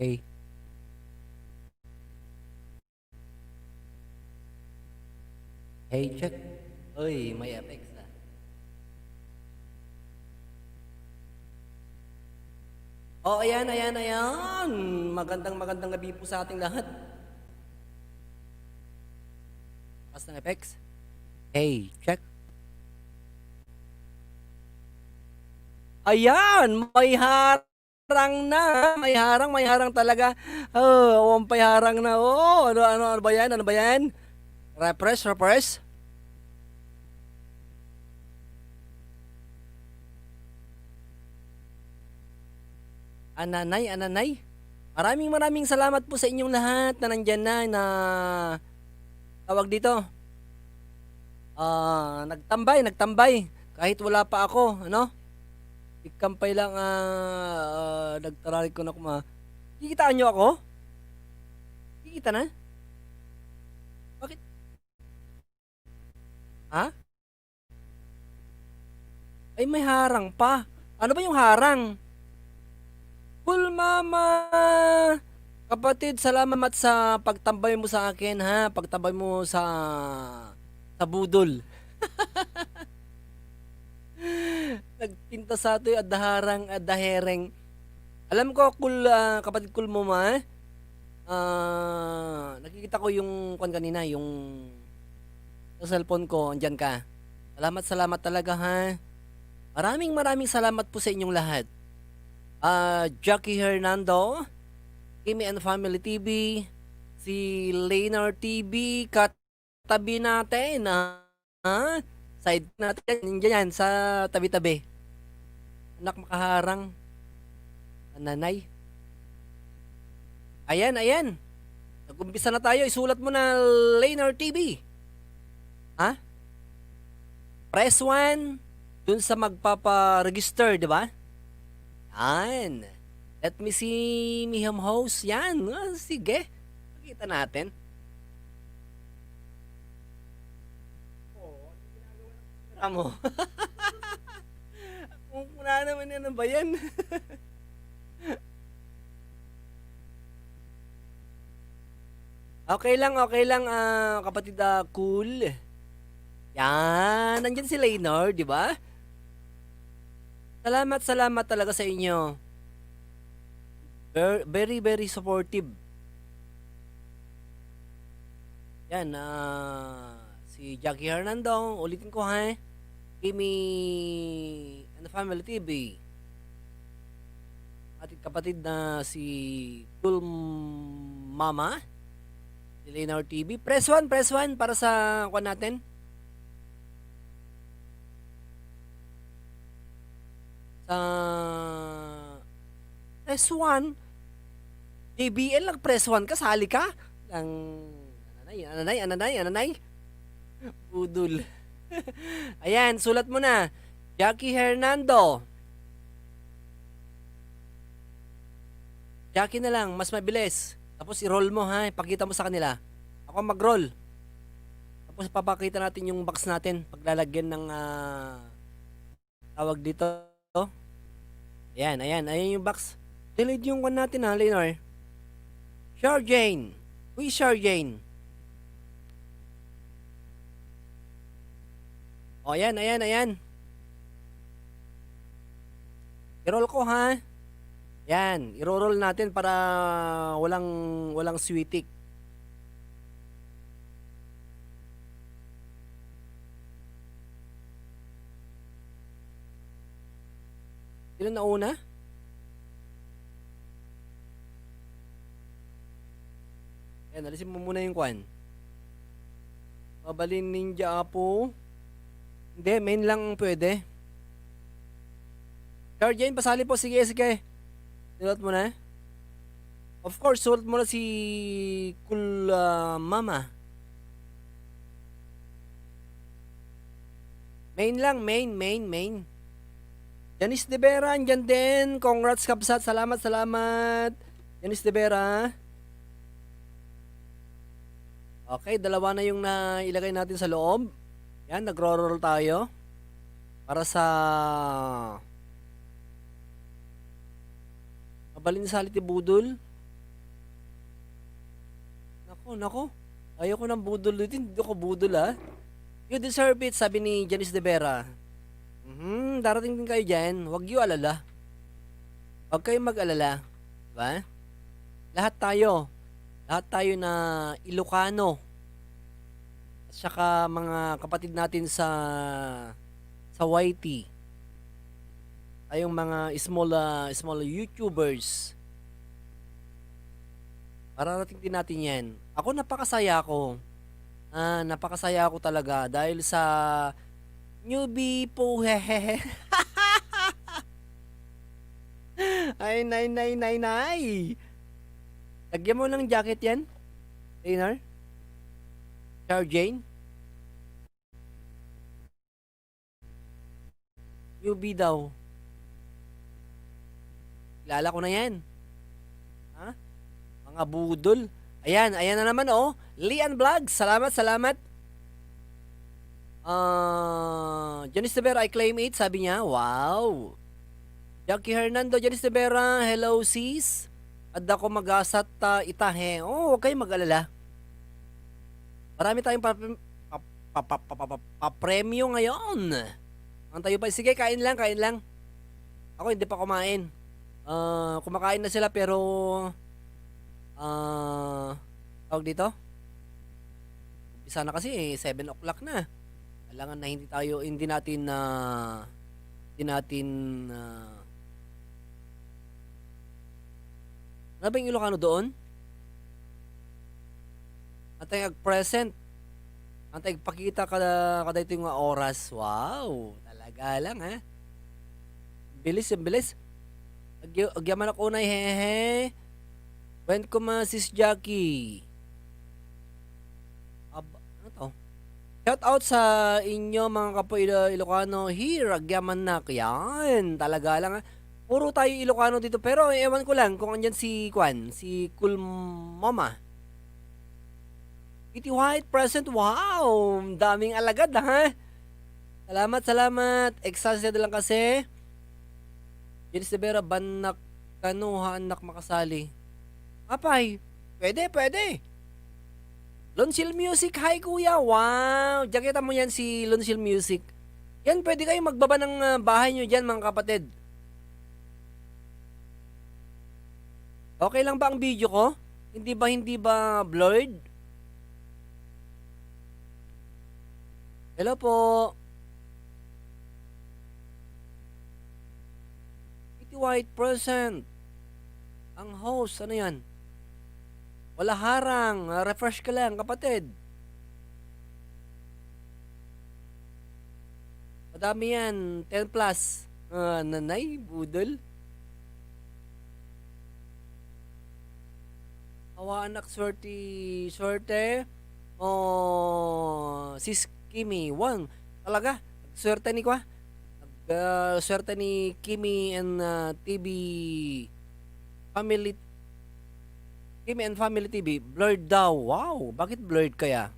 Hey, hey, check. Uy, may effects ah. Oh, ayan, ayan, ayan. Magandang magandang gabi po sa ating lahat. Lakas ng effects. Hey, check. Ayan, may harang na. May harang talaga. Oh, may harang na. Oh, ano ba yan? Ano ba yan? Refresh, refresh. Ananay, ananay. Maraming salamat po sa inyong lahat na nandyan na tawag dito. Nagtambay. Kahit wala pa ako, ano? Ikampay lang, nagtararik ko na kuma. Kikitaan nyo ako? Kikita na? Bakit? Ha? Ay, may harang pa. Ano ba yung harang? Cool, mama! Kapatid, salamat sa pagtambay mo sa akin, ha? Pagtambay mo sa budol. Nagpinta sa ato yung adaharang, adahereng. Alam ko, cool, kapatid, cool mo, ma. Nakikita ko yung kanina, yung sa cellphone ko, andyan ka. Salamat talaga, ha? Maraming salamat po sa inyong lahat. Jackie Hernando, Kimi and Family TV, si Laner TV, katabi natin, ha? Side natin, yan, sa tabi-tabi. Anak makaharang, nanay. Ayan, ayan. Nag-umpisa na tayo, isulat mo na Laner TV. Ha? Press 1, dun sa magpapa-register, di ba? Yan. Let me see, Miham host. Yan. Sige. Makita natin. Mo. Kung wala naman yan, ano ba yan? okay lang, kapatid, cool. Yan. Nandyan si Laynor, di ba? Salamat talaga sa inyo. Very supportive. Yan, si Jackie Hernandong, ulitin ko ha. Kimi and Family TV. Ating kapatid na si Cool Mama, si Leonard TV. Press 1 para sa kwan natin. Sa press 1. JBL lang press 1 kasali ka. Ang ananay. Budol. Ayan, sulat mo na. Jackie Hernando. Jackie na lang, mas mabilis. Tapos i-roll mo ha, ipakita mo sa kanila. Ako mag-roll. Tapos papakita natin yung box natin. Paglalagyan ng tawag dito. Ayan yung box. Delete yung one natin ha, Leonor. Sharjane. Who is Sharjane? O, ayan. I-roll ko ha. Yan, i-roll natin para walang switik. Sino na una? Yan, alisin mo muna yung kwan. Mabalin Ninja Apo. Hindi, main lang pwede. Guardian, pasali po. Sige. Sulat mo na. Of course, sulat mo na si Cool Mama. Main lang, main. Janice De Vera, andyan din. Congrats, Kapsat. Salamat. Janice De Vera. Okay, dalawa na yung nailagay natin sa loob. Yan, nagro-roll tayo. Para sa Mabalin sa haliti budol. Oh, nako. Ayoko ng budol dito. Hindi ako budol, ha. You deserve it, sabi ni Janice de Vera. Darating din kayo dyan. Huwag you alala. Huwag kayong mag-alala. Diba? Lahat tayo. Lahat tayo na Ilocano. At saka mga kapatid natin sa YT. Tayong mga small YouTubers. Mararating din natin yan. Ako napakasaya ko. Napakasaya ako talaga dahil sa newbie po hehehe. Ay, nay. Lagyan mo ng jacket yan, Rainer? Char Jane? Newbie daw. Kilala ko na yan. Ha? Mga budol. Ayan na naman oh. Lian Vlog, salamat. Janice de Vera, I claim it, sabi niya. Wow. Jackie Hernando, Janice de Vera, hello sis. At ako mag-asat itahe. Oh, huwag kayong mag-alala. Marami tayong pa-premyo ngayon. Ang tayo pa, sige, kain lang. Ako hindi pa kumain. Kumakain na sila pero tawag dito? Isa na kasi 7 o'clock na. Kailangan na hindi natin ano ba yung Ilocano doon? Antay present. Antay pakita kada ito yung oras. Wow, talaga lang ha. Bilis. Agyaman ako na hehe. When ko sis Jackie. Ano to? Shout out sa inyo mga kapo Ilocano. Here, agyaman na. Yan, talaga lang ha. Puro tayo Ilocano dito. Pero ewan ko lang kung andyan si Cool Mama. Kitty White present. Wow, daming alagad ha. Salamat. Excited lang kasi. Janice de Vera, banak kanuha anak makasali. Apay, pwede. Lonsil Music, hi kuya. Wow, jaketa mo yan si Lonsil Music. Yan, pwede kayo magbaba ng bahay nyo dyan mga kapatid. Okay lang ba ang video ko? Hindi ba blurred? Hello po. Kitty White present. Ang host, ano yan? Wala harang. Refresh ka lang, kapatid. Madami yan. 10 plus. Nanay, budol. Awa anak, swerte. Oh, sis Kimi, wang. Talaga, swerte ni kwa. Swerte ni Kimi and TV Family. Kimi and Family TV, blurred daw. Wow, bakit blurred kaya?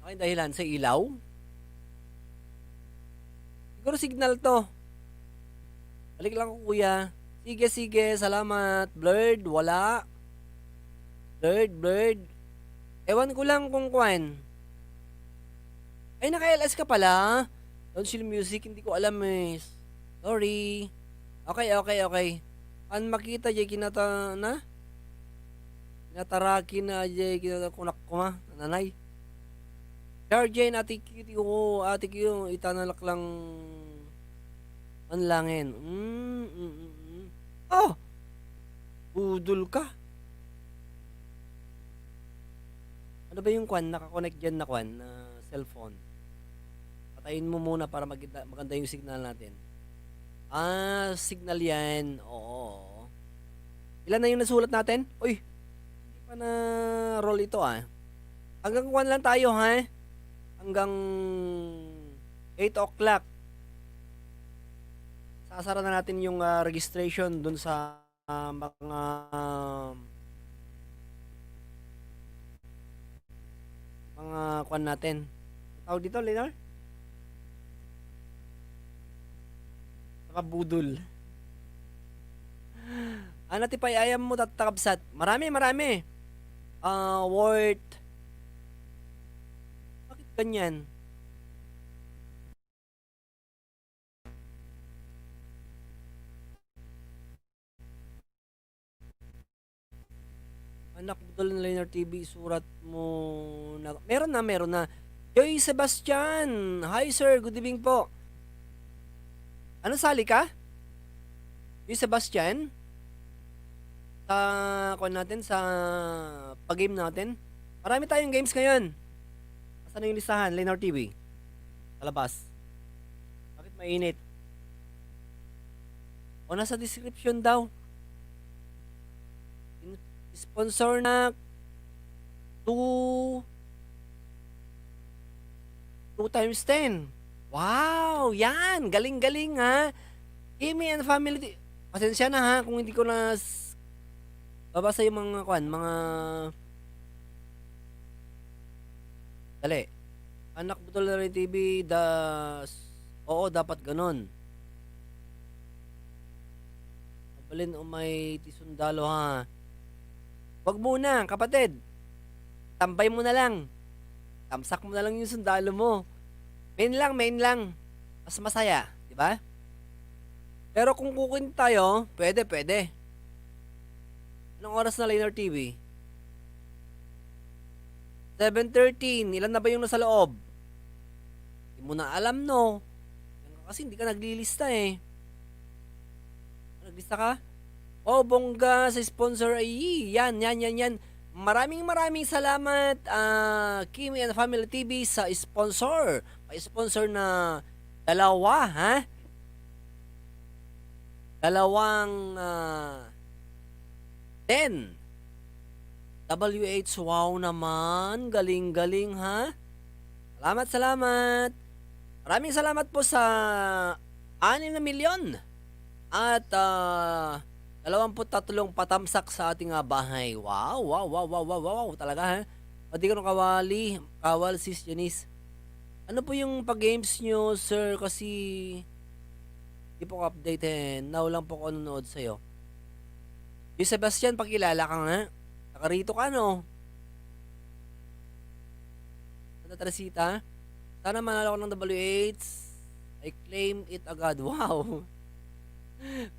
Okay, dahilan sa ilaw? Siguro signal to. Balik lang ko kuya. Sige, salamat. Blurred, wala. Blurred. Ewan ko lang kung kwan. Ay, naka-LS ka pala. Lonsil Music, hindi ko alam eh. Sorry. Okay. An makita jay kinata na? Kinataraki na jay kinata kunak ko ma. Nanay. Charjane, ati ko, itanalak lang manlangin. Oh! Budol ka. Ano ba yung kwan? Nakakonect dyan na kwan na cellphone. Patayin mo muna para maganda yung signal natin. Signal yan. Oo. Ilan na yung nasulat natin? Uy, hindi pa na roll ito Hanggang kwan lang tayo ha. Hanggang 8 o'clock. Sasara na natin yung registration dun sa mga kwan natin. Tawag dito, Leonard? Nakabudol. Tipay ayam mo tatakabsat. Marami. worth, bakit ganyan? Anak budol ng Linear TV, surat mo na. Meron na. Joy Sebastian. Hi sir, good evening po. Ano sali ka? Joy Sebastian? Sa natin, sa pag-game natin. Marami tayong games ngayon. Asan na yung listahan? Linear TV. Sa labas. Bakit mainit? O nasa description daw. Sponsor na 2 times 10. Wow, yan. Galing-galing ha. Kimi and family. Pasensya na ha kung hindi ko na babasa yung mga dali. Anak Butol na rin TV, oo, dapat ganon. Mabalin o may tisundalo ha. Wag muna, kapatid. Tambay mo na lang. Tamsak mo na lang yung sundalo mo. Main lang. Mas masaya, di ba? Pero kung kukunin tayo, pwede. Anong oras na Linear TV? 7:13. Ilan na ba yung nasa loob? Hindi mo na alam, no? Kasi hindi ka naglilista eh. Naglista ka? Oh, bongga sa sponsor ay yan. Maraming salamat Kimi and Family TV sa sponsor. May sponsor na dalawa, ha? Dalawang 10. WH, wow naman. Galing, ha? Salamat. Maraming salamat po sa 6 na milyon. At 23 patamsak sa ating bahay. Wow. Talaga ha. Pati ka nung kawal sis Janice. Ano po yung pag-games nyo, sir? Kasi di po ko update now lang po ko nanonood sa'yo. Yung Sebastian, pakilala ka nga. Nakarito ka, no? Santa Teresita. Sana manalo ko ng WH. I claim it agad. Wow.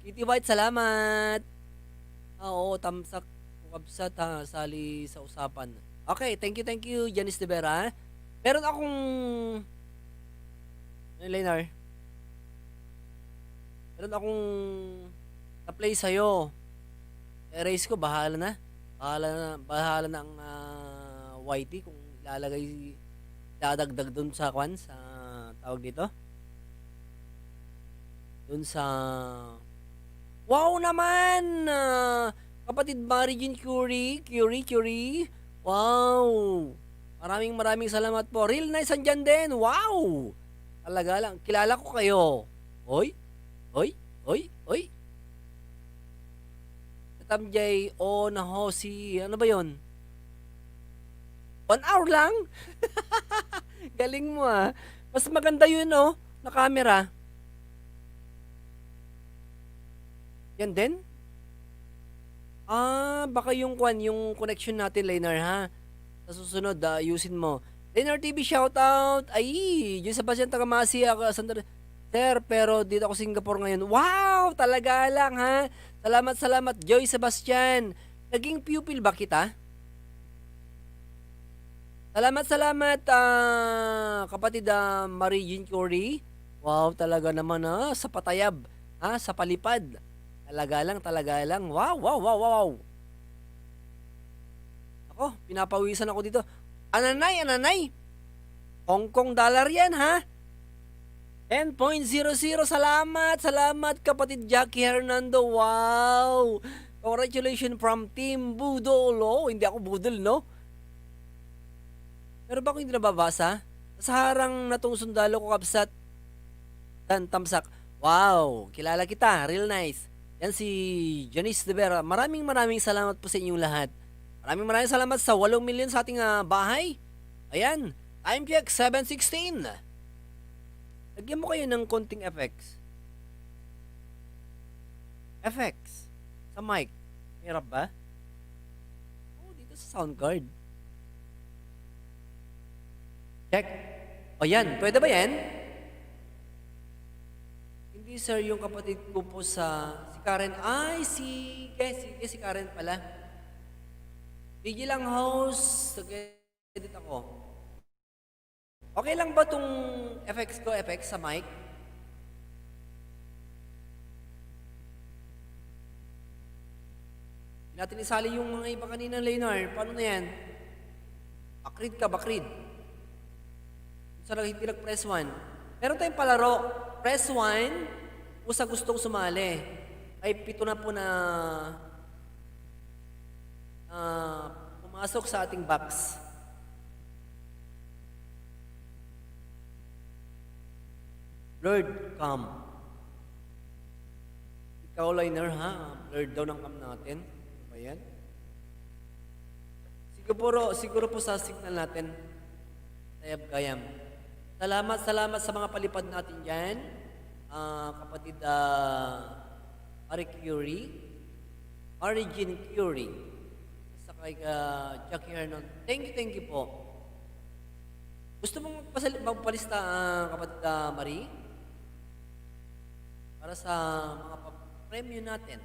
Kitty White, salamat. Oo, tamsak. Kabsat ha, sali sa usapan. Okay, thank you, Janice de Vera. Meron akong Leonard. Meron akong na-play sa'yo. Erase ko, bahala na ang YT kung dadagdag dun sa sa tawag dito. Dun sa wow naman! Kapatid Mary Jean Curie. Wow! Maraming salamat po. Real nice andyan din. Wow! Talaga lang. Kilala ko kayo. Oy. Tamjay o na Hosi. Ano ba yon? 1 hour lang? Galing mo ah. Mas maganda yun no? Na camera. Yan din? Baka yung connection natin, Leonard, ha? Sa susunod, ayusin mo. Leonard TV, shoutout. Ay, yung Sebastian Tagamasi, Sir, pero dito ako Singapore ngayon. Wow, talaga lang, ha? Salamat, Joy Sebastian. Naging pupil ba kita? Salamat, kapatid Marie Jean Curie. Wow, talaga naman, sa patayab, sa palipad. Talaga lang. Wow. Ako, pinapawisan ako dito. Ananay. Hong Kong dollar yan, ha? 10.00. Salamat, kapatid Jackie Hernando. Wow. Congratulations from Team Budol. Oh, hindi ako Budol, no? Pero ba hindi nababasa? Sa harang na tong sundalo ko, kabsat. Dan tamsak. Wow, kilala kita. Real nice. Yan si Janice de Vera. Maraming salamat po sa inyong lahat. Maraming salamat sa 8 million sa ating bahay. Ayan, time check 7:16. Lagyan mo kayo ng konting effects sa mic. Hirap ba? Oh, dito sa Sound card. Check. O yan, pwede ba yan? Hindi sir, yung kapatid ko po si Karen. Ay, si Karen pala. Bigyan lang host, nag-edit ako. Okay lang ba tong effects sa mic? Hindi natin isali yung mga iba kanina, Leonard. Paano na yan? Bakrid. Sa hindi nag-press 1. Meron tayong palaro. Press 1, kung sa gustong sumali. Ay 7 na po na pumasok sa ating box. Lord, come. Ikaw, liner, ha? Lord daw ng come natin. Ayan. Siguro po sa signal natin. Tayab gayam. Salamat sa mga palipad natin dyan. Kapatid Marie Curie. Marie Jean Curie. Sa kay Jackie Hernon. Thank you po. Gusto mong magpalista, kapatid Marie? Para sa mga premyo natin.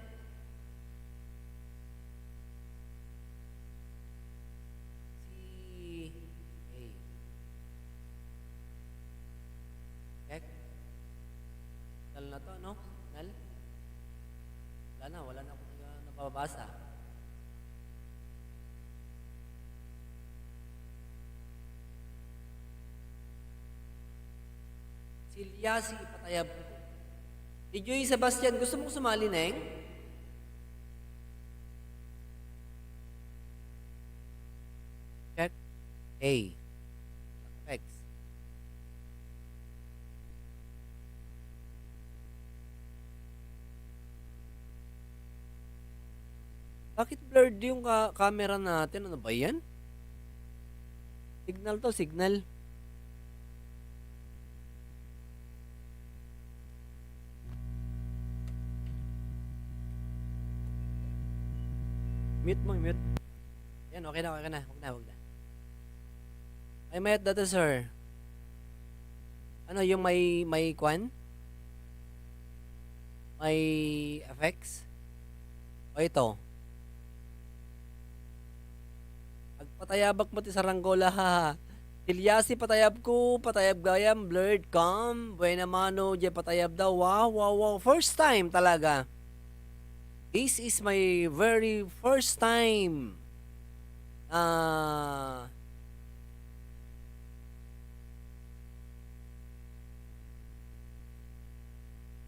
Na to, no? Nal? Wala na akong nababasa. Silyasi ipatayab ko. Si Joy Sebastian, gusto mong sumali, Neng? Check. A. Effects. Bakit blurred yung camera natin? Ano ba yan? Signal to, signal. Mute. Yan, okay na. Wag na. Ay, mayat data, sir. Ano, yung may kwan? May effects? O ito? Patayabak mo ti saranggola ha. Tilyasi patayab ko, patayab gayam, blurred cam, buena mano, di patayab daw. Wow. First time talaga. This is my very first time.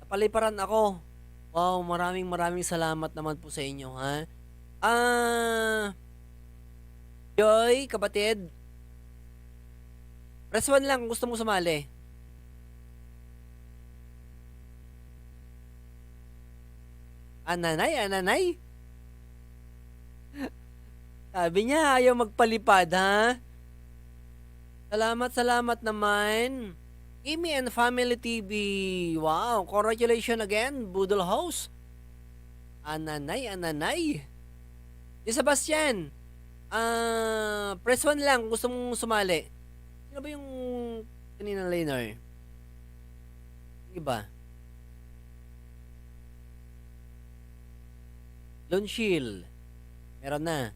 Napaliparan ako. Wow, maraming salamat naman po sa inyo, ha. Joy, kapatid. Press 1 lang kung gusto mo sumali. Ananay. Sabi niya, ayaw magpalipad, ha? Salamat naman. Amy and Family TV. Wow, congratulations again, Boodle House. Ananay. Di Sebastian. Press 1 lang kung gusto mong sumali. Sino ba yung kanina laner? Iba. Lunchill. Meron na.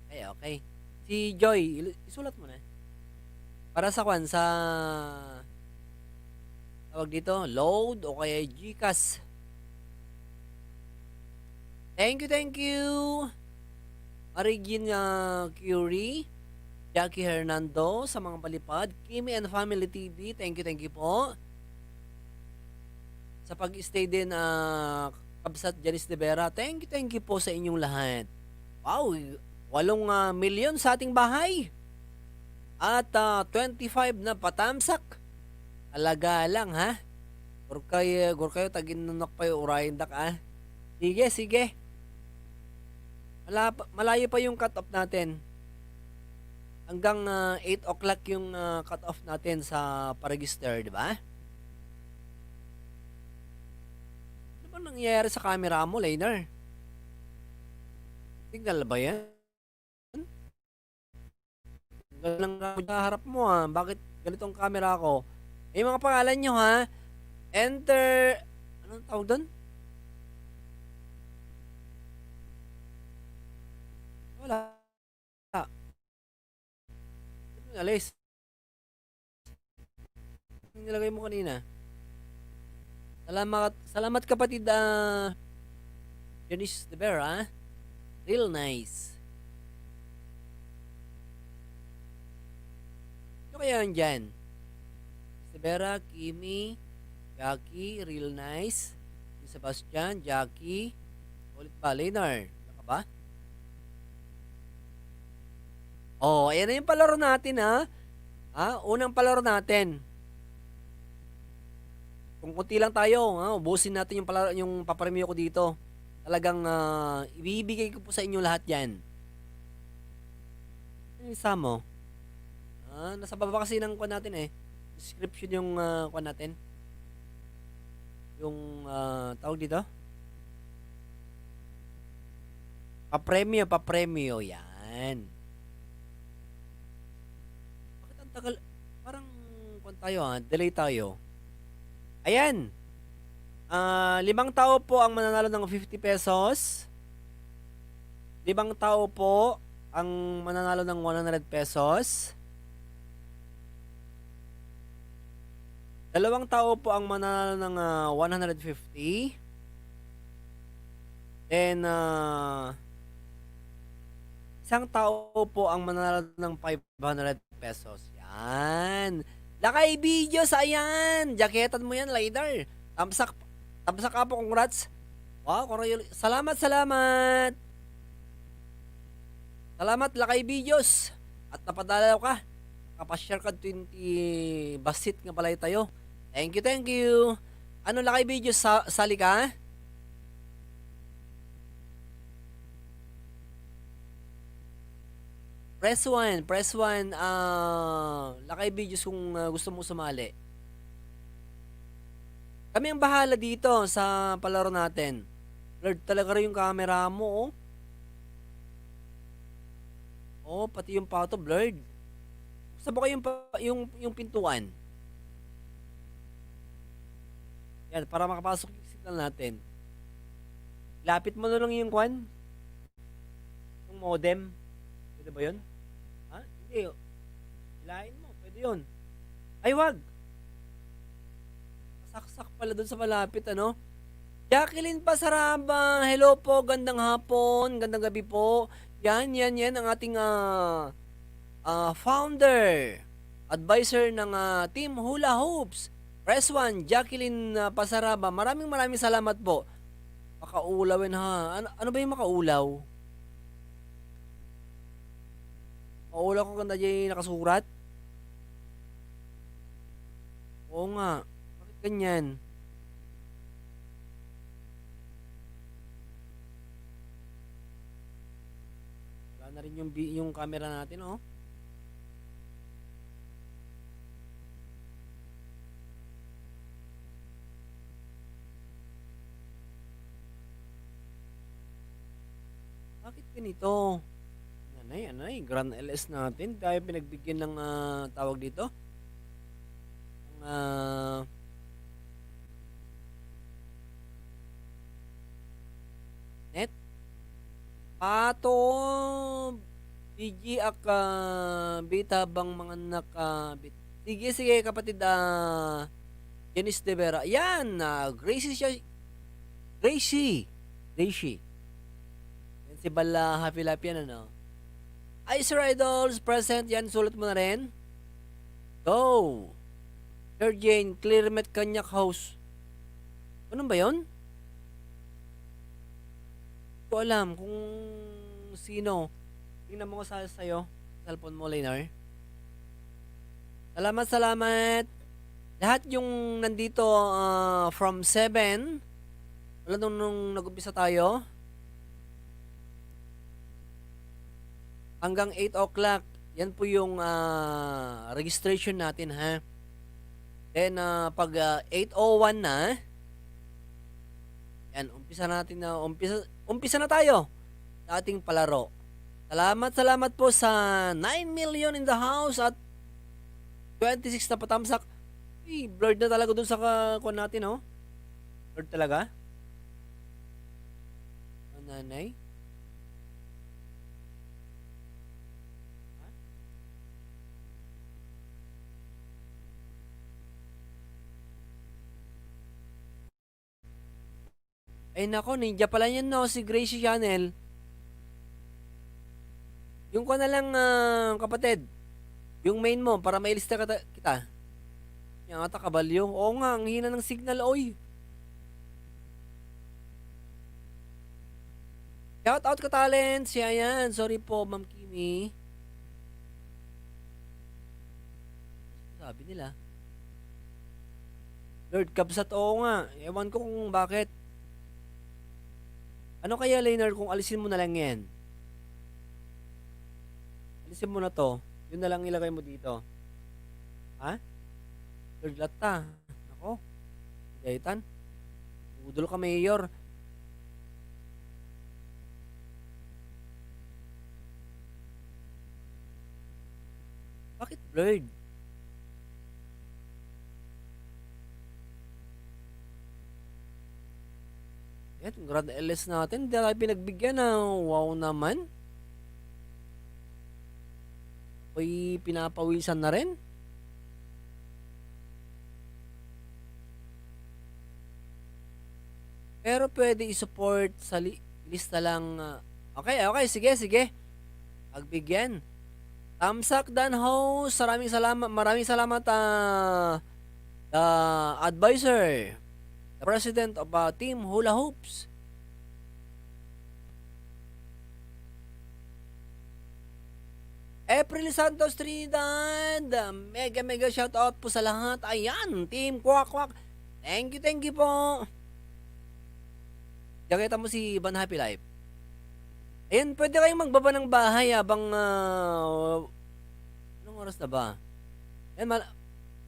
Okay. Si Joy, isulat mo na. Para sa kwan, sa tawag dito, load o kaya GCash. Thank you. Regina Curie, Jackie Hernando sa mga palipad, Kimi and Family TV, thank you po. Sa pag-stay din, Kabsat Janice de Vera, thank you po sa inyong lahat. Wow, 8 milyon sa ating bahay. At 25 na patamsak. Alaga lang, ha? Gurkayo taginunok pa yung urayin dak, ha? Sige. Malayo pa yung cut-off natin. Hanggang 8 o'clock yung cut-off natin sa pa-register, di ba? Ano ba nangyayari sa camera mo, Lainer? Signal ba yan? Galang ako sa harap mo ha. Bakit ganitong camera ko? May mga pangalan nyo ha. Enter, anong tawag doon? Wala. Alis. Yung nilagay mo kanina. Salamat kapatid Janice de Vera. Real nice. Ano kaya yan dyan? De Vera, Kimi, Jackie, real nice. Sebastian, Jackie. Ulit pa, Leonard. Ano ka ba? Oh, ayan na yung palaro natin ha. Unang palaro natin. Kung kunti lang tayo, ubusin natin yung palaro, yung papremyo ko dito. Talagang ibibigay ko po sa inyo lahat 'yan. Ano isa mo? Nasa baba kasi ng kuha natin eh. Description yung kuha natin. Yung tawag dito. Papremyo, yan. Bakit ang tagal? Parang kuha tayo delay tayo. Ayan. 5 tao po ang mananalo ng 50 pesos. 5 tao po ang mananalo ng 100 pesos. 2 tao po ang mananalo ng 150. Then, 1 tao po ang mananalo ng 500 pesos. Yan. Lakay videos, ayan. Jaketan mo yan, Laidar. Tamsak ka po, congrats. Wow, salamat. Salamat, Lakay videos. At napadalaw ka. Kapashare ka 20 basit nga pala tayo. Thank you. Ano, Lakay videos, sali ka? Press 1. Lakay videos kung gusto mo sumali. Kami ang bahala dito sa palaro natin. Blurred talaga rin yung camera mo, oh. Oh, pati yung pato blurred. Gusto mo yung pintuan? Yan, para makapasok yung signal natin. Lapit mo na lang yung kwan. Yung modem. Pwede ba yun? Hindi. Hilahin mo. Pwede yun. Ay, wag. Masaksak pala dun sa malapit, ano? Jacqueline Pasaraba. Hello po. Gandang hapon. Gandang gabi po. Yan. Ang ating founder. Advisor ng Team Hula Hoops. Press 1. Jacqueline Pasaraba. Maraming salamat po. Makaulawin ha. Ano ba yung makaulaw? Maulaw ko ganda dyan nakasurat. Oo nga. Bakit ganyan? Wala na rin yung camera natin, oh. Bakit ganito? Anay, Grand LS natin. Tayo pinagbigyan ng tawag dito. Net. Pato. BG bita bang mga nakabit. Sige kapatid Janice de Vera. Yan. Gracie. Yan si Bala Happy yan, ano. Ay, Sir Idols, present yan. Sulat mo na rin. Go! Sir Jane, Clearmet Kanyak House. Ano ba yun? Hindi ko alam kung sino. Tingnan mo ko sa'yo. Cellphone mo, Leonard. Salamat. Lahat yung nandito from 7. Wala nung nag-umpisa tayo. Hanggang 8 o'clock. Yan po yung registration natin, ha. Then pag 8:01 na, yan, umpisa na tayo sa ating palaro. Salamat po sa 9 million in the house at 26 na patamsak. Blurred na talaga dun sa kuwan natin, oh. Blurred talaga. Nanay. Ay nako, ninja pala yan, no, si Gracie Channel. Yung ko na lang, kapatid. Yung main mo, para mailista kita. Yung ata kabalyo. Oo nga, ang hina ng signal, oy. Shout out ka talent. Siya yan. Sorry po, Ma'am Kimi. Sabi nila. Lord Kabsat, oo nga. Ewan ko kung bakit. Ano kaya, Lainer, kung alisin mo na lang yan? Alisin mo na to. Yun na lang ilagay mo dito. Ha? Lord Lata. Ako. Gaitan. Udol ka, Mayor. Bakit blurred? Yan, grad LS natin. Hindi tayo pinagbigyan na. Wow naman. Uy, pinapawisan na rin. Pero pwede i-support sa lista lang. Okay, sige. Pagbigyan. Tamsak Dan Host, maraming salamat the advisor, the president of Team Hula Hoops. April Santos Trinidad, mega shout out po sa lahat. Ayan, Team Kwak. Thank you po. Jakita mo si Van Happy Life. Ayan, pwede kayong magbaba ng bahay habang anong oras na ba? Ayan,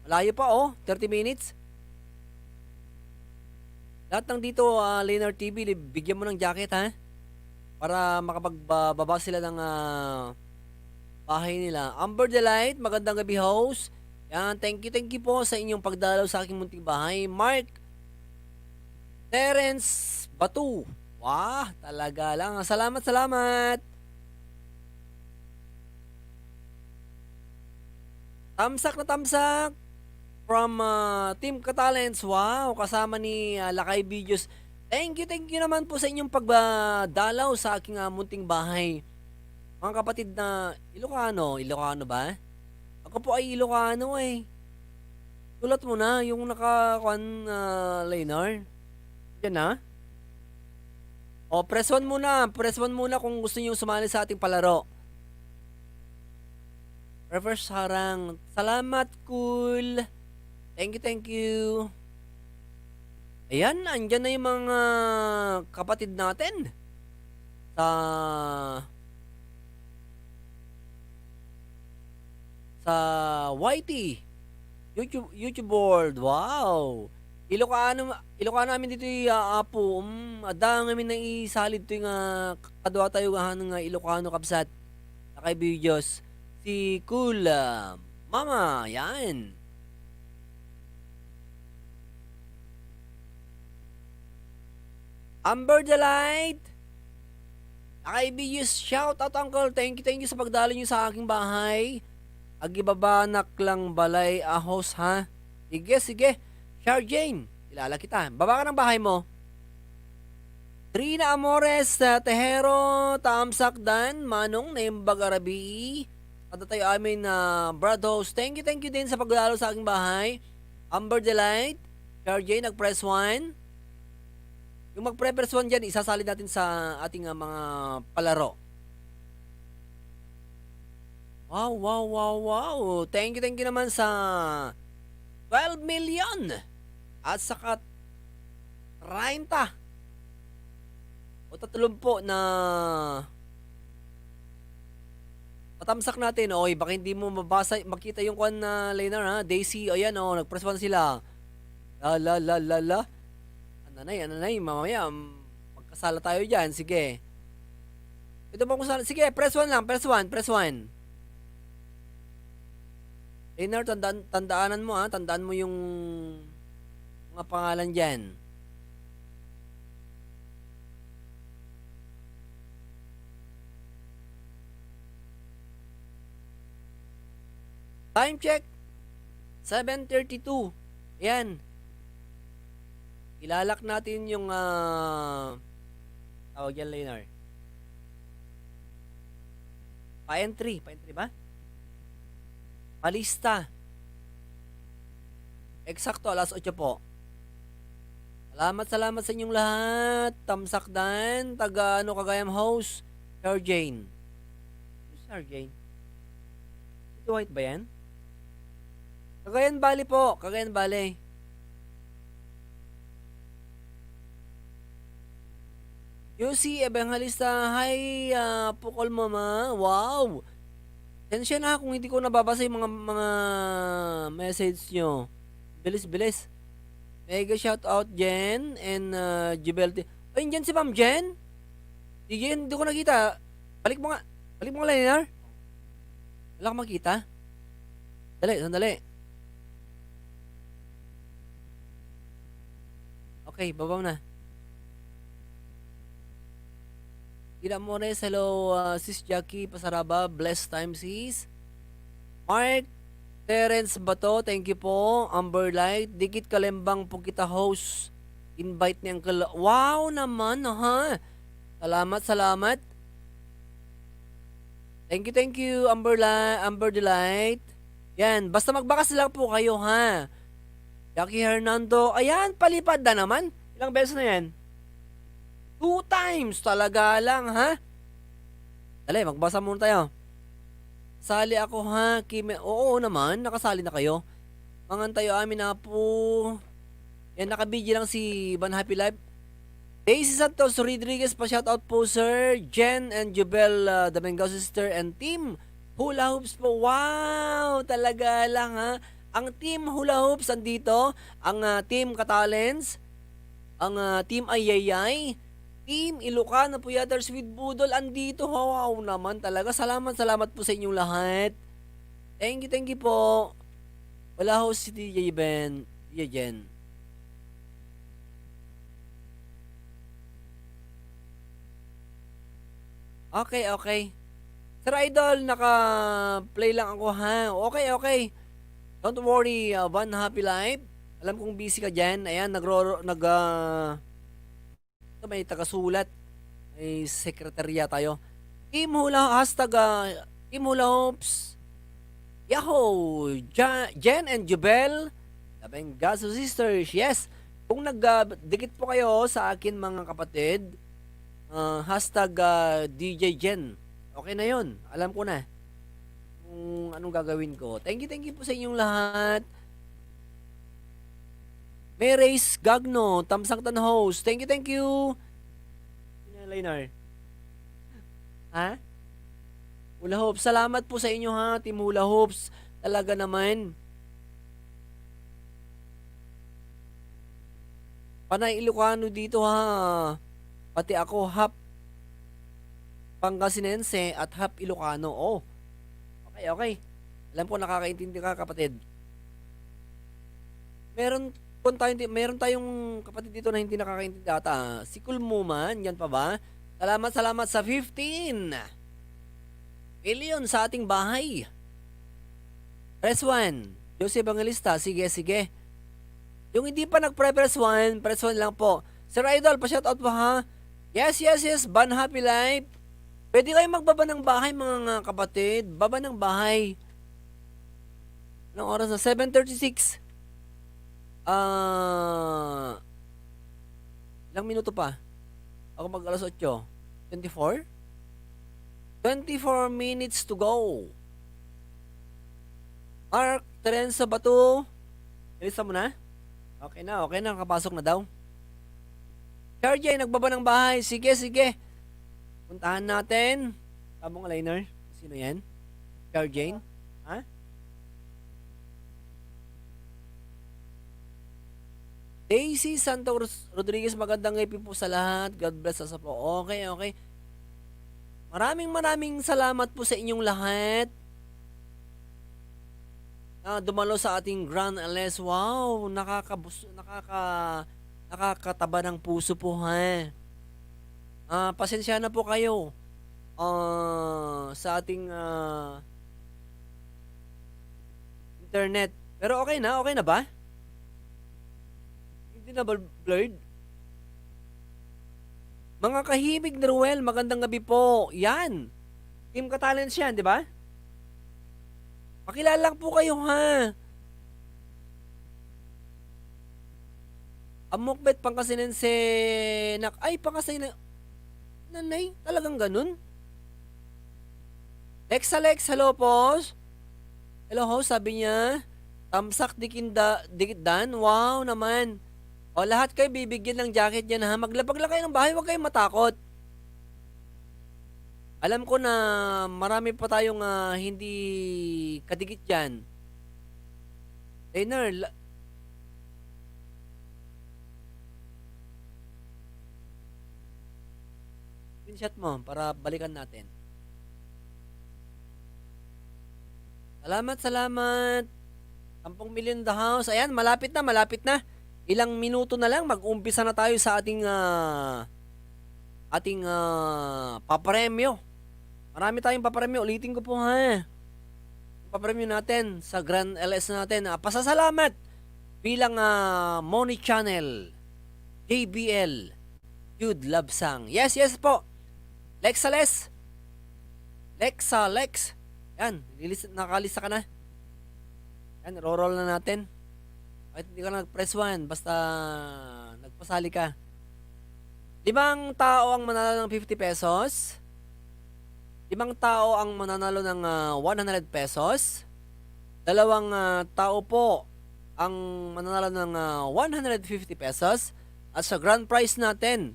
malayo pa, 30 minutes. Lahat ng dito, Linear TV, bigyan mo ng jacket, ha? Para makapagbaba sila ng bahay nila. Amber Delight, magandang gabi, host. Yan, thank you po sa inyong pagdalaw sa aking munting bahay. Mark Terence Batu. Wah, talaga lang. Salamat. Tamsak from Team Katalents. Wow, kasama ni Lakay Videos. Thank you naman po sa inyong pagdalaw sa aking munting bahay. Mga kapatid na Ilocano ba? Ako po ay Ilocano eh. Tulat mo na yung Leonard. Yan na. Press 1 muna kung gusto niyo sumali sa ating palaro. Reverse harang. Salamat, cool. Thank you. Ayan, andyan na yung mga kapatid natin. Sa YT. YouTube board. Wow. Ilocano namin dito apo. Adang namin na isalid to yung kadwa tayo ng Ilocano kabsat. Nakay videos. Si Cool Mama, yan. Amber Delight. Nakay videos. Shout out, uncle. Thank you sa pagdalo nyo sa aking bahay. Agibabanak lang balay ahos, ha? Sige. Charjane, kilala kita. Baba ka ng bahay mo. Trina Amores, Tejero, Tamsak Dan, Manong, Naimbag Arabi. Kada tayo amin na Brad host. Thank you din sa pagdalo sa aking bahay. Amber Delight, Charjane, nag-press 1. Yung mag-press 1 dyan, isasalid natin sa ating mga palaro. Wow. Thank you naman sa 12 million. At saka 30 o 30 na patamsak natin. Oy, baka hindi mo makita yung kwan na laner, ha? Daisy, ayan, nag-press 1 sila. La. Ananay, mamaya magkasala tayo dyan. Sige. Ito pa kung saan. Sige, press 1 lang. Press 1. Press 1. Leonard, tandaanan mo tandaan mo yung mga pangalan dyan. Time check. 7:32. Ayan. Ilalak natin yung tawag yan, Leonard. Pa-entry. Pa-entry ba? Palista. Eksakto, alas 8 po. Salamat sa inyong lahat. Tamsakdan, taga Cagayam host. Sir Jane. Sir Jane. Ito white ba yan? Cagayan Valley po. Cagayan Valley. UC Evangelista. Hi, Pukol Mama. Wow. Tensya na kung hindi ko nababasa yung mga message nyo. Bilis. Mega shout out Jen and Jubel. Ay, Jen si Ma'am Jen? Di Jen, hindi ko nakita. Balik mo nga, Leonard. Wala ka makita. Sandali. Okay, babaw na. Ina Mores, hello, Sis Jackie Pasaraba, blessed time sis. Mark Terence Bato, thank you po. Amber Light, Dikit Kalembang po kita host. Invite ni Uncle. Wow naman, ha? Salamat. Thank you, Amber Delight. Yan, basta magbakas lang po kayo, ha? Jackie Hernando, ayan, palipad na naman. Ilang beses na yan? 2 times talaga lang, ha? Dali, magbasa muna tayo. Sali ako, ha? Oo naman, nakasali na kayo. Mangantayo amin na po. Yan, nakabidyo lang si Ban Happy Life. Daisy Santos Rodriguez, pa-shoutout po, sir. Jen and Jubel, the Bengal sister and team Hula Hoops po. Wow, talaga lang, ha? Ang team Hula Hoops andito. Ang team Katalens. Ang team Ayayay. Team Ilocano Puyaters with Budol andito. Wow naman talaga. Salamat po sa inyong lahat. Thank you po. Wala ho si DJ Ben. DJ Jen. Okay. Sir Idol, naka-play lang ako, ha? Okay. Don't worry, One Happy Life. Alam kong busy ka dyan. Ayan, may tagasulat. May sekretarya tayo. Team Hula, hashtag Team Hula Hoops. Yahoo! Jen and Jubel. The Bengaso Sisters. Yes. Kung nagdikit po kayo sa akin mga kapatid, hashtag DJ Jen. Okay na yun. Alam ko na kung anong gagawin ko. Thank you po sa inyong lahat. May Race Gagno, Tamsangtan host. Thank you. Lainar. Ha? Hula Hoops. Salamat po sa inyo, ha, Team Hula Hoops. Talaga naman. Panay Ilocano dito, ha. Pati ako, half Pangasinense at half Ilocano. Oh. Okay. Alam ko nakakaintindi ka, kapatid. Meron tayong kapatid dito na hindi nakakaintindi ata. Si Kulmuman, yan pa ba? Salamat sa 15 million sa ating bahay. Press 1. Jose Evangelista, sige. Yung hindi pa nag-press 1 lang po. Sir Idol, pa-shoutout po, ha? Yes. Ban Happy Life. Pwede kayo magbaba ng bahay, mga kapatid. Baba ng bahay. Anong oras na? 7:36. Ilang minuto pa? Ako mag alas 8. 24? 24 minutes to go. Mark Terenza Batu. Ilista mo na? Okay na. Nakapasok na daw. Charjay, nagbaba ng bahay. Sige. Puntahan natin. Tabong liner. Sino yan? Charjay? Ha? Daisy Santos Rodriguez, magandang ngayon po sa lahat. God bless us po. Okay. Maraming salamat po sa inyong lahat na dumalo sa ating Grand LS. Wow, nakakataba ng puso po ha. Pasensya na po kayo sa ating internet. Pero okay na ba? Hindi na ba blurred? Mga kahimig na Ruel, magandang gabi po. Yan. Team Ka-Talents yan, di ba? Pakilala lang po kayo ha. Amokbet Pangasinense ay Pangasinan. Nanay, talagang ganun? Lex, hello po. Hello ho, sabi niya. Tamsak dikitdan. Wow naman. O lahat kayo bibigyan ng jacket yan ha. Maglapag lang kayo ng bahay, huwag kayong matakot. Alam ko na marami pa tayong hindi kadikit dyan. Rainer, screenshot mo para balikan natin. Salamat. 10 million the house. Ayan, malapit na. Ilang minuto na lang, mag-umpisa na tayo sa ating papremyo. Marami tayong papremyo. Ulitin ko po ha. Papremyo natin sa Grand LS natin. Pasasalamat bilang Money Channel, JBL, Jude Labsang. Yes po. Lex. Yan, nakalista ka na. Yan, roll na natin. Kahit hindi ka nag-press 1, basta nagpasali ka. 5 tao ang mananalo ng 50 pesos. 5 tao ang mananalo ng 100 pesos. 2 tao po ang mananalo ng 150 pesos. At sa grand prize natin,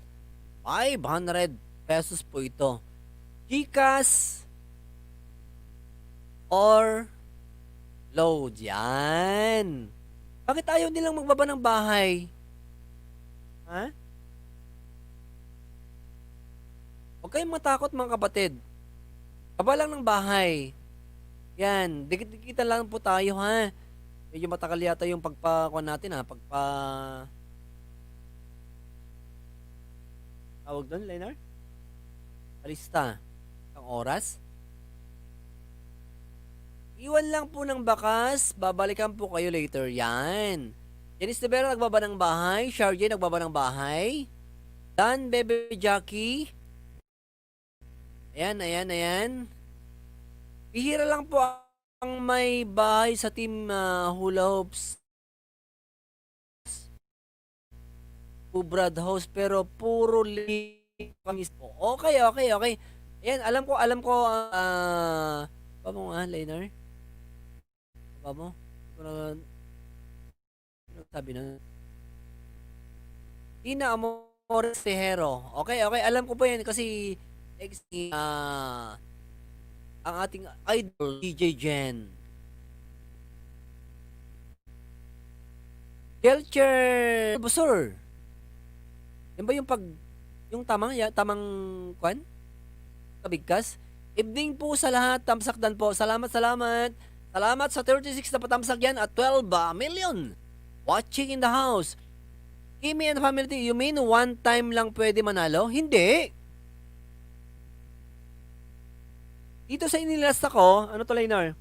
500 pesos po ito. GCash or load. Yan. Bakit ayaw nilang magbaba ng bahay? Ha? Huwag kayong matakot mga kapatid. Baba lang ng bahay. Yan. Dikit-dikitan lang po tayo ha. Medyo matakal yata yung pagpakuan natin ha. Tawag doon, Leonard? Alista. Ang oras? Iwan lang po ng bakas, babalikan po kayo later. Yan. Janice de Vera nagbaba ng bahay. Sharjay nagbaba ng bahay. Dan, Bebe Jackie. Ayan. Bihira lang po ang may bahay sa team Hula Hoops. Brad House, pero puro lipamis po. Okay. Ayan, alam ko, mo nga, Leonard? Mo? Ano sabi na? Tina Amores Tejero. Okay. Alam ko po yan kasi ang ating idol, DJ Jen. Kelcher Busur. Yan ba yung tamang kwan? Kabigkas? Evening po sa lahat. Tamsakdan po. Salamat. Salamat sa 36 na patamsak yan at 12 million watching in the house. Kimi and family, you mean one time lang pwede manalo? Hindi. Dito sa inilasta ko, ano to, Leonard?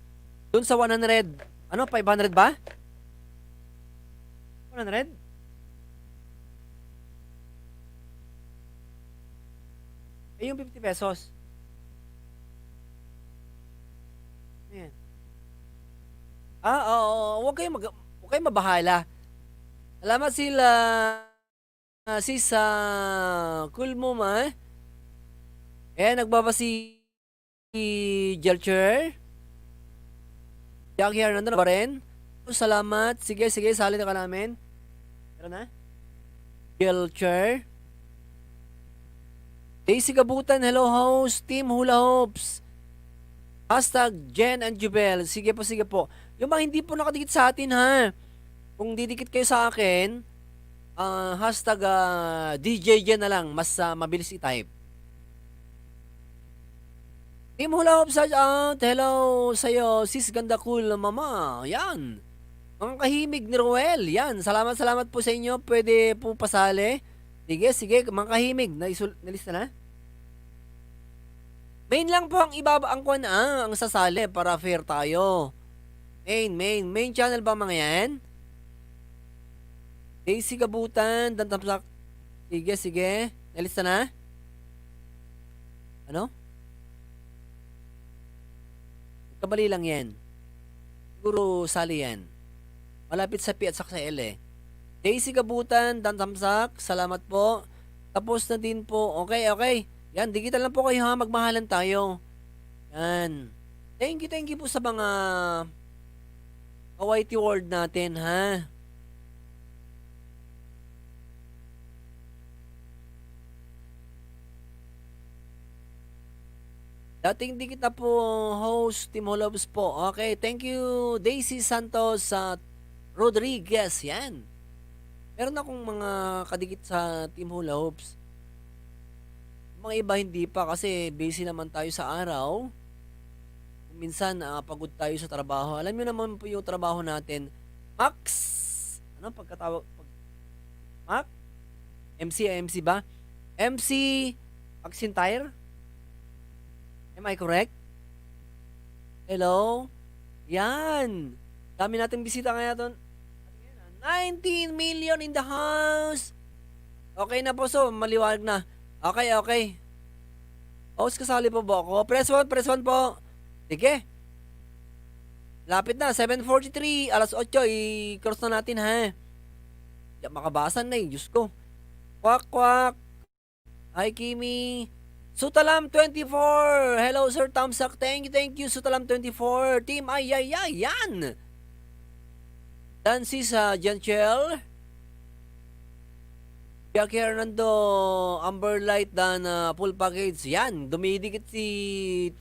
Doon sa 100, 500 ba? 100? Yung 50 pesos. Ayan. Oo, huwag kayong mabahala. Salamat sila sis Kulmuma. Nagbaba si Jelcher. Jackie Hernando na ba rin? Salamat. Sige, salit ka namin. Meron na? Jelcher. Daisy Gabutan, hello host, Team Hula Hoops. #Jen and Jubel. Sige po. Yung mga hindi po nakadikit sa atin ha. Kung didikit kayo sa akin, #DJ Jen na lang. Mas mabilis i-type. Team Hula Hoop shout out. Hello sa'yo, sis ganda cool na mama. Yan. Mga kahimig ni Roel. Yan. Salamat, salamat po sa inyo. Pwede po pasali. Sige, sige. Mga kahimig. Nalista na? Main lang po ang ibaba ang kwan ang sasali para fair tayo. Main channel ba mga yan? Daisy Gabutan, Dantamsak. Sige, sige. Nalista na? Ano? Kabali lang yan. Siguro sali yan. Malapit sa P at sa L eh. Daisy Gabutan, Dantamsak. Salamat po. Tapos na din po. Okay, okay. Yan, digital lang po kayo ha. Magmahalan tayo. Yan. Thank you po sa mga Kawaiti word natin ha. Dating di kita po host, Team Holobs po. Okay, thank you Daisy Santos sa Rodriguez. Yan. Meron akong mga kadikit sa Team Hula Hoops. Mga iba hindi pa kasi busy naman tayo sa araw. Minsan pagod tayo sa trabaho. Alam niyo naman po yung trabaho natin. Max! Ano pagkatawag? Max? MC ba? MC Axintire? Am I correct? Hello? Yan! Dami nating bisita kaya doon. 19 million in the house! Okay na po, so maliwanag na. Okay, okay. Host, kasali po ba ako? Press 1 po. Sige. Lapit na, 7:43, alas 8, i-cross na natin ha. Di makabasan na Diyos ko. Kwak, kwak. Hi, Kimi. Sutalam 24. Hello, Sir Tamsak. Thank you, Sutalam 24. Team ay, yan. Dancy sa Janchel. Jackie Hernando, Amber Light dan full package. Yan, dumidikit si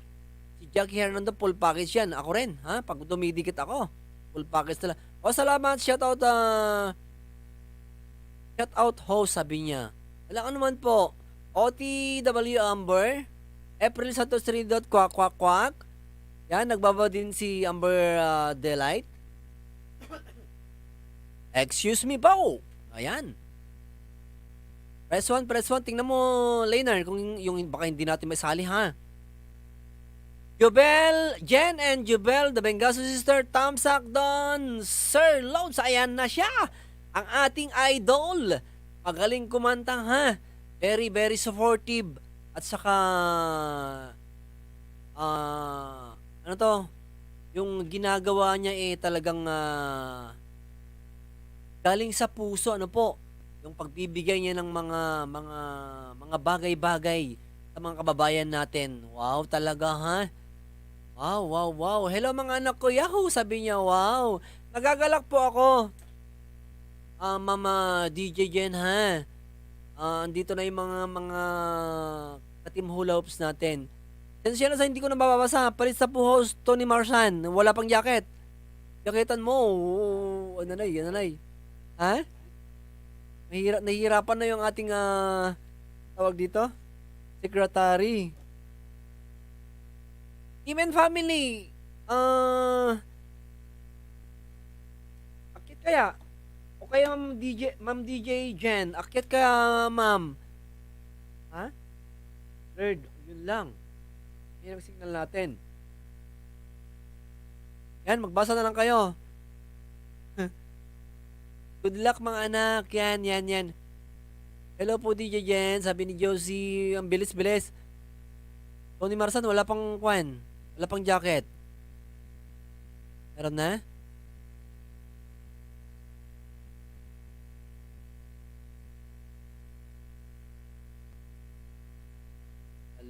Jackie Hernando, full package yan. Ako rin, ha? Pag dumidikit ako, full package talaga. O, salamat. Shout out host, sabi niya. Wala ka naman po. OTW Amber. April Santos 3. Kwak, kwak, kwak. Yan, nagbaba din si Amber Delight. Excuse me po. Ayan. Press 1. Tingnan mo, Lainer, kung yung baka hindi natin may sali, ha? Jubel, Jen and Jubel, the Bengaso sister, Tamsak Don, Sir Loads, ayan na siya. Ang ating idol. Magaling kumanta, ha? Very, very supportive. At saka, ano to? Yung ginagawa niya talagang galing sa puso, ano po? Yung pagbibigay niya ng mga bagay-bagay sa mga kababayan natin. Wow, talaga ha? Wow. Hello mga anak ko, yahoo! Sabi niya, wow. Nagagalak po ako. Mama DJ Jen ha. Andito na yung mga ka-Team Hula Hoops natin. Sensya na sa hindi ko na mababasa. Palit sa po host, Tony Marsan. Wala pang jacket. Jacketan mo. Ananay. Ha? Nahihirapan na yung ating tawag dito, secretary. Team and family. Akit kaya? O kaya Ma'am DJ Jen, akit kaya ma'am? Ha? Third, yun lang. Yan ang signal natin. Yan, magbasa na lang kayo. Good luck mga anak. Yan. Hello po DJ Jen. Sabi ni Josie, ang bilis-bilis. Tony Marsan, wala pang kwan. Wala pang jacket. Meron na?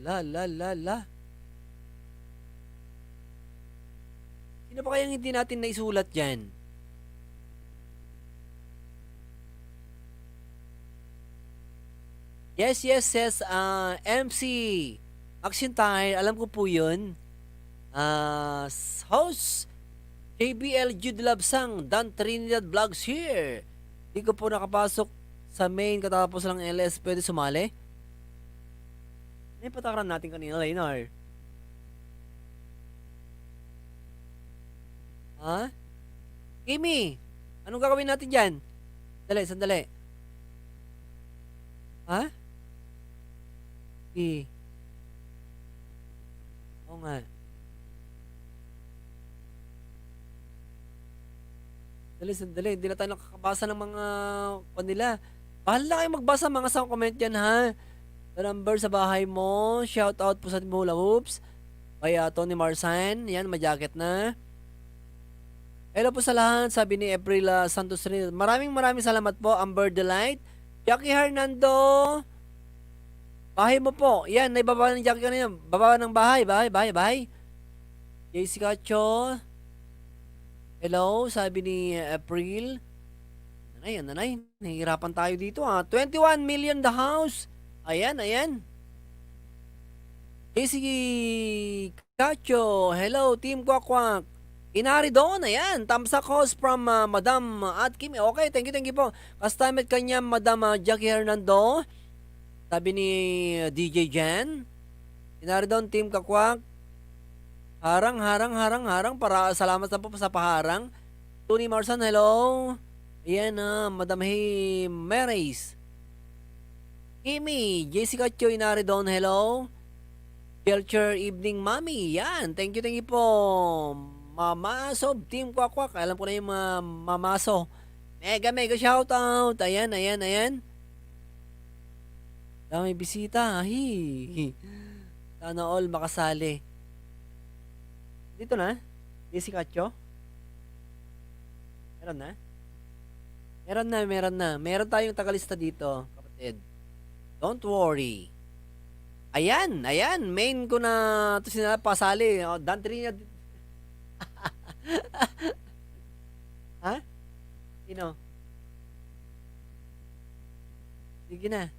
La. Sino pa kayang hindi natin naisulat dyan? Yes, MC Axintire, alam ko po yun. Host, JBL Jude Labsang, Dan Trinidad Vlogs here. Hindi ko po nakapasok sa main katapos lang LS. Pwede sumali? Ano yung patakaran natin kanina, Leonard? Ha? Kimi, anong gagawin natin dyan? Sandali. Ha? Oo nga. Sandali. Hindi na tayo nakakabasa ng mga kanila. Bahala kayo magbasa mga sa comment dyan, ha? The number sa bahay mo. Shout out po sa Team Hula Hoops. Kay Tony Marsan. Yan, may jacket na. Hello po sa lahat. Sabi ni April Santos rin. Maraming salamat po. Amber Delight. Jackie Hernando. Bahay mo po. Yan, naibaba ng Jackie kanina. Baba ng bahay. JC Cacho. Hello, sabi ni April. Nanay. Nahihirapan tayo dito, ha. 21 million the house. Ayan. JC Cacho. Hello, Team Kwakwak. Inari doon, ayan. Tamsak host from Madam at Kimi. Okay, thank you po. Kastamit kanya, Madam Jackie Hernando. Sabi ni DJ Jan. Inari doon, Team Kakwak. Harang. Para salamat na po sa paharang. Tony Marsan, hello. Ayan, Madam Hey Maris. Kimi, Jessica Cho, inari doon, hello. Culture Evening Mami, yan. Thank you po. Mamaso, Team Kwakwak. Alam ko na yung mamaso. Mega shoutout. Ayan. Dami bisita. Sana all makasali. Dito na. Jessica Cho. Meron na. Meron tayong tagalista dito, kapatid. Don't worry. Ayan. Main ko na ito pasali. Dan Trinidad. Ha? Sino? Sige na.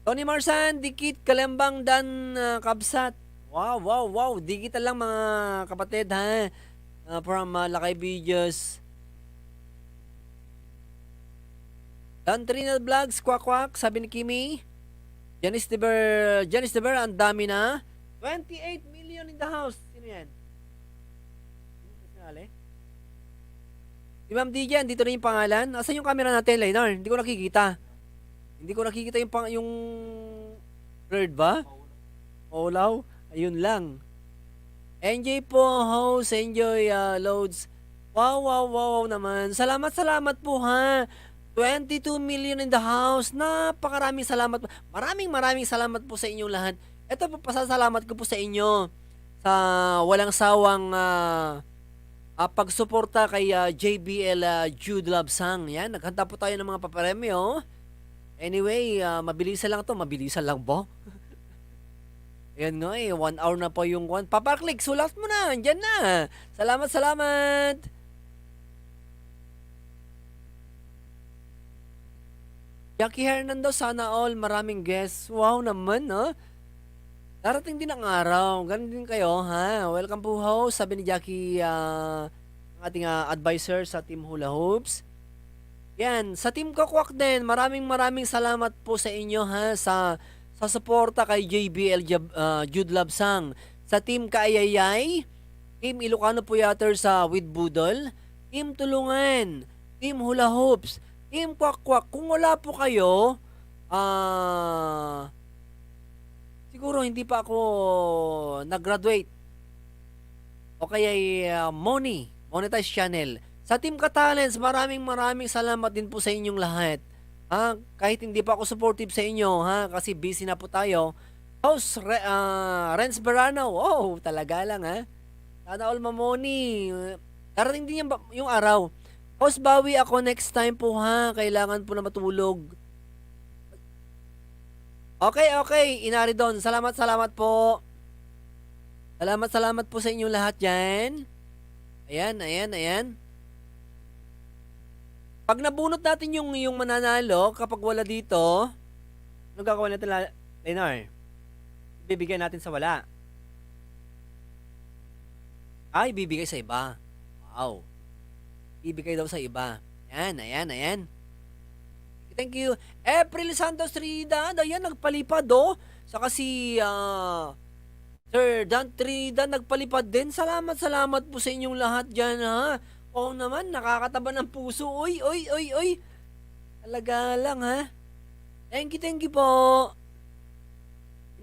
Tony Marsan, Dikit, Kalembang, Dan, Kabsat. Wow. Dikit lang mga kapatid, ha? From Lakay Videos. Dan Trinidad Vlogs, Kwakwak, sabi ni Kimi. Janice De Ver, ang dami na. 28 million in the house. Sino yan? Si Ma'am DJ, dito na yung pangalan. Asan yung camera natin, Leonor? Hindi ko nakikita yung blurred ba? Olaw? Ayun lang. NJ po, host, enjoy loads. Wow naman. Salamat po, ha. 22 million in the house. Napakaraming salamat. Maraming salamat po sa inyong lahat. Ito po, pasasalamat ko po sa inyo sa walang sawang pagsuporta kay JBL Jude Love Sang. Yan, naghanda po tayo ng mga papremyo. Anyway, mabilisan lang po. Ayan nga 1 hour na po yung one. Paparclick, sulat mo na, andyan na. Salamat. Jackie Hernando, sana all, maraming guests. Wow naman, no? Darating din ang araw. Ganun din kayo, ha? Welcome po, host. Sabi ni Jackie, ang ating advisor sa Team Hula Hoops. Yan, sa Team Kakwak din, maraming salamat po sa inyo, ha? Sa suporta kay JBL Jude Love Sang. Sa Team Kaayayay, Team Ilocano Puyater sa With Budol, Team Tulungan, Team Hula Hoops, Team Kwakwak. Kung wala po kayo, siguro hindi pa ako nag-graduate. O kaya monetize channel. Sa Team Katalents, maraming salamat din po sa inyong lahat. Kahit hindi pa ako supportive sa inyo, kasi busy na po tayo. Host Renz Berano, talaga lang, ha. Sana all mamoni. Darating din yung araw. Host, bawi ako next time po, ha. Kailangan po na matulog. Okay. Inari doon. Salamat po. Salamat po sa inyong lahat dyan. Ayan. Pag nabunot natin yung mananalo, kapag wala dito, ano gagawin natin, Leonor? Bibigyan natin sa wala. Ibibigay sa iba. Wow. Ibigay daw sa iba. Ayan. Thank you. April Santos Trinidad. Ayan, nagpalipad, Saka si Sir Dan Trinidad nagpalipad din. Salamat, salamat po sa inyong lahat dyan, ha. Oo naman, nakakataba ng puso. Uy, uy, uy, uy. Talaga lang, ha. Thank you po.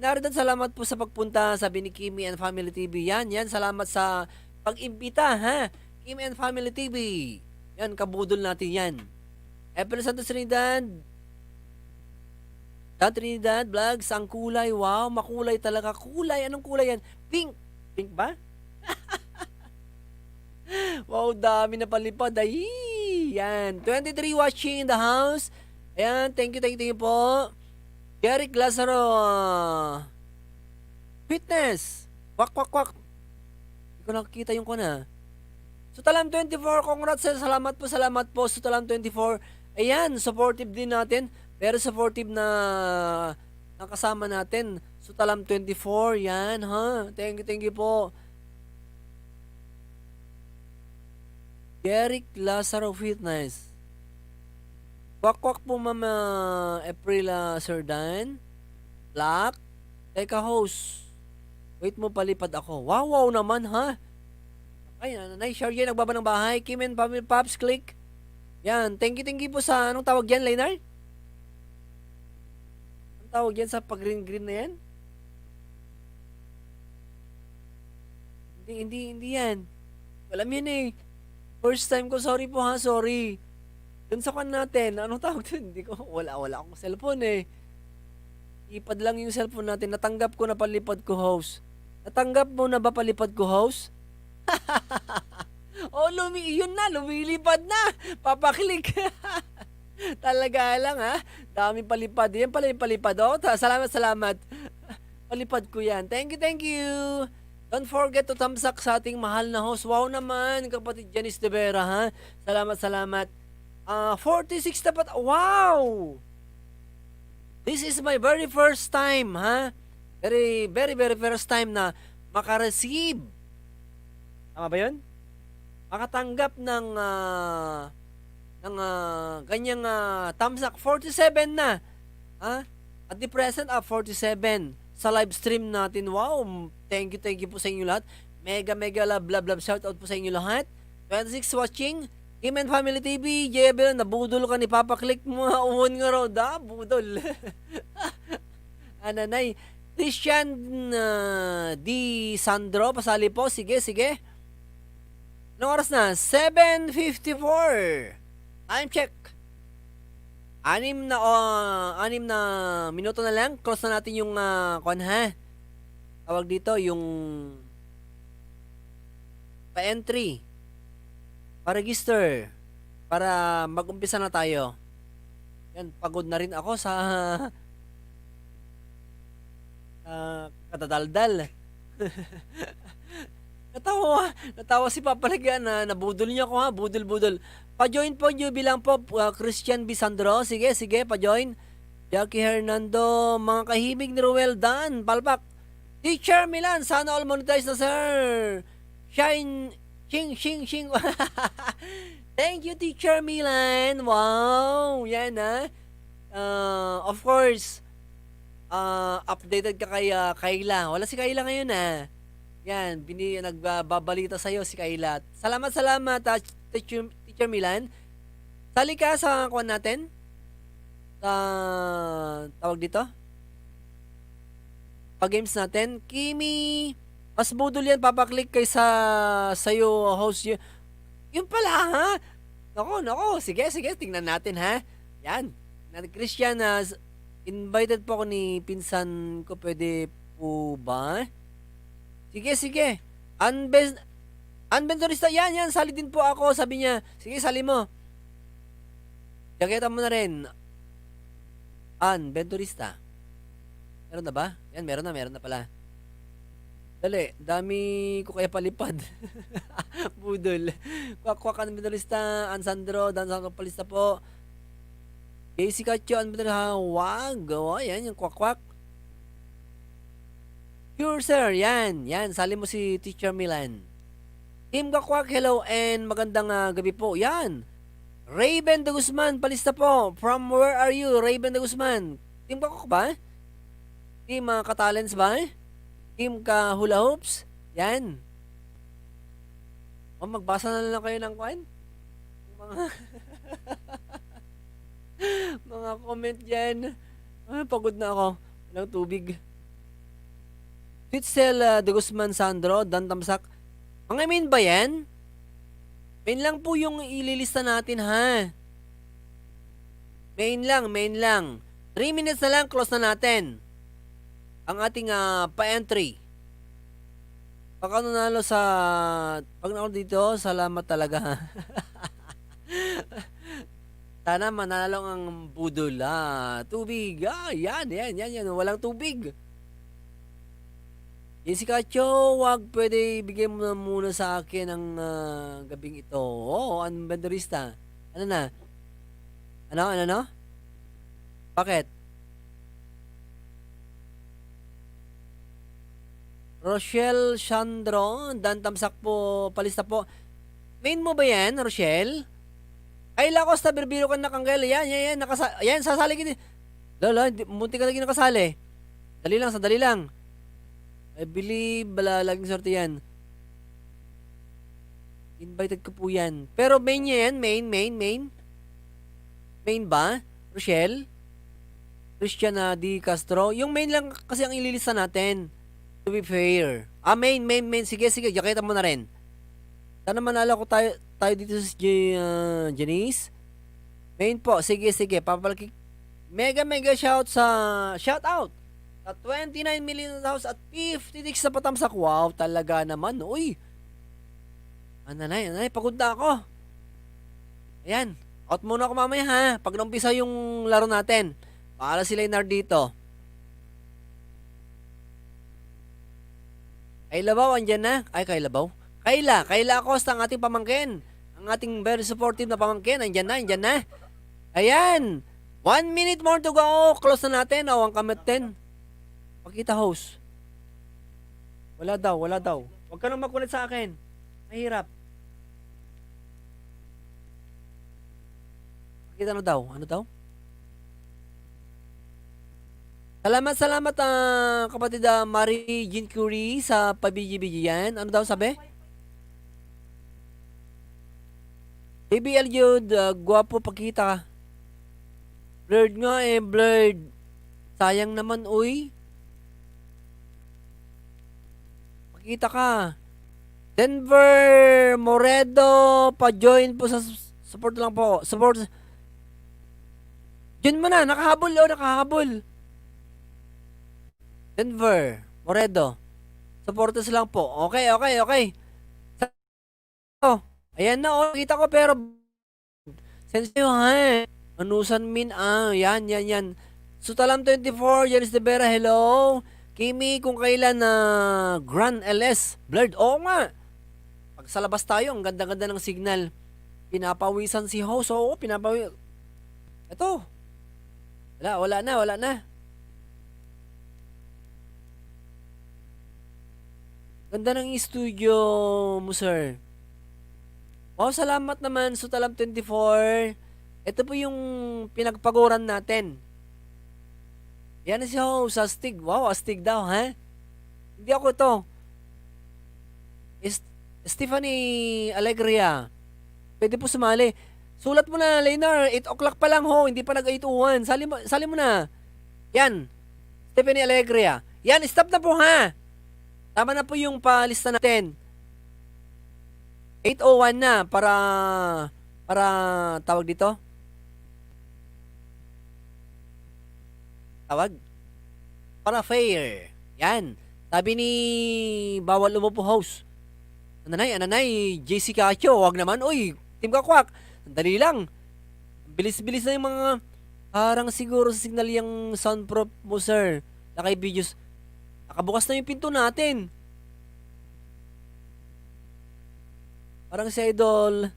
Naridan, salamat po sa pagpunta, sabi ni Kimi and Family TV. Yan, salamat sa pag-imbita, ha. Kimi and Family TV. Yan, kabudol natin yan. April Santos Trinidad. Dan Trinidad Vlogs, ang kulay. Wow, makulay talaga. Kulay, anong kulay yan? Pink. Pink ba? Wow, dami na palipad. Ay, yan. 23 watching in the house. Ayan, thank you po. Eric Lazaro. Fitness. Kwak, kwak, kwak. Hindi ko nakikita yung kuna. Sutalam 24, congrats. Salamat po. Sutalam 24. Ayan, supportive din natin. Pero supportive na kasama natin. Sutalam 24, yan, ha. Thank you po. Eric Lazaro Fitness. Kwak-kwak po, Mama April Sir Dan. Black. Teka, host. Wait mo, palipad ako. Wow naman, ha. Ay, nanay, share yan. Nagbaba ng bahay. Kim and Pops, click. Yan, thank you po sa, anong tawag yan, Leonard? Anong tawag yan sa pag-green na yan? Hindi yan. Alam yan eh. First time ko, sorry po ha, sorry. Dun sa kan natin, anong tawag dun? Hindi ko, wala akong cellphone eh. Ipad lang yung cellphone natin. Natanggap ko na palipad ko, host. Natanggap mo na ba palipad ko, host? Oh, yun na, lumilipad na. Papaklik. Talaga lang, ha? Dami palipad. Yan pala yung palipad. Oh, salamat. Palipad ko yan. Thank you. Don't forget to thumbs up sa ating mahal na host. Wow naman, kapatid Janice De Vera, ha? Salamat. 46 dapat. Wow! This is my very first time, ha? Very first time na makareceive. Tama ba yun? Makatanggap ng ganyang thumbs up. 47 na. Ha? At the present, 47 sa live stream natin. Wow! Thank you po sa inyo lahat. Mega love shout out po sa inyo lahat. 26 watching. Kim and Family TV, Jebel, nabudol ka ni Papa Click mo. Uwan nga raw, budol. Ananay. Christian Di Sandro, pasali po. Sige. Anong oras na? 7:54. Time check. 6 na minuto na lang. Close na natin yung tawag dito, yung pa-entry. Pa-register. Para mag-umpisa na tayo. Yan, pagod na rin ako sa katadaldal. Natawa si Papa Liga na nabudol niya ako, ha. Budol. Pa-join po nyo bilang po Christian Bisandro. Sige, pa-join. Jackie Hernando, mga kahimig ni Ruel Dan, palpak. Teacher Milan, sana all monetize na, sir. Shine, shing. Thank you, Teacher Milan. Wow, yan, ha. Of course, updated ka kay Kayla. Wala si Kayla ngayon, ha. Yan, nagbabalita sa'yo si Kayla. Salamat, Teacher Milan. Sali ka sa kuwan natin. Tawag dito. Pag-games natin. Kimi, mas budol yan, papaklik kay sa'yo, host yun. Yun pala, ha? Nako. Sige, tingnan natin, ha? Yan. Christian, invited po ako ni pinsan ko. Pwede po ba? Sige. Unbentorista, yan, sali din po ako, sabi niya. Sige, sali mo. Jaketa mo na rin. Unbentorista. Meron na ba? Yan, meron na pala. Dali, dami ko kaya palipad. Budol. Kwak, unbentorista, Ansandro, Dansandro palista po. Casey Cacho, unbentorista, wag. Yan, yung kwak. Sure, sir. Yan. Sali mo si Teacher Milan. Team Kakwak, hello and magandang gabi po. Yan. Raven de Guzman, palista po. From where are you, Raven de Guzman? Team Kakwak ba? Team Katalents ba? Team ka hula hoops. Yan. O, magbasa na lang kayo ng kwan. Mga, mga comment dyan. Pagod na ako. Walang tubig. Twitzel de Guzman Sandro, Dan Tamsak. Mga main ba yan? Main lang po yung ililista natin, ha? Main lang, main lang. 3 minutes na lang, close na natin ang ating pa-entry. Pag nanalo sa... Pag nanalo dito, salamat talaga. Sana manalo ang budol. Tubig. Yan. Walang tubig. Jessica Cho, wag pwede bigay mo na muna sa akin ang gabing ito. Ang banderista. Ano na? Ano? Bakit? Rochelle Chandro, Dan Tamsak po, palista po. Main mo ba yan, Rochelle? Kayla Costa, birbiro ka na kanggel. Yan. Yan, sasali kita. Lala, munti ka lagi nakasali. Sandali lang. I believe, laging sorte yan. Invited ko po yan. Pero main niya yan, main. Main ba? Rochelle? Christiana D. Castro. Yung main lang kasi ang ililista natin. To be fair. Main. Sige. Jaketa mo na rin. Sana manalo ko tayo dito sa Janice. Main po. Sige. Papalaki. Mega shout out. Sa 29 million house at 50 dicks sa patamsak. Wow, talaga naman. Uy. Ananay. Pagod na ako. Ayan. Out muna ako mamaya, ha. Pag naumpisa yung laro natin. Paala si Leonard dito. Kayla Baw, andyan na. Kayla Baw. Kayla Acosta, ang ating pamangkin. Ang ating very supportive na pamangkin. Andyan na. Ayan. 1 minute more to go. Close na natin. Ang kamit 10. Pakita host. Wala daw. Huwag ka nang makulit sa akin. Mahirap. Pakita ano daw? Salamat kapatid Marie Jean Curie sa pabiji-biji yan. Ano daw sabi? BBL Jude, guwapo pakita. Blurred nga blurred. Sayang naman, uy. Pakita ka. Denver Moredo, pa-join po sa support lang po. Support. Join mo na, nakahabol. Denver Moredo. Supporters lang po. Okay. Ayan na, kita ko pero sensyo, ha. Anusan min, yan. Sutalam 24, Janice de Vera, hello. Kimi, kung kailan na Grand LS, blurred. Oo nga. Pag sa labas tayo, ang ganda-ganda ng signal. Pinapawisan si host. Oo, pinapawisan. Ito. Wala na. Ganda ng studio mo, sir. Wow, salamat naman, Sutalam 24. Ito po yung pinagpaguran natin. Yan si host, astig. Wow, astig daw, ha? Hindi ako ito. Stephanie Alegria. Pwede po sumali. Sulat mo na, Leonard. 8 o'clock pa lang, ho. Hindi pa nag-8:01. Sali mo na. Yan. Stephanie Alegria. Yan, stop na po, ha? Tama na po yung palista natin. 8:01 na para tawag dito. Para fair. Yan. Sabi ni bawal umupo host. Ananay, JC Cacho, wag naman. Uy, Team Kakwak. Dali lang. Bilis-bilis na yung mga parang siguro sa signal yung soundproof mo, sir. Naka-videos. Nakabukas na yung pinto natin. Parang si Idol.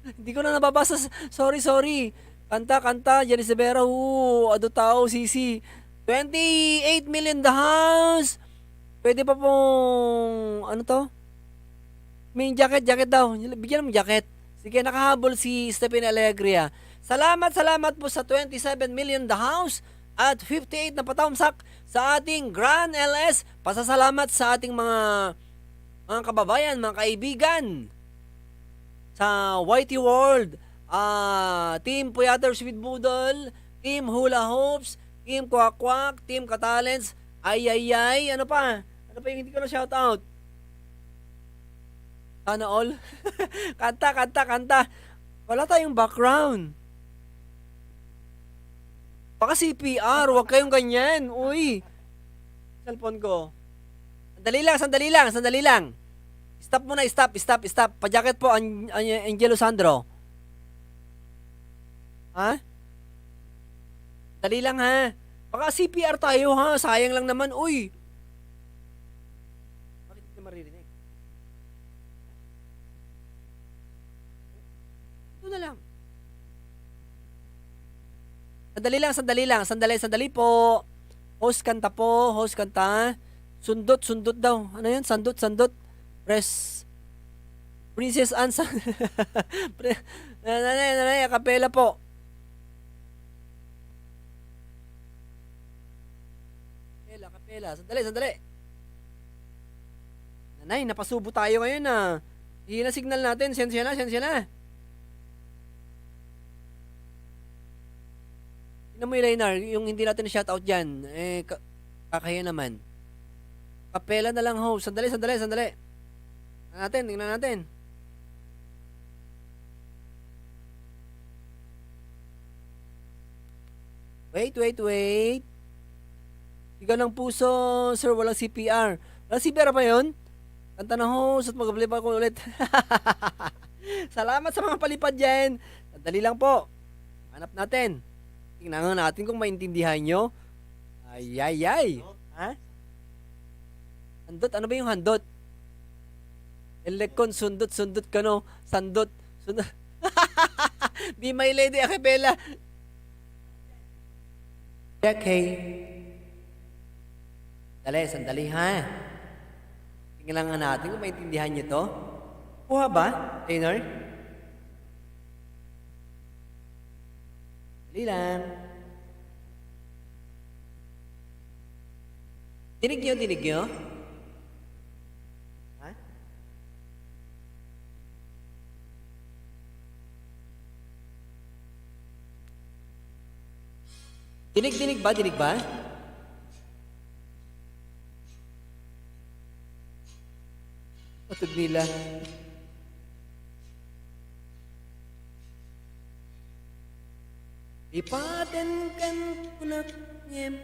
Hindi ko na nababasa. Sorry. Kanta. Janice Severa. Ado tao, Sisi. 28 million the house. Pwede pa pong, ano to? May jacket daw. Bigyan mo jacket. Sige, nakahabol si Stephanie Alegria. Salamat po sa 27 million the house. at 58 na patamsak sa ating Grand LS. Pasasalamat sa ating mga kababayan, mga kaibigan sa YT World, Team Puyaters with Boodle, Team Hula Hoops, Team Kwak Kwak, Team Katalents, ay, ano pa? Ano pa yung hindi ko na shoutout? Sana all? Kanta. Wala tayong background. Baka CPR, huwag kayong ganyan. Uy, cellphone ko. Sandali lang. Stop muna, stop. Pa-jacket po, Angelo Sandro. Ha? Dali lang ha. Baka CPR tayo ha, sayang lang naman. Uy. Bakit hindi maririnig? Ito na lang. Sandali po. Host kanta. Sundot daw. Ano yan? Sandot. Princess Anne. Nanay, kapela po. Kapela. Sandali. Nanay, napasubo tayo ngayon ah. Hindi na signal natin. Sensya na. Tingnan mo yung Lainar, yung hindi natin shoutout dyan. Kakaya naman. Kapela na lang ho. Sandali. Tingnan natin. Wait. Sigaw ng puso, sir, walang CPR. Walang CPR pa yun? Kanta na host at mag-ablip ako ulit. Salamat sa mga palipad dyan. Sandali lang po. Hanap natin. Tingnan natin kung maintindihan nyo. Ay. Ha? Handot? Ano ba yung handot? Elekon, sundot ka no? Sundot. Be my lady, acapella. Okay. Sandali ha. Tingnan lang natin kung maintindihan nyo to. Kuha ba, Taylor? Dali lang. Dinig nyo? Ha? Dinig ba? Patog nila. Ipaten kan kunak ngem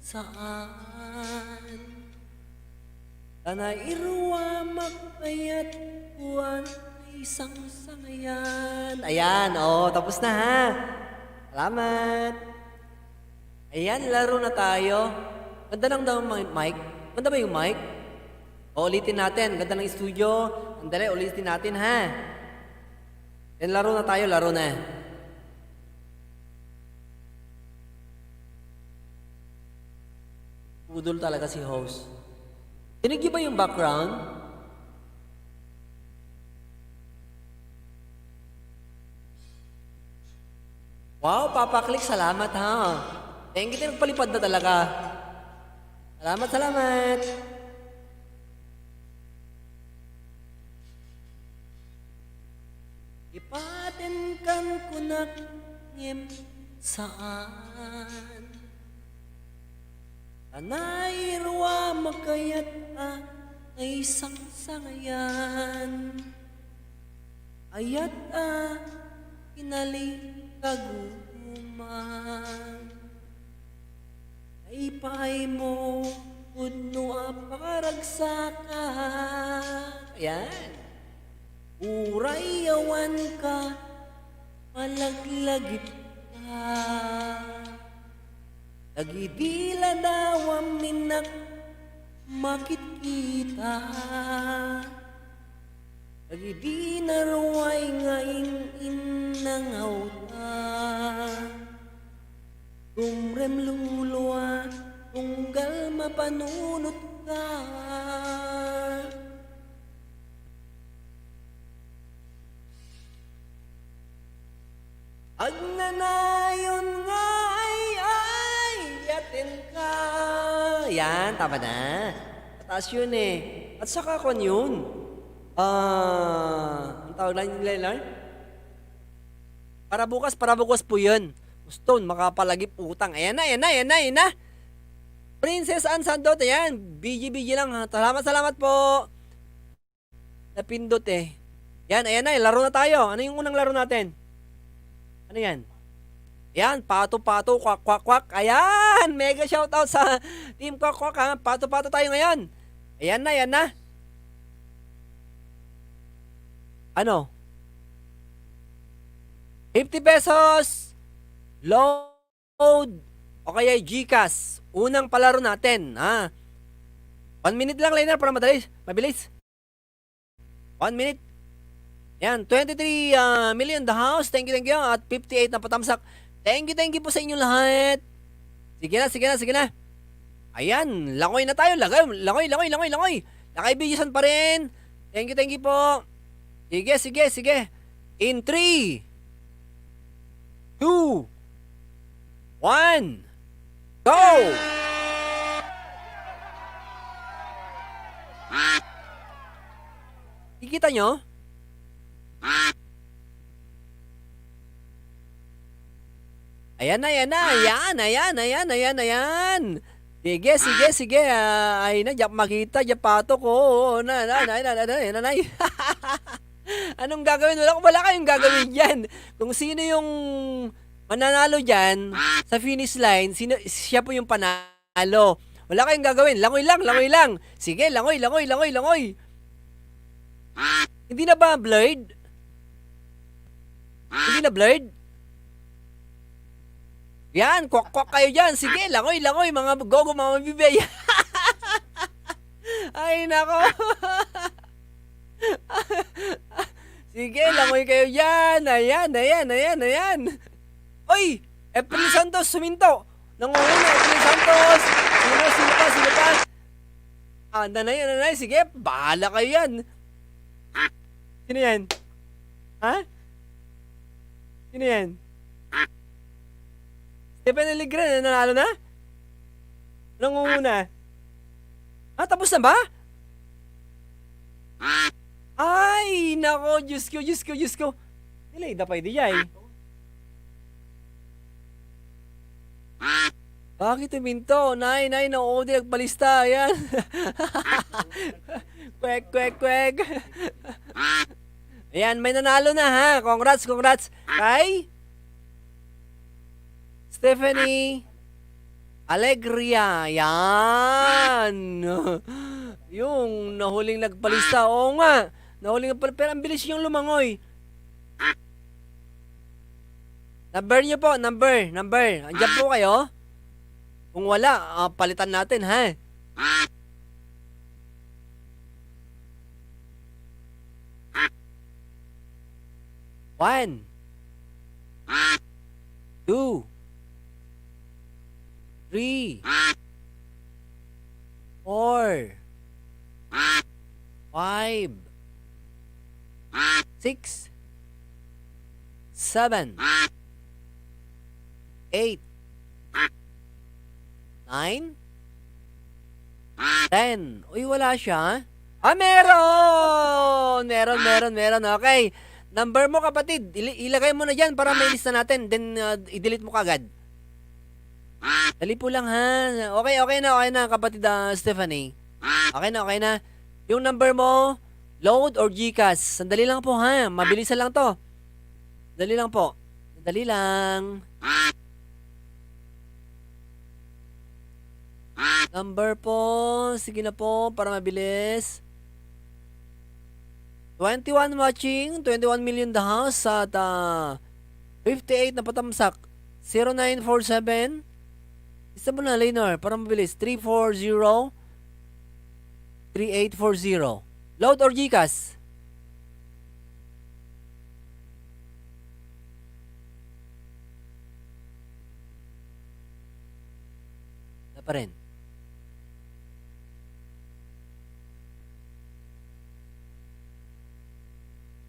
saan tanay irwa magpayat kuwan isang sangayan. Ayan, tapos na ha. Salamat. Ayan, laro na tayo. Ganda lang daw ang mic. Ganda ba yung mic? Ulitin natin. Ganda ng studio. Andali, ulitin natin ha. Yan, laro na tayo. Udol talaga si host. Dinig niyo ba yung background? Wow, Papa Click, salamat ha. Thank you, nagpalipad na talaga. Salamat. Ipaten kan kunak ngem saan tanay irwa makayat ay isang sangayan ayat inali kaguman ay pahay mo udno paragsakan. Ayan. Urayawan ka, malaglagip ka. Nagidila daw ang minak, makit kita. Nagidi na ruway ngaing inangaw ta. Kumrem luluwa, tunggal mapanunot ka. Agnanayon nga ay Tama na. Mataas yun eh. At saka kon yun. Ang tawag lang yung Leonard? Para bukas po yun. Stone, makapalagip utang. Ayan na. Princess Anne Sandot, ayan. BG lang ha. Salamat po. Napindot eh. Yan, ayan na. Laro na tayo. Ano yung unang laro natin? Ano yan? Ayan, pato-pato, kwak-kwak-kwak. Ayan, mega shoutout sa Team Kwak-Kwak ha. Pato-pato tayo ngayon. Ayan na. Ano? 50 pesos. Load. O kaya GCash. Unang palaro natin. Ha? 1 minute lang, Liner, para mabilis. 1 minute. Yan, 23 million the house. Thank you. At 58 na patamsak. Thank you po sa inyong lahat. Sige na. Ayan, langoy na tayo. Langoy. Lakay Bijusan pa rin. Thank you po. Sige. In 3, 2, 1, go! Kikita nyo? Ayan. Sige. Ay na, makita, pato ko. Nanay. Anong gagawin? Wala kayong gagawin dyan. Kung sino yung mananalo dyan sa finish line, siya po yung panalo. Wala kayong gagawin. Langoy lang. Sige, langoy. Hindi na ba blurred? Hindi na blurred? Yan, kwak-kwak kayo dyan. Sige, langoy, mga gogo, mga mabibay. Ay, nako. Sige, langoy kayo dyan. Ayan. Oy, April Santos, suminto. Nangunguna, April Santos. Sino pa? Nanay. Sige, bahala kayo yan. Sino yan? Ha? Sino yan? Stephen Aligre, nanalo na? Nangunguna. Tapos na ba? Ay, nako, Diyos ko. Nilay, dapay di yay. Bakit uminto? Nay, na-order nagpalista. Ayan. Kwek. Ayan, may nanalo na ha. Congrats. Kay Stephanie Alegria. Ayan. Yung nahuling nagpalista. Oo nga. Pero ang bilis yung lumangoy. Number nyo po. Number. Andiyan po kayo. Kung wala, palitan natin ha. One, 2, 3, 4, 5, 6, 7, 8, 9, 10. Uy, wala siya. Meron! Okay. Number mo, kapatid. Ilagay mo na dyan para may lista natin. Then, i-delete mo kagad. Dali po lang, ha? Okay na, kapatid Stephanie. Okay na. Yung number mo, load or GCash. Sandali lang po, ha? Mabilisan lang to. Dali lang po. Dali lang. Number po. Sige na po, para mabilis. 21 watching, 21 million the house at 58 na patamsak. 0947. Isa mo na, Leonor, para mabilis. 340 3840. Load or GCash? Na pa rin.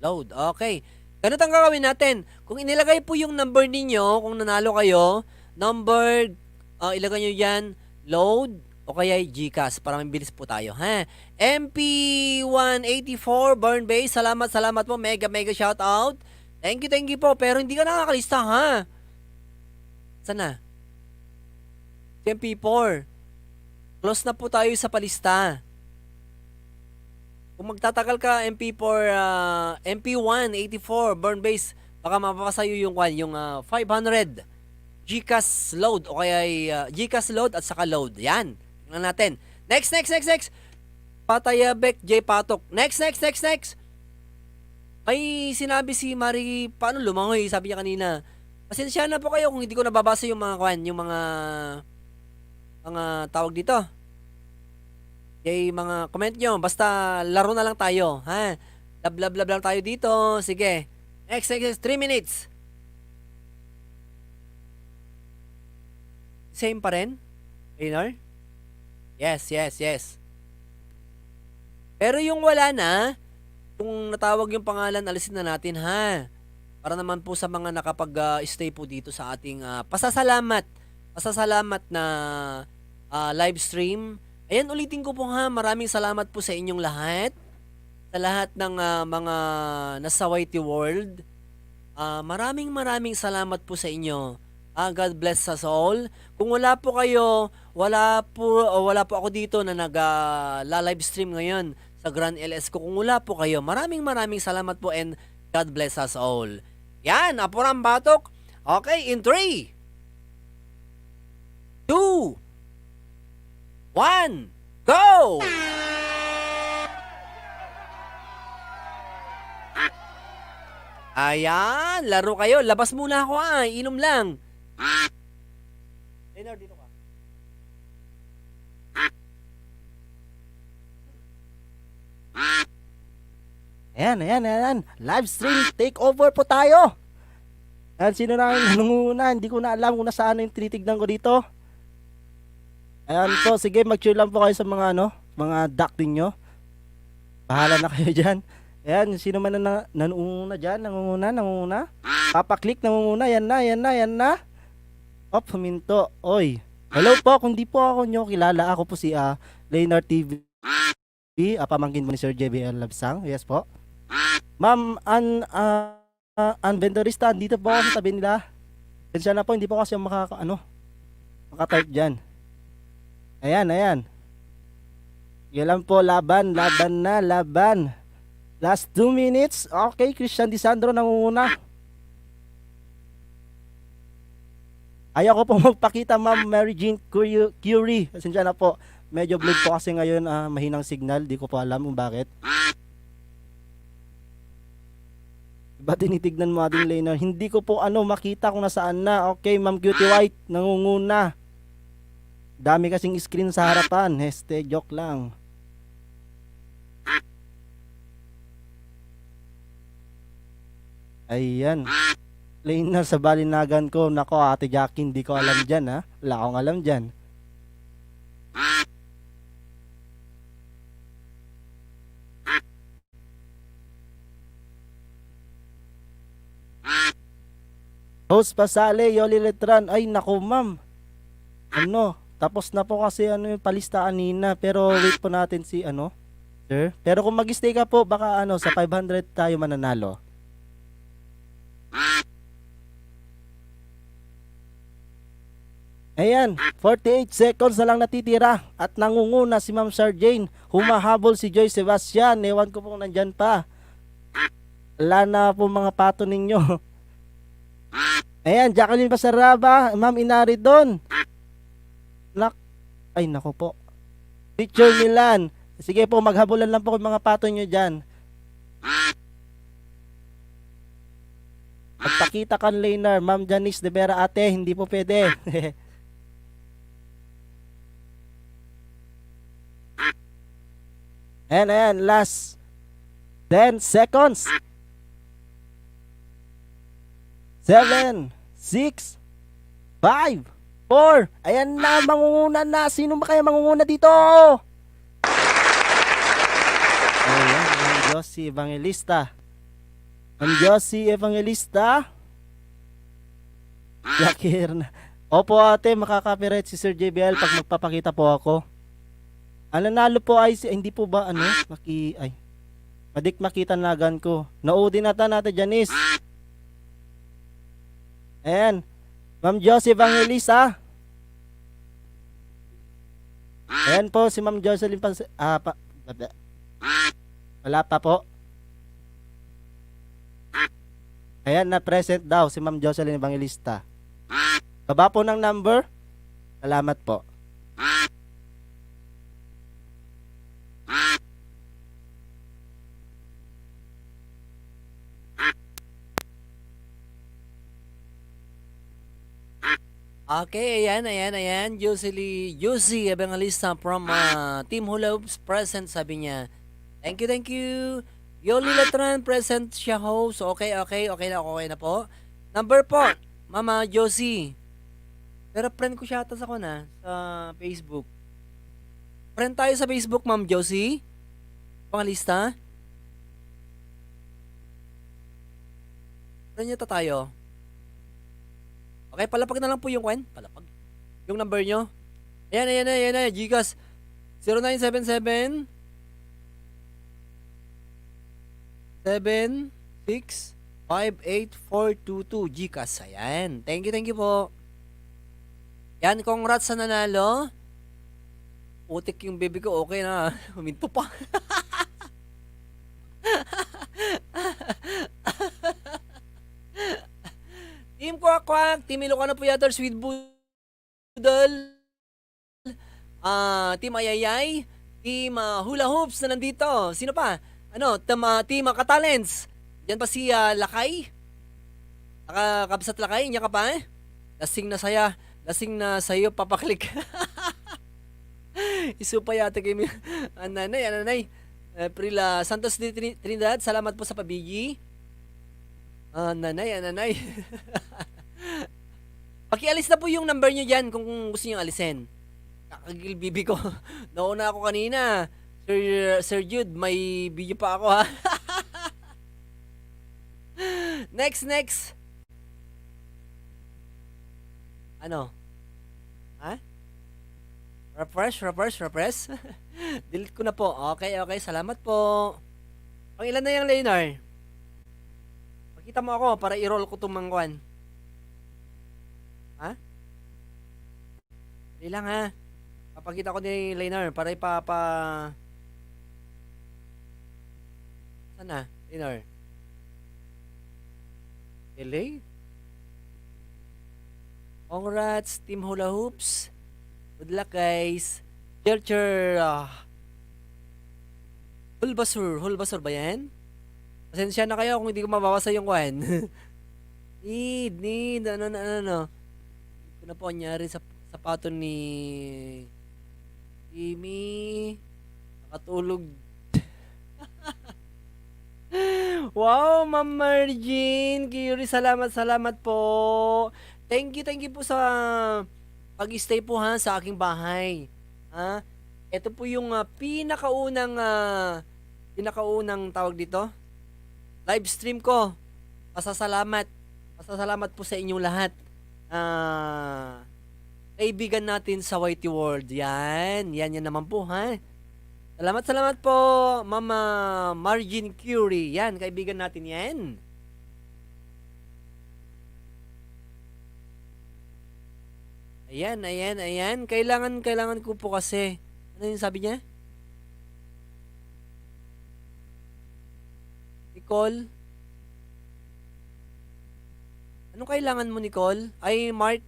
Load. Okay. Ganito ang gagawin natin. Kung inilagay po yung number ninyo, kung nanalo kayo, number, ilagay nyo yan, load o kaya GCash para mabilis po tayo, ha? MP184 Burn Base, salamat po. Mega shout out. Thank you po. Pero hindi ka nakakalista, ha? Sana? MP4. Close na po tayo sa palista. Kung magtatagal ka MP184 Burn Base, baka mapapasayo yung 500 GCash load o kaya GCash load at saka load. Yan. Tingnan natin. Next. Patayabek J Patok. Next. May sinabi si Marie, paano lumangoy? Sabi niya kanina. Pasensya na po kayo kung hindi ko nababasa yung mga tawag dito. Yung mga comment nyo. Basta laro na lang tayo, ha? Lab lang tayo dito. Sige. Next, 3 minutes. Same pa rin? Raynor? Yes. Pero yung wala na, kung natawag yung pangalan, alisin na natin, ha? Para naman po sa mga nakapag-stay po dito sa ating pasasalamat na live stream. Ayan, ulitin ko po, ha, maraming salamat po sa inyong lahat. Sa lahat ng mga nasa Whitey World. Maraming salamat po sa inyo. God bless us all. Kung wala po kayo, wala po ako dito na nag-live stream ngayon sa Grand LS ko. Kung wala po kayo, maraming salamat po and God bless us all. Yan, Apurang Batok. Okay, in 3, 2, 1, go! Ayan, laro kayo. Labas muna ako, inom lang. Leonard, dito ka. Ayan. Live stream takeover po tayo. Ayan, sino na nangunguna? Hindi ko na alam kung nasaan yung tinitignan ko dito. Ayan po, sige, mag-cheer lang po kayo sa mga mga duck ninyo. Bahala na kayo dyan. Ayan, sino man na nangunguna dyan? Nangunguna? Papaklik, nangunguna. Yan na. Op, huminto. Oy. Hello po, kung di po ako nyo kilala, ako po si Leonard TV. Pamangkin mo ni Sir JBL Labsang. Yes po. Ma'am, vendorista, dito po ako sa tabi nila. Pensya na po, hindi po kasi makatype dyan. Ayan. Yan lang po, laban. Last 2 minutes. Okay, Christian Disandro nangunguna. Ayaw ko po magpakita, Ma'am Mary Jean Curie. Pasensya na po. Medyo blurred po kasi ngayon, mahinang signal. Di ko po alam kung bakit. Diba tinitignan mo ating laner? Hindi ko po makita kung nasaan na. Okay, Ma'am Cutie White, nangunguna. Dami kasing screen sa harapan. Joke lang. Ayan. Laner sa balinagan ko. Nako, Ate Jackie, hindi ko alam dyan, ha? Wala akong alam dyan. Host Pasale, Yoli Letran. Ay, nako, ma'am. Tapos na po kasi yung palista kanina. Pero wait po natin si sir. Pero kung mag-stay ka po, baka sa 500 tayo mananalo. Ayan, 48 seconds na lang natitira at nangunguna si Ma'am Sarjane. Humahabol si Joy Sebastian. Ewan ko po nandyan pa. Wala na po mga pato ninyo. Ayan, Jacqueline Pasaraba, Ma'am Inari doon. Ay, nako po. Teacher Milan. Sige po, maghabulan lang po yung mga pato nyo dyan. Magpakita kan laner, Ma'am Janice de Vera ate, hindi po pwede. Ayan, last 10 seconds. 7, 6, 5, 4. Ayan na, mangunguna na. Sino ba kaya mangunguna dito? Ayan, Ma'am Josie Evangelista. Ma'am Josie Evangelista. Yakir na. Opo ate, makaka-copyright si Sir JBL pag magpapakita po ako. Ang nanalo po ay hindi po ba ano? Madik makitanagan ko. Naudin natin Janice. Ayan. Ma'am Josie Evangelista. Ayan po si Ma'am Jocelyn wala pa po. Ayan, na present daw si Ma'am Jocelyn Evangelista. Baba po ng number. Salamat po. Okay, ayan. Josie Evangelista from Team Hula Hoops present, sabi niya. Thank you. Yoli Latran present siya, host. Okay na po. Number po, Mama Josie. Pero friend ko siya ata sa Facebook. Friend tayo sa Facebook, Ma'am Josie. Pangalista. Friend niya tayo. Okay, palapag na lang po yung palapag. Yung number nyo. Ayan. Gcash 0977 7658422 Gcash. Ayan. Thank you po. Yan, congrats sa nanalo. Putik yung baby ko, okay na. Huminto pa. Team Kwak, Team Ilocano Puyater, Sweet Boodle, Team Ayayay, Team Hula Hoops na nandito. Sino pa? Team Katalents. Diyan pa si Lakay. Nakakabsat Lakay, niya ka pa eh? Lasing na sayo, papaklik. Isupa yata kayo. Ananay. April Santos de Trinidad, salamat po sa pabigi. Nanay. Pakialis na po yung number nyo dyan kung gusto nyo alisin. Kakagil bibi ko. Nauna ako kanina. Sir Jude, may video pa ako ha. Next. Ano? Ha? Refresh. Delete ko na po. Okay. Salamat po. Pang ilan na yung Leonard? Pakita mo ako para i-roll ko itong mangkuan. Ha? Hindi lang ha. Papakita ko ni Leonard para Sana? Leonard? Delay? Congrats, Team Hula Hoops. Good luck, guys. Hulbasur ba yan? Pasensya na kayo kung hindi ko mababasa yung kwan. Ano. Hindi ko na po anyari sa sapato ni Amy. Nakatulog. Wow, Ma'am Margin. Kiyuri, salamat po. Thank you po sa pag-stay po ha sa aking bahay. Ha? Ito po yung pinakaunang tawag dito. Live stream ko. Pasasalamat po sa inyong lahat. Kaibigan natin sa Whitey World. Yan naman po ha. Salamat po, Mama Margin Curie. Yan, kaibigan natin yan. Ayan. Kailangan ko po kasi. Ano yung sabi niya? Nicole? Anong kailangan mo, Nicole? Ay, Mark?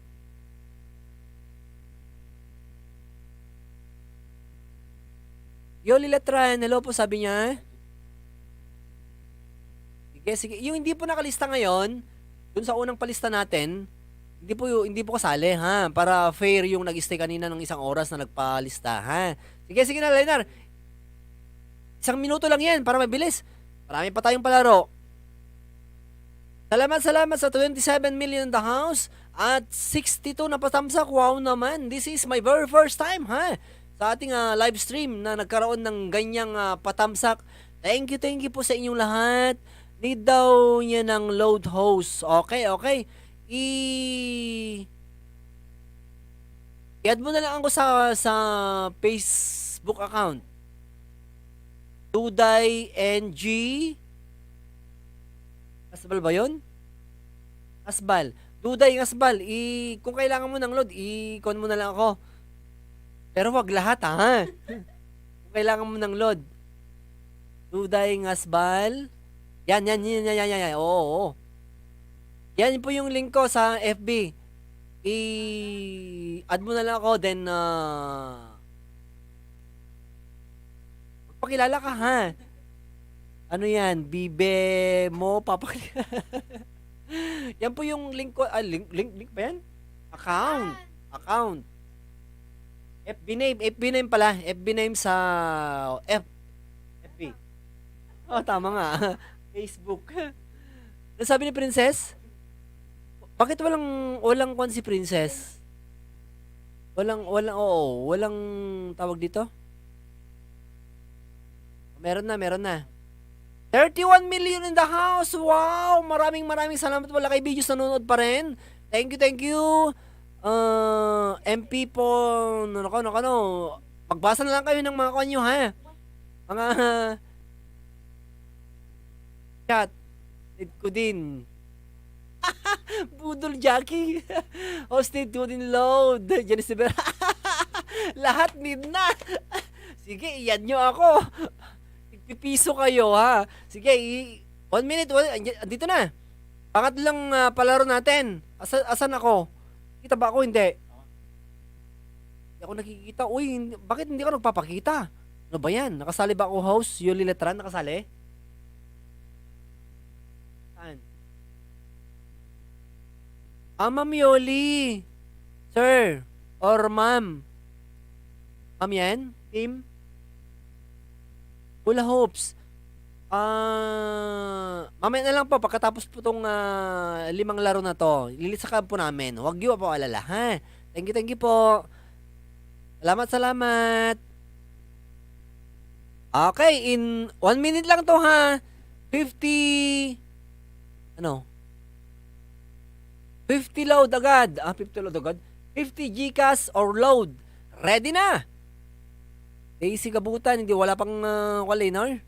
Yoli Latran, hello po, sabi niya. Sige. Yung hindi po nakalista ngayon, dun sa unang palista natin, hindi po kasali, ha? Para fair yung nag-stay kanina ng 1 oras na nagpalista, ha? Sige na, Leonard. 1 minuto lang yan para mabilis. Marami pa tayong palaro. Salamat sa 27 million in the house at 62 na patamsak. Wow naman. This is my very first time, ha? Sa ating live stream na nagkaroon ng ganyang patamsak. Thank you po sa inyong lahat. Need daw niya ng load host. Okay. I-add mo na lang ako sa Facebook account. Duday NG. Asbal ba yun? Asbal. Duday Asbal. Kung kailangan mo ng load, i-con mo na lang ako. Pero wag lahat ha. Kung kailangan mo ng load. Duday Asbal. Yan. Oo. Yan po yung link ko sa FB. I-add mo na lang ako, then magpakilala ka ha. Ano yan? Bibe mo papakilala. Yan po yung link ko. Link ba yan? Account. FB name pala. FB name sa FB. Oh, tama nga. Facebook. Ano sabi ni Princess? Bakit walang kon si Princess? Walang tawag dito? Meron na. 31 million in the house. Wow! Maraming salamat. Wala kay videos nanonood pa rin. Thank you. MP po, magbasa na lang kayo ng mga kanyo ha. Mga chat. Need ko din. Budol Jackie. Hosted to din load. Janice Vera. Lahat need na. Sige, iyan nyo ako. Pipiso kayo ha. Sige, 1 minute. Dito na. Pangatlong palaro natin. Asan ako? Kita ba ako? Hindi. Hindi ako nakikita. Uy, bakit hindi ka nagpapakita? Ano ba yan? Nakasali ba ako host? Yuli Letran, nakasali? Saan? Ma'am Yoli. Sir. Or ma'am. Ma'am yan? Team? Hula hoops. Mamaya na lang po pagkatapos po tong 5 laro na to. Lilisakab po namin. Huwag niyo po alala, ha? Thank you po. Salamat. Okay, in 1 minute lang to ha. 50 load agad. 50 load agad. 50 GCash or load. Ready na. Daisy Gabutan, hindi wala pang Walinar.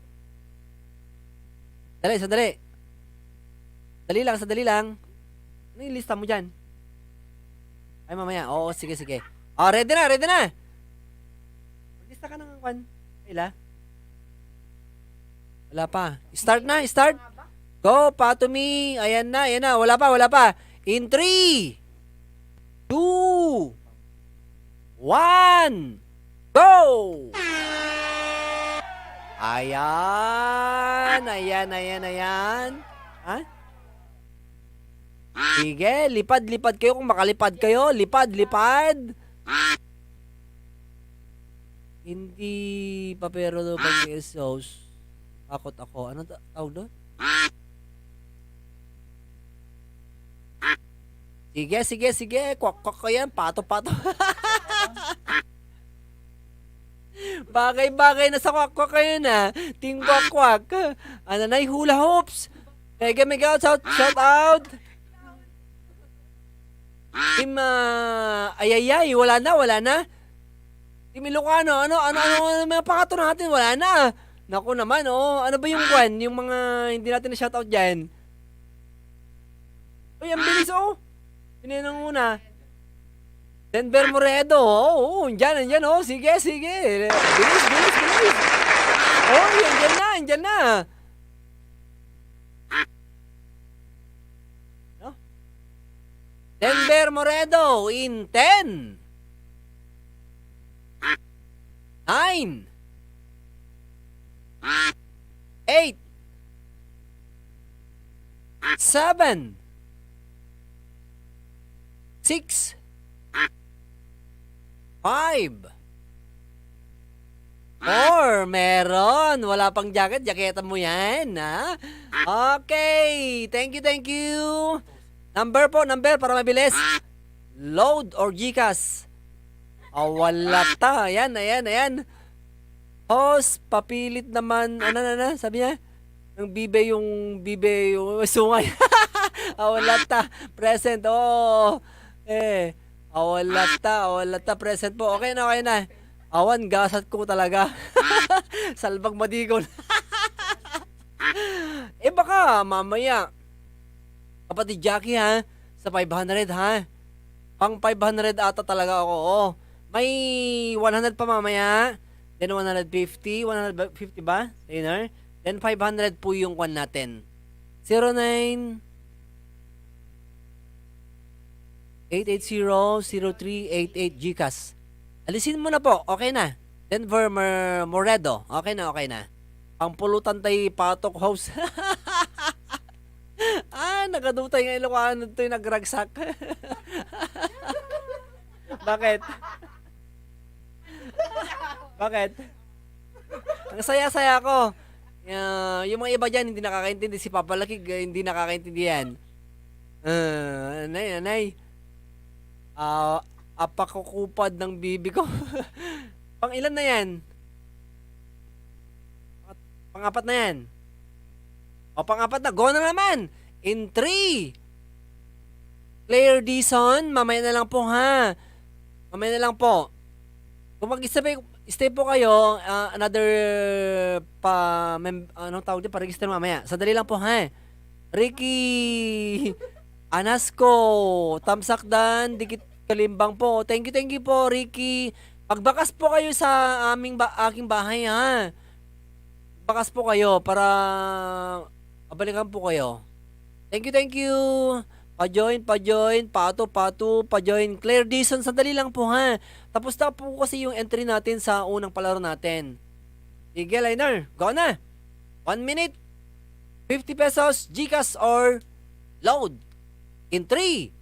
Sandali. Sadali lang. Ano yung lista mo dyan? Ay, mamaya. Oo, sige. Ready na. Maglista ka ng kwan. Ila? Wala pa. Start. Go, Patumi. Ayan na. Wala pa. In 3, 2, 1, go! Ayan. Ha? Sige, lipad kayo kung makalipad kayo. Lipad. Hindi pa pero pag sauce. Takot ako. Ano tawag doon? Sige. Kwak ko yan. Pato. Bagay na sa kwak kayo na. Team kwak. Ano na yung hula hoops? Mega shout out. Team ayayay, wala na. Team Ilocano, ano mga pakato natin, wala na. Naku naman, ano ba yung kwan? Yung mga hindi natin na shout out dyan. Uy, ang bilis Sino yung una? Denver Moredo, andyan, sige. Bilis. Andyan na. No? Denver Moredo in 10, 9, 8, 7, 6, 5, 4, meron. Wala pang jacket mo yan, ha? Okay, thank you. Number para mabilis. Load or GCash. Wala ta. Ayan. Host, papilit naman. Ano, sabi niya? Yung bibe yung sungay. Wala ta. Present, wala ta. Present po. Okay na. Awan, gasat ko talaga. Salbag madigol. Eh baka mamaya, kapatid Jackie ha, sa 500 ha. Pang 500 ata talaga ako. Oh. May 100 pa mamaya. Then 150. 150 ba? Later. Then 500 po yung kwan natin. 09 880-0388 GCash. Alisin mo na po. Okay na. Denver Moredo. Okay na, okay na. Pangpulutan tayo patok house. Nakadutay nga Ilocano ito yung nagragsak. Bakit? Bakit? Ang saya-saya ko. Yung mga iba dyan, hindi nakakaintindi. Si Papa Lakig, hindi nakakaintindi yan. Anay. Apakukupad ng bibi ko. Pang ilan na yan? Pang-apat na yan. O, pang-apat na. Go na naman. In 3. Claire Dison, mamaya na lang po ha. Mamaya na lang po. Kung mag-stay po kayo, another anong tawag dyan? Pa-register mamaya. Sandali lang po ha. Ricky Anasco, Tamsakdan, Dikit Kalimbang po. Thank you po, Ricky. Magbakas po kayo sa aking bahay ha. Bakas po kayo para abalikan po kayo. Thank you. Pa-join, pato, pa-join. Claire Dison, sandali lang po ha. Tapos na po kasi yung entry natin sa unang palaro natin. Sige, Liner, go na. 1 minute, 50 pesos, GCash or load. In 3,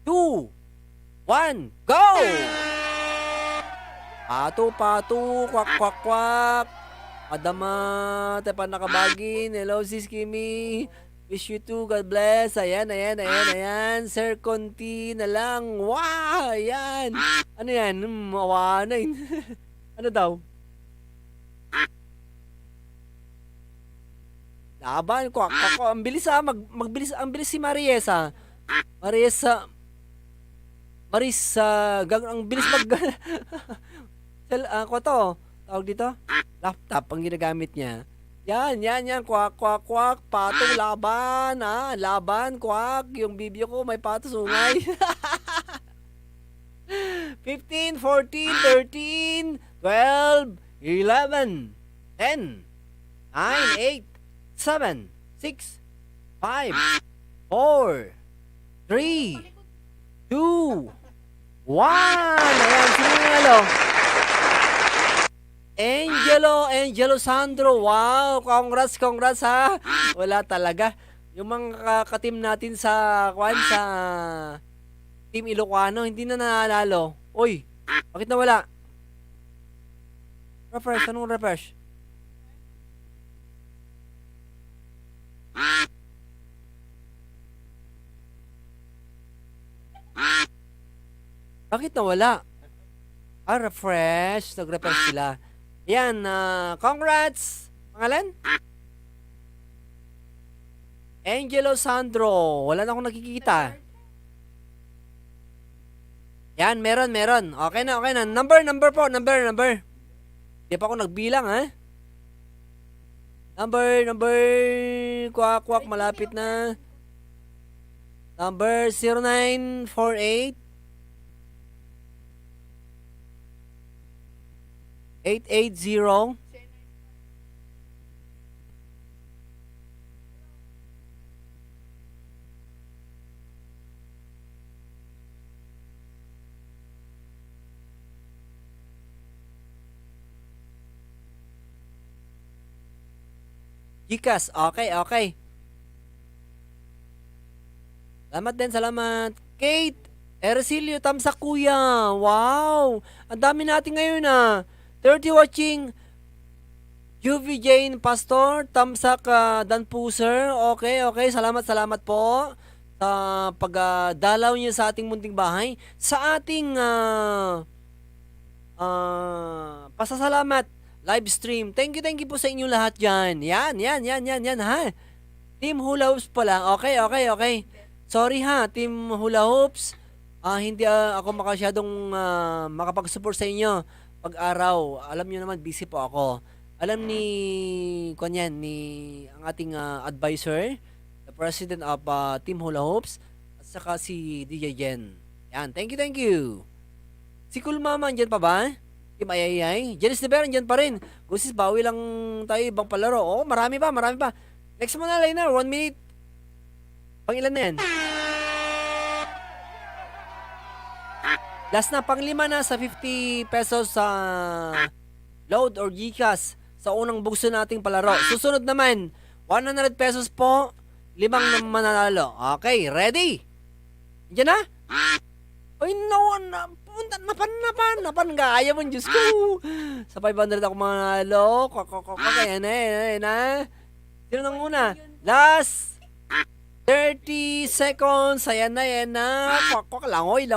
2, 1, go! Pato, kwak. Adama, tepan nakabagin. Hello, sis Kimi. Wish you too. God bless. Ayan. Sir Conti na lang. Wow! Ayan. Ano yan? Mawanan. Ano daw? Laban. Kwak. Ang bilis ang bilis si Mariesa. Ang bilis ako to. Tawag dito? Laptop ang ginagamit niya. Yan. Kwak. Patong laban. Laban, kwak. Yung bibyo ko may pato sungay. 15, 14, 13, 12, 11, 10, 9, 8, 7, 6, 5, 4, 3, 2, 1. Ayan, sinunalo. Angelo Sandro, wow, congrats ha. Wala talaga. Yung mga ka-team natin sa Team Ilocano, hindi na nanalo. Uy, bakit nawala? Refresh, anong refresh? Bakit nawala? Refresh, nag-refresh sila. Yan, congrats! Pangalan? Angelo Sandro. Wala na akong nakikita. Yan, meron. Okay na. Number po. Di pa ako nagbilang, ha? Number. Kwak, malapit na. Number 0948 880 GCash. Okay. Salamat. Kate Ercilio Tamsak kuya. Wow. Ang dami natin ngayon 30 watching. UV Jane Pastor, Tamsak Dan Puser. Okay. Salamat po sa pagdalaw niyo sa ating munting bahay. Sa ating pasasalamat live stream. Thank you po sa inyo lahat dyan. Yan ha. Team Hula Hoops pala. Okay. Sorry ha, Team Hula Hoops. Hindi ako makasyadong makapag-support sa inyo. pag-araw. Alam niyo naman, busy po ako. Alam ni, kanyan, ni ang ating advisor, the president of Team Hula Hoops, at saka si DJ Jen. Yan, thank you, thank you. Si Cool Mama, andyan pa ba? Team Ayayay. Janice de Vera, andyan pa rin. Gusis, bawi lang tayo ibang palaro. Oo, marami pa, marami pa. Next mo na, Liner, 1 minute. Pang ilan na yan? Last na, pang 5 na sa 50 pesos sa load or GCash sa unang bugso nating palaro. Susunod naman, 100 pesos po, 5 na mananalo. Okay, ready? Diyan na? Ay, no, napan, gaya mo, Diyos ko. Sa 500 ako mananalo. Kaya na. Sino nang una? Last 30 seconds. Ayan na. Kwak, langoy.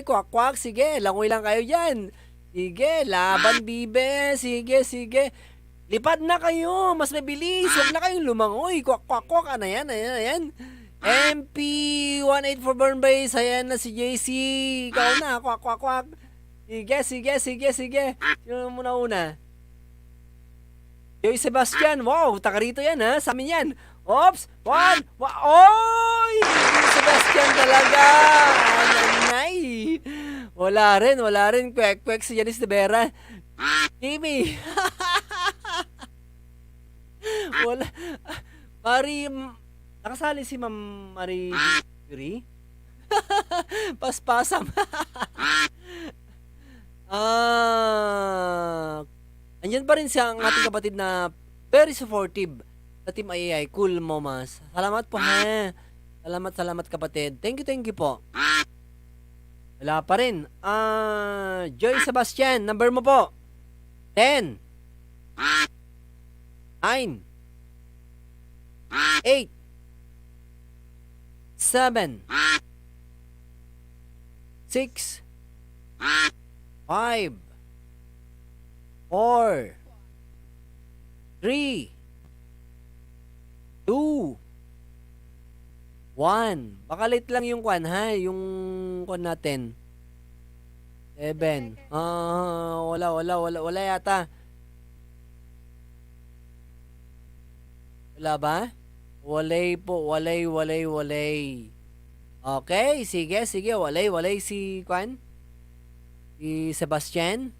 Kwak. Sige, langoy lang kayo dyan. Sige, laban, bibe. Sige. Lipad na kayo. Mas mabilis. Huwag na kayong lumangoy. Kwak. Ano yan. MP18 for burn base. Ayan na si JC. Ikaw na. Kwak. Sige. Sino muna una? Joey Sebastian. Wow, taga rito yan ha. Sa amin yan. Oops! Oy! Sebastian talaga! Nanay! Wala rin. Kwek si Janice de Vera. Jimmy! Wala. Nakasali si Ma'am Marie Curie? Paspasam. Andyan pa rin siya ang ating kapatid na very supportive sa Team Ayayay. Cool mo, mas. Salamat po, ha. Salamat kapatid. Thank you po. Wala pa rin. Joy Sebastian, number mo po. 10 9 8 7 6 5 4 3 2 1. Baka late lang yung kwan, ha? Yung kwan natin. 7. Wala yata. Wala ba? Walay po. Walay. Okay, sige. Walay si kwan. Si Sebastian.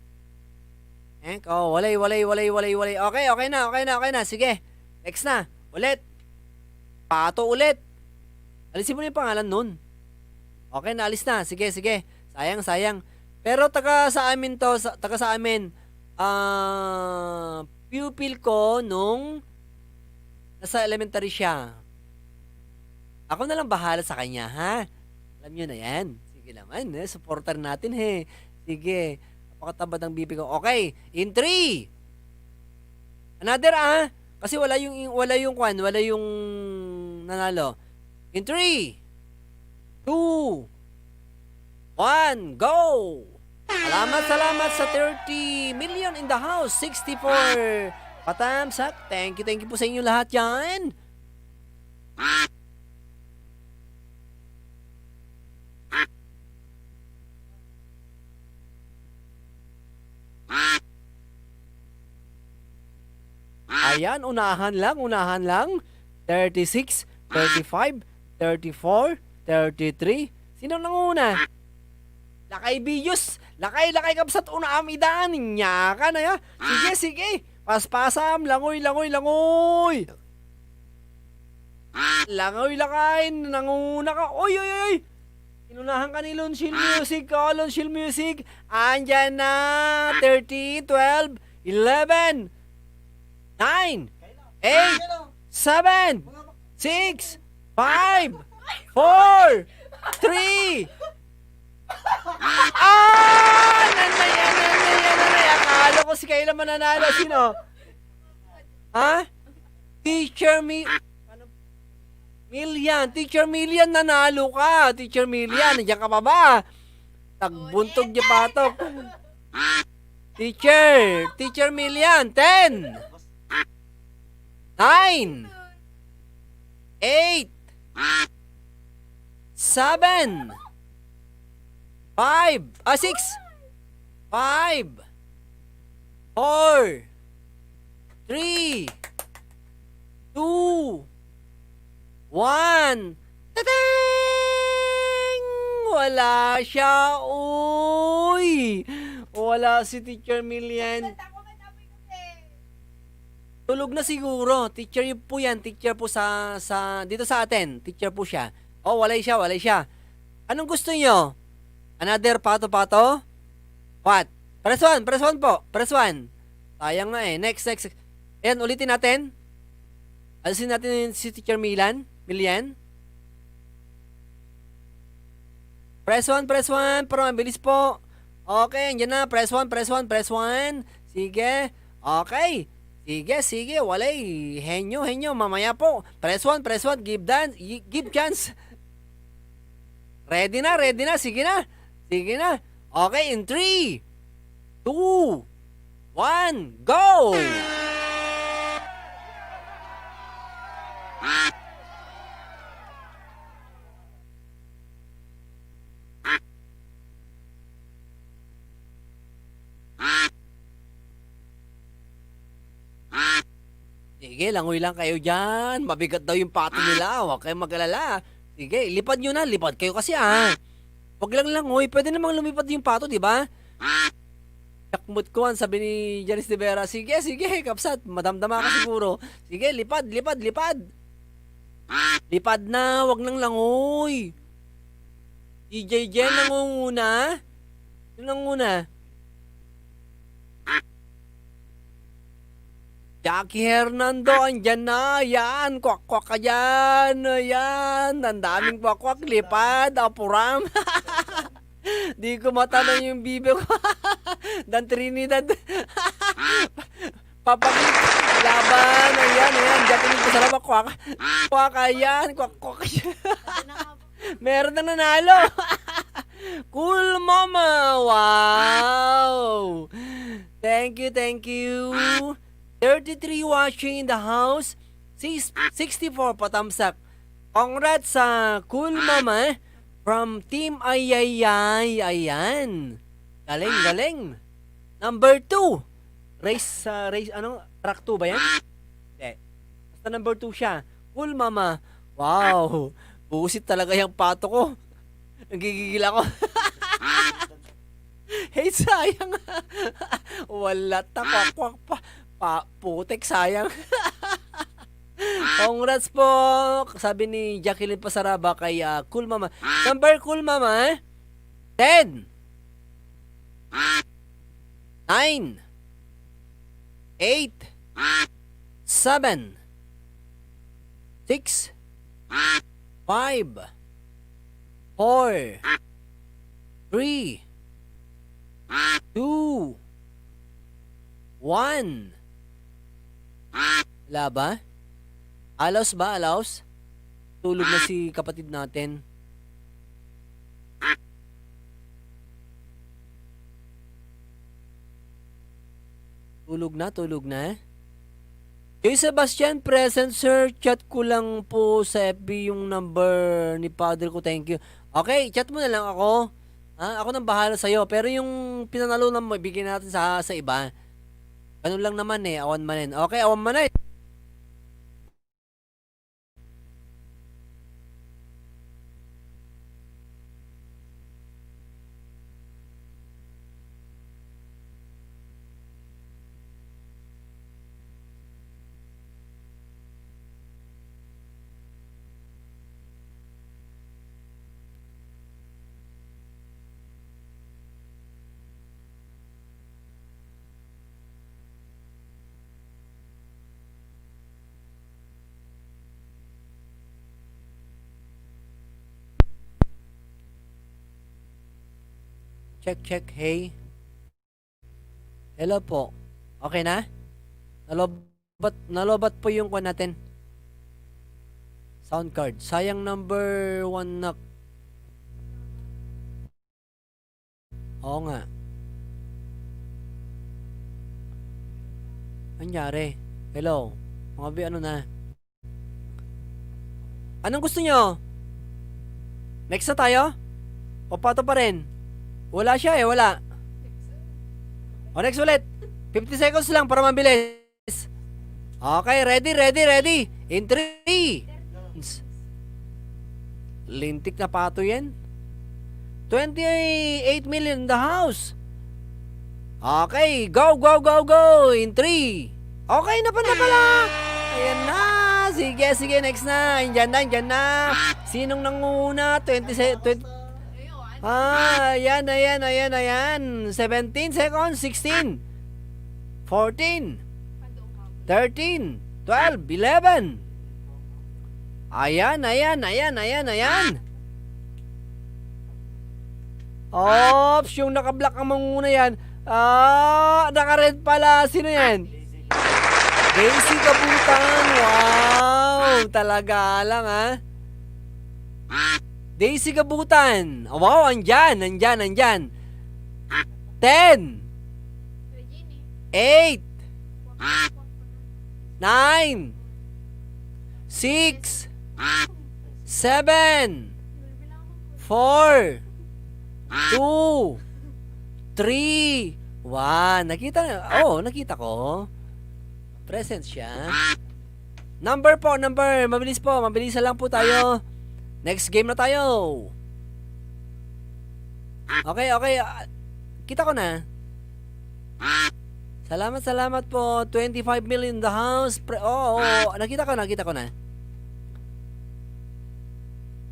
Walay. Okay na. Sige. Next na. Ulit. Pato ulit. Alisin mo na yung pangalan nun. Okay, naalis na. Sige. Sayang. Pero taga sa amin, pupil ko nung nasa elementary siya. Ako na lang bahala sa kanya, ha? Alam nyo na yan. Sige naman, supporter natin, he. Sige. Napakatabad ang bibig ko. Okay, in 3. Another, kasi wala yung nanalo. In 3, 2, 1, go! Salamat sa 30 million in the house. 64 patamsak. Thank you po sa inyo lahat yan. Ayan, unahan lang. 36, 35, 34, 33. Sino nanguna? Lakay Biyos. Lakay kapsat una amidaan. Nyaka na ya. Sige. Paspasam. Langoy. Langoy. Nanguna ka. Oy. Inunahan ka ni Lonshil Music. Andyan na. 30, 12, 11, 9, 8, 7, 6, 5, 4, 3. Nanay. Akala ko si Kayla mananalo. Sino? Teacher Millian, nanalo ka. Teacher Millian, nandiyan ka pa ba? Tagbuntog niya patok. Teacher Millian, 10, 9, 8, 7, 6, 5, 4, 3, 2, 1. Tatang! Wala siya. Uy! Wala si Teacher Milian. Tulog na siguro. Teacher yun po yan. Teacher po dito sa atin. Teacher po siya. Oh, walay siya, walay siya. Anong gusto niyo? Another pato-pato? What? Press 1 po. Press 1. Sayang nga eh. Next. Ayan, ulitin natin. Alisin natin si Teacher Milian. Press 1. Para mabilis po. Okay, andyan na. Press 1. Sige. Okay. Sige. Walay. Henyo. Mamaya po. Press 1. Give chance. Ready na. Sige na. Okay, in 3, 2, 1, go! Sige, langoy lang kayo dyan. Mabigat daw yung pato nila. Huwag kayong mag-alala. Sige, lipad nyo na. Lipad kayo kasi Huwag lang langoy. Pwede namang lumipad yung pato, di ba? Yakmut ko sabi ni Janice de Vera. Sige, kapsat. Madamdama ka siguro. Sige, lipad. Lipad na. Huwag nang langoy. DJ Jen nangunguna. Sino nangunguna? Jackie Hernando, andyan na. Yan, kwak ka dyan. Yan, ang daming kwak, lipad, apuram. Di ko matanong yung bibe ko. Dan Trinidad. Papakit, laban. Ayan, Jackie ko sa laba, kwak. Ayan, kwak. Meron na nanalo. Cool mama. Wow. Thank you. 33 watching in the house. 64 patamsak. Congrats sa Cool Mama from Team Ayayay. Ayan. Galing. Number 2. Race, track 2 ba yan? Hindi. Basta number 2 siya. Cool Mama. Wow. Busit talaga yung pato ko. Nagigigil ako. Hey, sayang. Wala kwak pa. Putek, sayang. Congrats po. Sabi ni Jacqueline Pasaraba kay Cool Mama. Number Cool Mama, 10, 9, 8, 7, 6, 5, 4, 3, 2, 1. Wala ba? Alaus ba? Tulog na si kapatid natin. Tulog na. Joy Sebastian, present sir. Chat ko lang po sa FB yung number ni Padre ko. Thank you. Okay, chat mo na lang ako. Ako nang bahala sa'yo. Pero yung pinanalo na bigyan natin sa iba. Ganun lang naman awan manin. Okay, awan manin. Check. Hey. Hello po. Okay na? Nalobat po yung kuha natin. Sound card. Sayang number 1 na. Oo nga. Anyari? Hello. Mga ano na? Anong gusto nyo? Next na tayo? Papato pa rin? Wala siya wala. O next ulit. 50 seconds lang para mabilis. Okay, ready. In 3. Lintik na pato yan. 28 million in the house. Okay, go. In 3. Okay na pala. Ayan na. Sige, next na. Andyan na. Sinong nanguna? 20. Ayan. 17 seconds, 16. 14. 13. 12. 11. Ayan. Ops, yung naka-black ang manguna yan. Naka-red pala. Sino yan? Daisy Gabutan. Wow, talaga lang ha. Daisy Gabutan. Wow, andyan. 10. 8. 9. 6. 7. 4. 2. 3. 1. Nakita ko. Present siya. Number. Mabilis po. Mabilisan lang po tayo. Next game na tayo. Okay. Kita ko na. Salamat po. 25 million in the house. Nakita ko na.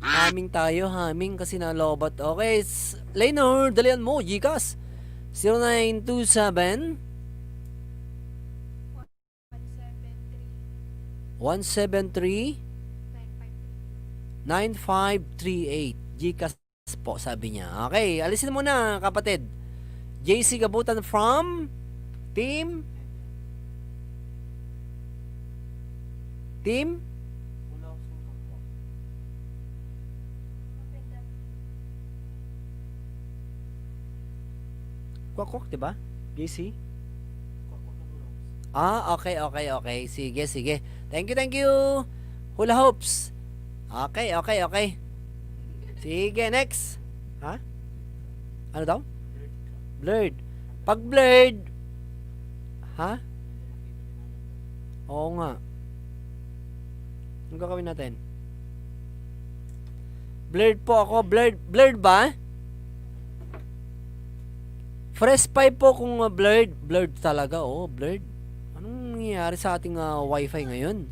Haming kasi nalobat. Okay, Lainor, dalian mo, Gcash. 0927 173 9538. Gcash po, sabi niya. Okay, alisin mo na, kapatid. JC Gabutan from Team Kwak, diba? JC? Okay. Sige. Thank you. Hula hoops. Okay. Sige, next. Ha? Ano daw? Blurred. Pag blurred, ha? Oo nga. Anong gagawin natin? Blurred po ako. Blurred ba? Fresh 5 po kung blurred. Blurred talaga, blurred. Anong nangyayari sa ating wifi ngayon?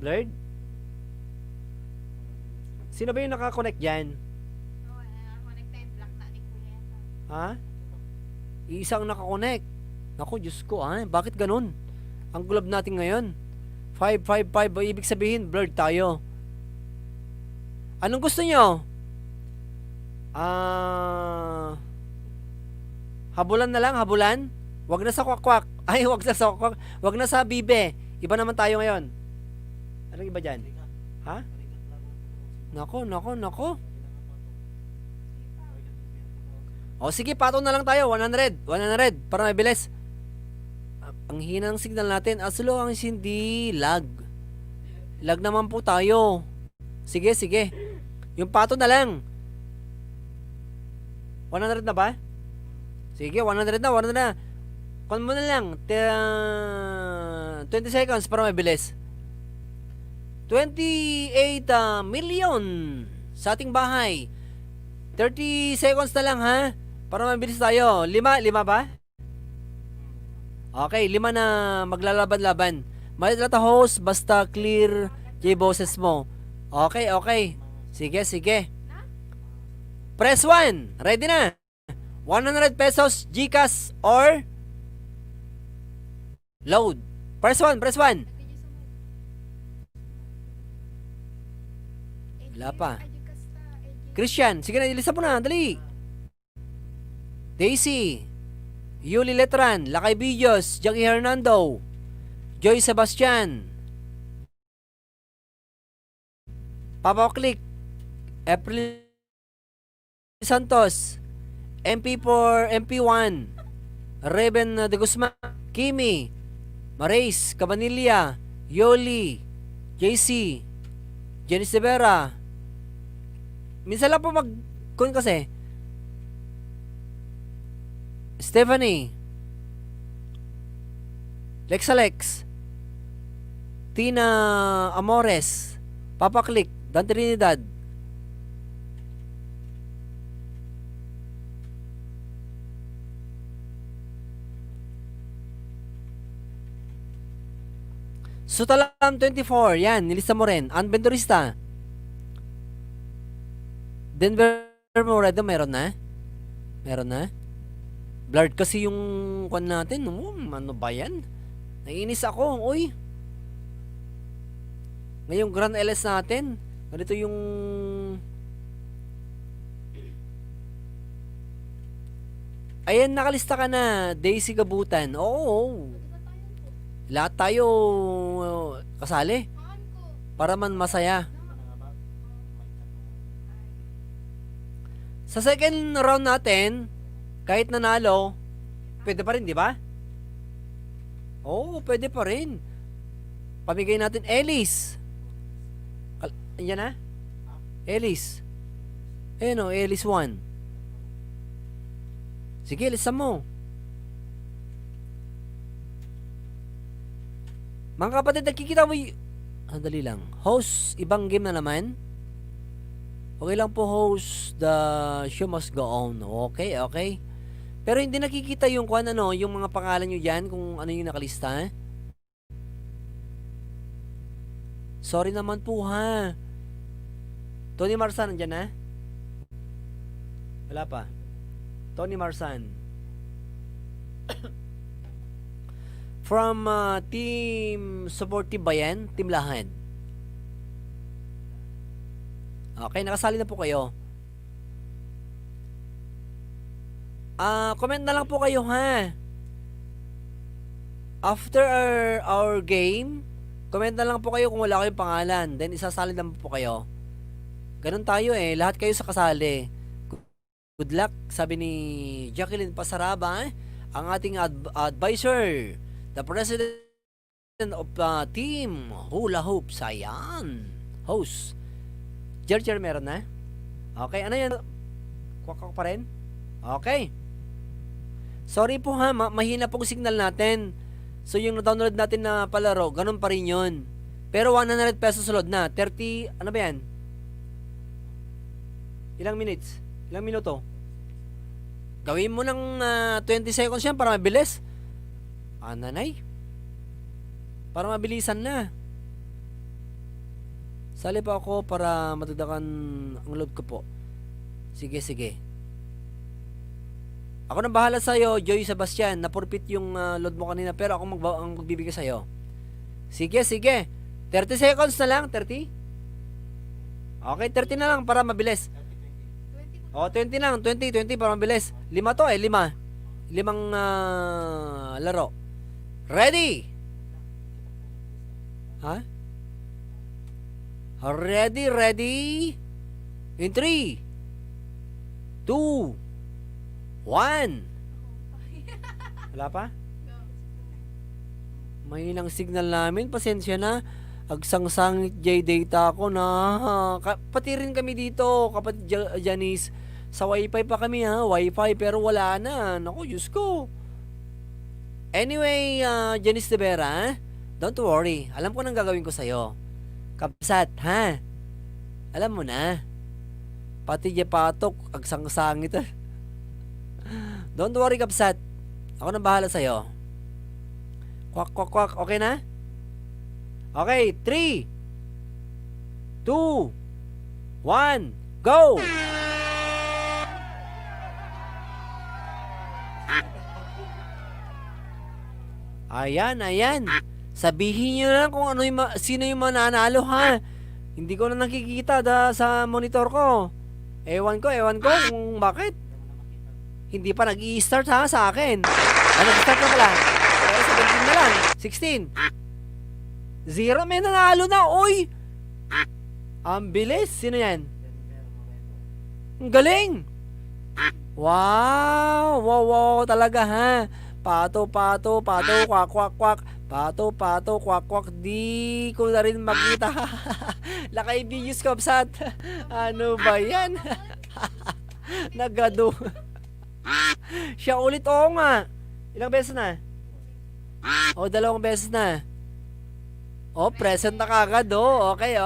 Blurred? Sino ba yung nakakonect dyan? Nakakonect na yung black na ni Kuya. Ha? Isang nakakonect. Naku, Diyos ko, bakit ganun? Ang gulab natin ngayon. 555, ibig sabihin, blurred tayo. Anong gusto nyo? Habulan na lang, habulan. Wag na sa kwakwak. Ay, wag na sa kwakwak. Wag na sa bibe. Iba naman tayo ngayon. Anong iba dyan? Ha? Nako. Sige, patong na lang tayo. 100 para mabilis. Ang hina ng signal natin. Aslo ang hindi lag. Lag naman po tayo. Sige. Yung patong na lang. 100 na ba? Sige, 100 na. Kung mo na lang, 20 seconds para mabilis. 28 million sa ating bahay. 30 seconds na lang ha, para mabilis tayo. 5 ba? Okay, 5 na maglalaban-laban. Malita host, basta clear J-boses mo. Okay. Sige. Press 1. Ready na. 100 pesos Gcash or load. Press 1. Wala pa. Christian, sige na, ilista mo na, dali. Daisy, Yuli Letran, Lakay Videos, Jackie Hernando, Joy Sebastian, Papa Click, April Santos, MP4, MP1, Reben de Guzman, Kimi, Marais, Cabanilla, Yoli, JC, Janice de Vera. Minsan lang po kasi. Stephanie, Lexalex, Tina Amores, Papa Click, Dan Trinidad. Sutalam 24, yan, nilista mo rin. Anventurista. Denver Moredo, meron na? Meron na? Blurred kasi yung kwan natin. Ano ba yan? Naiinis ako. Uy. Ngayong Grand LS natin. Ganito yung... Ayan, nakalista ka na. Daisy Gabutan. Oo. Lahat tayo kasali. Maan ko. Para man masaya. Sa second round natin, kahit nanalo, pwede pa rin, di ba? Oo, pwede pa rin. Pamigay natin Ellis. Ayan na? Ellis. Ayan o, Ellis 1. Sige, lista mo. Mga kapatid, nakikita mo Dali lang. Host, ibang game na naman. Okay lang po, host. The show must go on. Okay, okay. Pero hindi nakikita yung kung ano, yung mga pangalan nyo dyan, kung ano yung nakalista. Sorry naman po, ha. Tony Marsan, nandyan na? Wala pa. Tony Marsan. From Team Supportive ba yan? Team Lahad. Okay, nakasali na po kayo. Comment na lang po kayo, ha. After our game, comment na lang po kayo kung wala kayong pangalan. Then isasali naman po kayo. Ganun tayo eh. Lahat kayo sa kasali. Good luck, sabi ni Jacqueline Pasaraba, ang ating advisor, the president of team Hula Hoops. Ayan. Host. Jerjer, meron na? Okay, ano yan? Kwak pa rin? Okay. Sorry po ha, mahina pong signal natin. So yung na-download natin na palaro, ganun pa rin yun. Pero 100 pesos load na. 30, ano ba yan? Ilang minutes? Ilang minuto? Gawin mo ng 20 seconds yan para mabilis. Nanay. Para mabilisan na. Sali pa ako para matagdakan ang load ko po. Sige, sige. Ako nang bahala sa'yo, Joy Sebastian. Napurpit yung load mo kanina, pero ako ang magbibigay sa'yo. Sige, sige. 30 seconds na lang, 30? Okay, 30 na lang para mabilis. 20 O, 20 lang, 20 para mabilis. 5 to eh, 5. 5 laro. Ready? Ha? Ready, ready? In 3, 2, 1. Wala pa? Mahinang signal namin. Pasensya na. Agsangsangit J data ko na. Pati rin kami dito, kapatid Janice. Sa wifi pa kami ha. Wifi pero wala na. Naku, Diyos ko. Anyway, Janice de Vera, don't worry. Alam ko nang gagawin ko sa'yo. Kapsat, ha? Alam mo na. Pati Jepatok, agsangsangit. Don't worry, Kapsat. Ako nang bahala sa'yo. Kwak, kwak, kwak. Okay na? Okay, 3, 2, 1, go! Ayan, ayan. Sabihin nyo na lang kung ano sino yung mananalo, ha? Hindi ko na nakikita sa monitor ko. Ewan ko kung bakit. Hindi pa nag-i-start ha sa akin. Nag-start na pala. 17 na lang. 16. 0, may nanalo na, oy! Ang bilis. Sino yan? Ang galing! Wow! Wow, wow talaga ha. Pato, pato, pato, kwak, kwak, kwak. Pato, pato, kwak, kwak. Di ko na rin makita. Lakay videos ko, Kapsat. Ano ba yan? Nagado. Siya ulit, oo nga. Ilang beses na? O, dalawang beses na. O, present na kagad, o. Okay.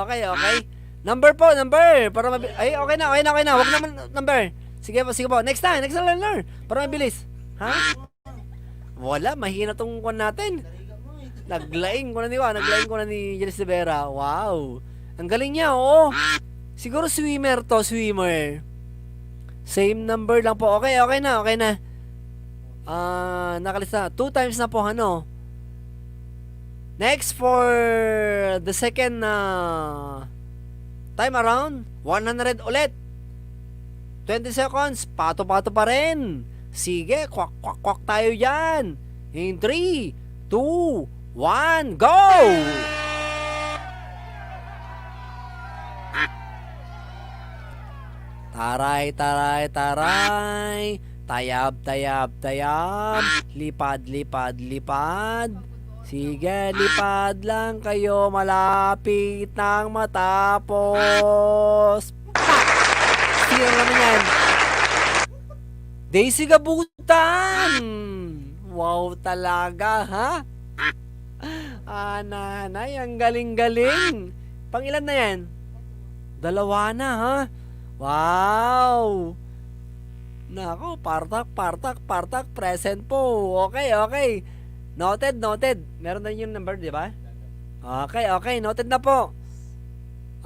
Number po, number. Para ay, okay na. Huwag naman number. Sige po. Next na, learner. Para mabilis. Ha? Wala, mahina tong kwan natin. Naglaing ko na ni Janice de Vera. Wow. Ang galing niya, oo. Siguro swimmer. Same number lang po. Okay na. Nakalista. 2 times na po, ano. Next for the second time around, 100 ulit. 20 seconds, pato-pato pa rin. Sige, kwak tayo dyan. In 3, 2, 1, go! Taray. Tayab. Lipad. Sige, lipad lang kayo. Malapit nang matapos. Sino naman yan? Daisy Gabutan! Wow talaga, ha? Nanay, ang galing-galing. Pangilan na yan? 2 na, ha? Wow! Nako, partak, present po. Okay. Noted. Meron na yung number, di ba? Okay, noted na po.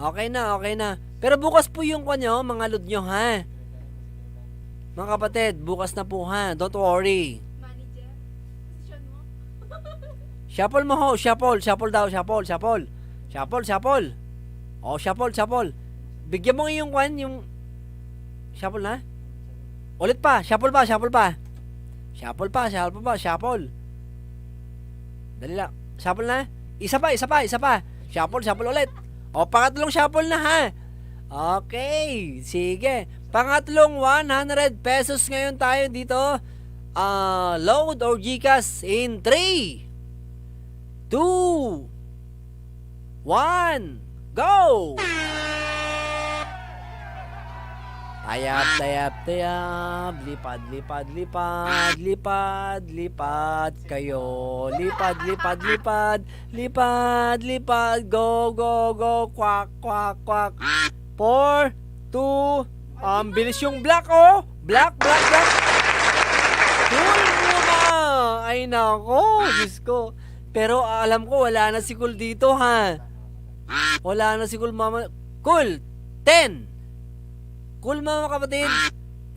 Okay na. Pero bukas po yung kanyo, mga load nyo, ha? Mga kapatid, bukas na po, ha? Don't worry. Manager, posisyon mo. Shuffle mo ho, shuffle daw. Shuffle. Oh, shuffle. Bigyan mo yung kwan, yung shuffle na. Ulit pa, shuffle pa. Shuffle. Dali lang. Shuffle na. Isa pa. Shuffle ulit. O, pangatlong shuffle na, ha? Okay, sige. Pangatlong 100 pesos ngayon tayo dito. Load or GCash in 3, 2, 1, go! Tayab. Lipad kayo. Lipad. Go. Kwak. 4, 2, bilis yung black, oh. Black. Cool mo. Ay nako, Diyos ko. Pero alam ko wala na si Cool dito, ha. Wala na si Cool, mama. Cool. 10. Cool, mga kapatid.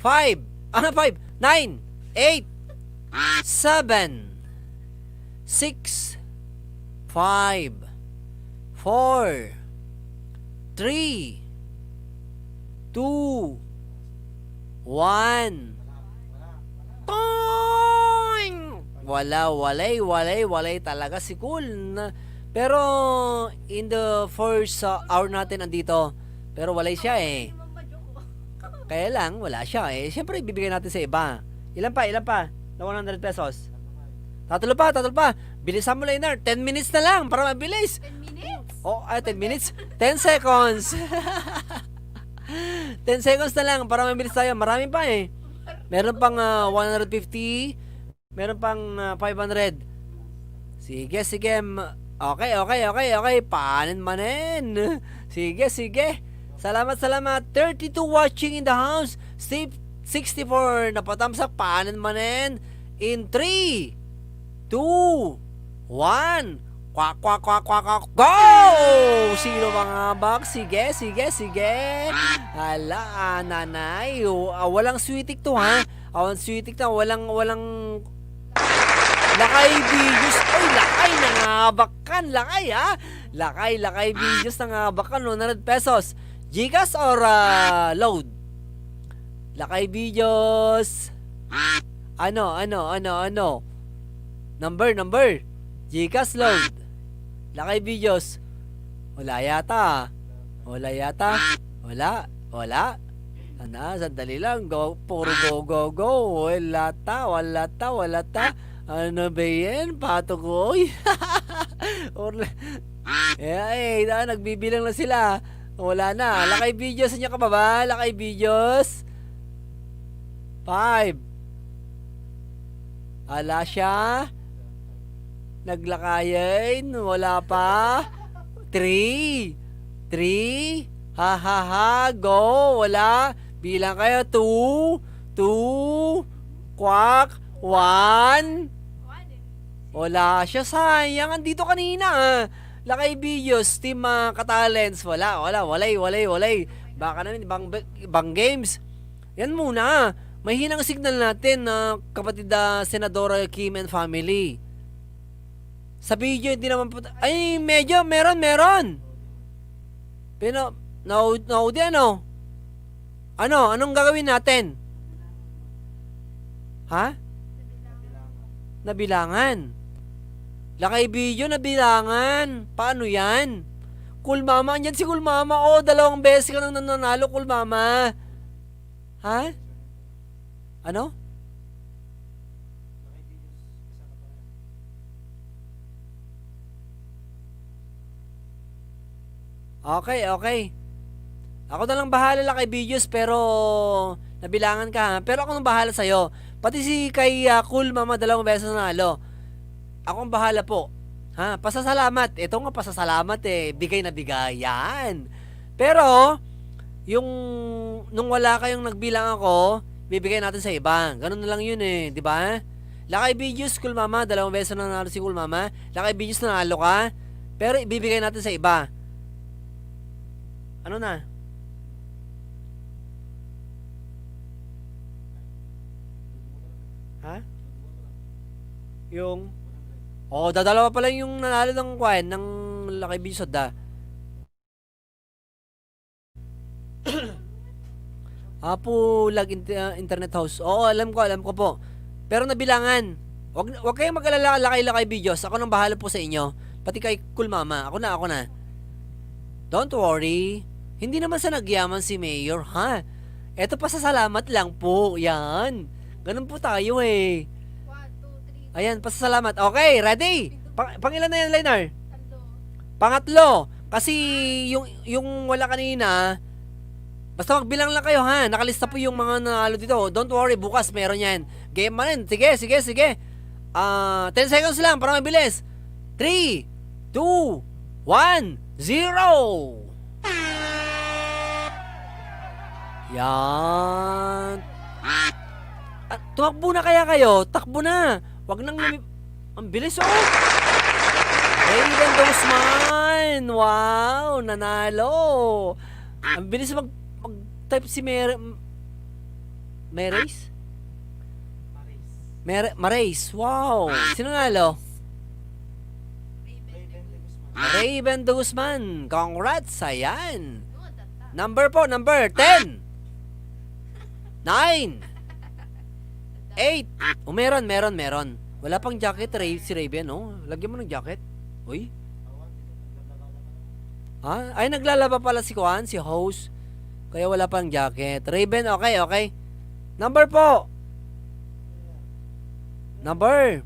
5, 9, 8, 7, 6, 5, 4, 3, 2, 1. Toing! Walay talaga si Cool. Pero in the first hour natin andito, pero walay siya, eh. Kaya lang, wala siya, eh. Siyempre, bibigyan natin sa iba. Ilan pa? Na 100 pesos. Tatlo pa. Bilisan mo, Lainer. 10 minutes na lang para mabilis. 10 minutes? 10 minutes? 10 seconds. 10 seconds na lang para mabilis tayo. Marami pa, eh. Meron pang 150. Meron pang 500. Sige. Okay. Panin manin. Sige. Salamat. 32 watching in the house. Steve 64 na patamsak. Panin manin. In 3, 2, 1. Kwak. Go! Sino mga bak? Sige. Hala, nanay. Walang sweetik to, ha? Sweetik na. Walang lakay videos. Oy, lakay. Nangabakan. Lakay, ha? Lakay videos. Nangabakan. 100 pesos. GCash or load? Lakay videos. Ano? Number. GCash, load. Lakay videos. Wala yata. Wala. Sandali lang. Puro go. Wala ta. Ano ba yan? Pato ko. Nagbibilang na sila. Wala na. Lakay videos. Niya ka ba? Lakay videos. 5. Ala siya. Naglakayin, wala pa. 3, 3, ha ha ha, go, wala. Bilang kayo, 2, 2, quack, 1. One eh. Wala siya, sayang. Andito kanina ah. Lakay videos, team Katalents. Walay. Baka naman, ibang games. Yan muna. Mahinang signal natin na kapatid Senadora Kim and family. Sa video, hindi naman po. Ay, medyo, meron. Pero, naudi ano? Anong gagawin natin? Ha? Nabilangan. Lakay video, nabilangan. Paano yan? Cool Mama, andyan si Cool Mama. Oh, 2 beses ka nang nanalo, Cool Mama. Ha? Ano? Okay. Ako na lang bahala lakay videos pero nabilangan ka ha. Pero ako nang bahala sa'yo. Pati si kay Cool Mama 2 beses nanalo. Ako ang bahala po. Ha, pasasalamat. Ito nga pasasalamat eh. Bigay na bigay. Yan. Pero, yung nung wala kayong nagbilang ako, bibigay natin sa iba. Ganun na lang yun eh. Di ba? Lakay videos, Cool Mama. 2 beses na nanalo si Cool Mama. Lakay videos nanalo ka. Pero ibibigay natin sa iba. Ano na? Ha? Yung dadalawa pala yung nanalo ng kwan ng Lakay Bisod internet house. Oo, alam ko po. Pero nabilangan. Wag kayong mag-alala lakay videos. Ako nang bahala po sa inyo. Pati kay Cool Mama. Ako na. Don't worry. Hindi naman sa nagyaman si Mayor, ha? Eto pa sa salamat lang po. Yan. Ganun po tayo eh. 1, 2, 3. Ayan, pasasalamat. Okay, ready? Pangilan na yan, Leonard? Tatlo. Pangatlo. Kasi yung wala kanina, basta magbilang lang kayo ha. Nakalista po yung mga nanalo dito. Don't worry, bukas meron yan. Game man rin. Sige. 10 seconds lang para mabilis. 3, 2, 1, 0. Yan. Tumakbo na kaya kayo. Takbo na. Wag nang ang bilis oh. Raven Dosman. Wow, nanalo. Ang bilis mag-type si Marais. Wow. Sino nalo? Raven Dosman. Congrats. Ayan. Number 10. 9. 8. Oh, meron. Wala pang jacket, si Raven, oh. Lagyan mo ng jacket. Uy. Ha? Ay, naglalaba pala si Kuan, si host. Kaya wala pang jacket. Raven, okay. Number po. Number.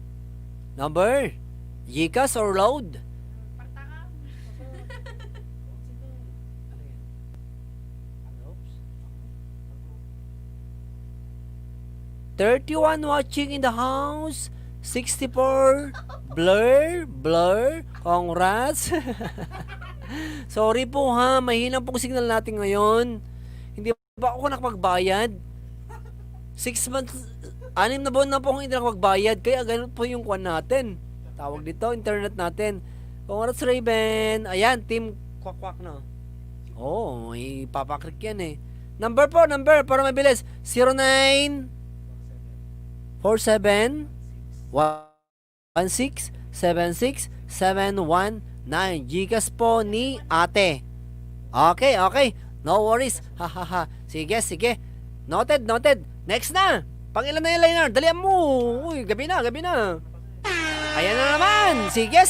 Gcash or load? Partaka. 31 watching in the house. 64 blur. Congrats. Sorry po ha, mahina pong signal natin ngayon. Hindi ba ako nakapagbayad? 6 months, 6 na buwan na po akong hindi nakapagbayad. Kaya ganun po yung kwan natin. Tawag dito, internet natin. Congrats Raven. Ayan, team kwak na. Oh, may papakrik yan eh. Number para mabilis. 09 47 16 76 719 Gcash po ni ate. Okay. No worries. Ha. Sige. Noted. Next na. Pangilan na yung liner. Dalihan mo. Uy, gabi na. Ayan na naman. Sige.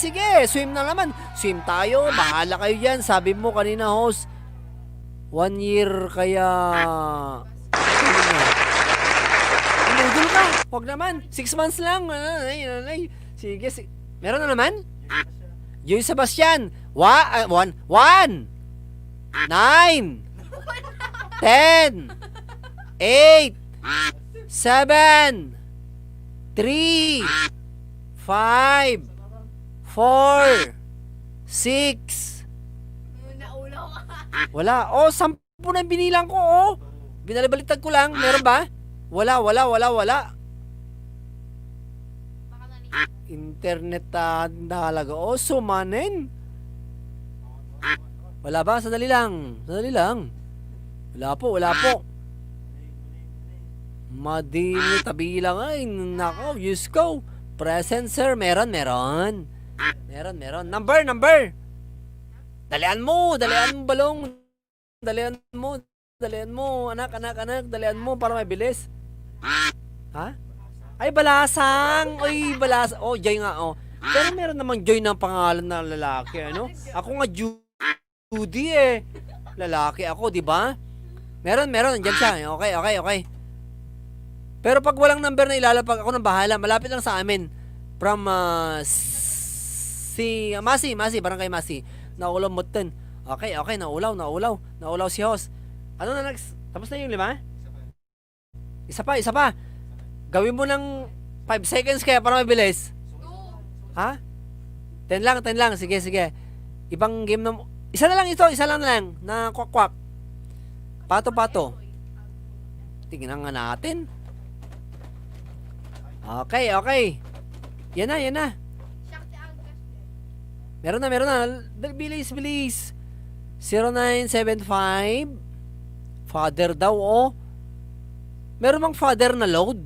Swim na naman. Swim tayo. Bahala kayo dyan. Sabi mo kanina, host. 1 year kaya... Inudol ka. Huwag naman. 6 months lang. Ay. Sige. Meron na naman? Joy Sebastian. 1 9 10 8 7 3 5 4, 6. Naulaw ka. Wala. Oh, 10 na yung binilang ko, oh. Binalibaliktad ko lang. Meron ba? Wala. Baka nalito. Internet talaga. Oh, sumanin. Wala ba? Sandali lang. Wala po. Madini, tabi lang ay. Nako, Diyos ko. Present, sir. Meron. Number. Dalian mo, balong. Dalian mo. Anak. Dalian mo para mabilis. Ha? Ay, balasang. Oh, Joy nga, oh. Pero meron namang Joy ng pangalan na lalaki, ano? Ako nga Judy, eh. Lalaki ako, di ba? Meron. Diyan siya. Okay. Pero pag walang number na ilalapag, ako nang bahala. Malapit lang sa amin. From, si Masi, barangay Masi. Naulaw mo ten. Okay, naulaw si host. Ano na next? Tapos na yung 5? Isa pa. Gawin mo ng 5 seconds kaya para mabilis. Ha? 10 lang. Sige. Ibang game na isa na lang na kwak. Pato. Tingnan nga natin. Okay. Yan na. Shock si Agkas. Meron na. Bilis. 0975. Father daw, oh. Meron bang father na load?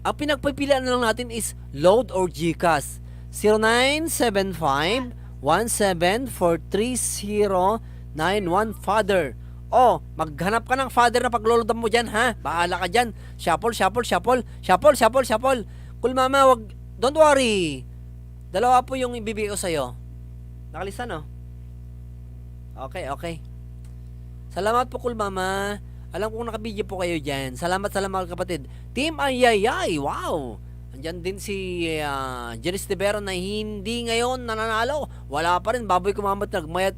Ang pinagpipilian na lang natin is load or GCash. 0975-1743-091 father. Oh, maghanap ka ng father na paglolodan mo dyan, ha? Bahala ka dyan. Shuffle. Cool mama, don't worry. 2 po yung ibibigay ko sa'yo. Nakalista, no? Okay. Salamat po, cool mama. Alam kong nakabidyo po kayo dyan. Salamat kapatid. Team Ayayay, wow! Andyan din si Janice Tibero na hindi ngayon nananalo. Wala pa rin, baboy kumamat, nagmayat.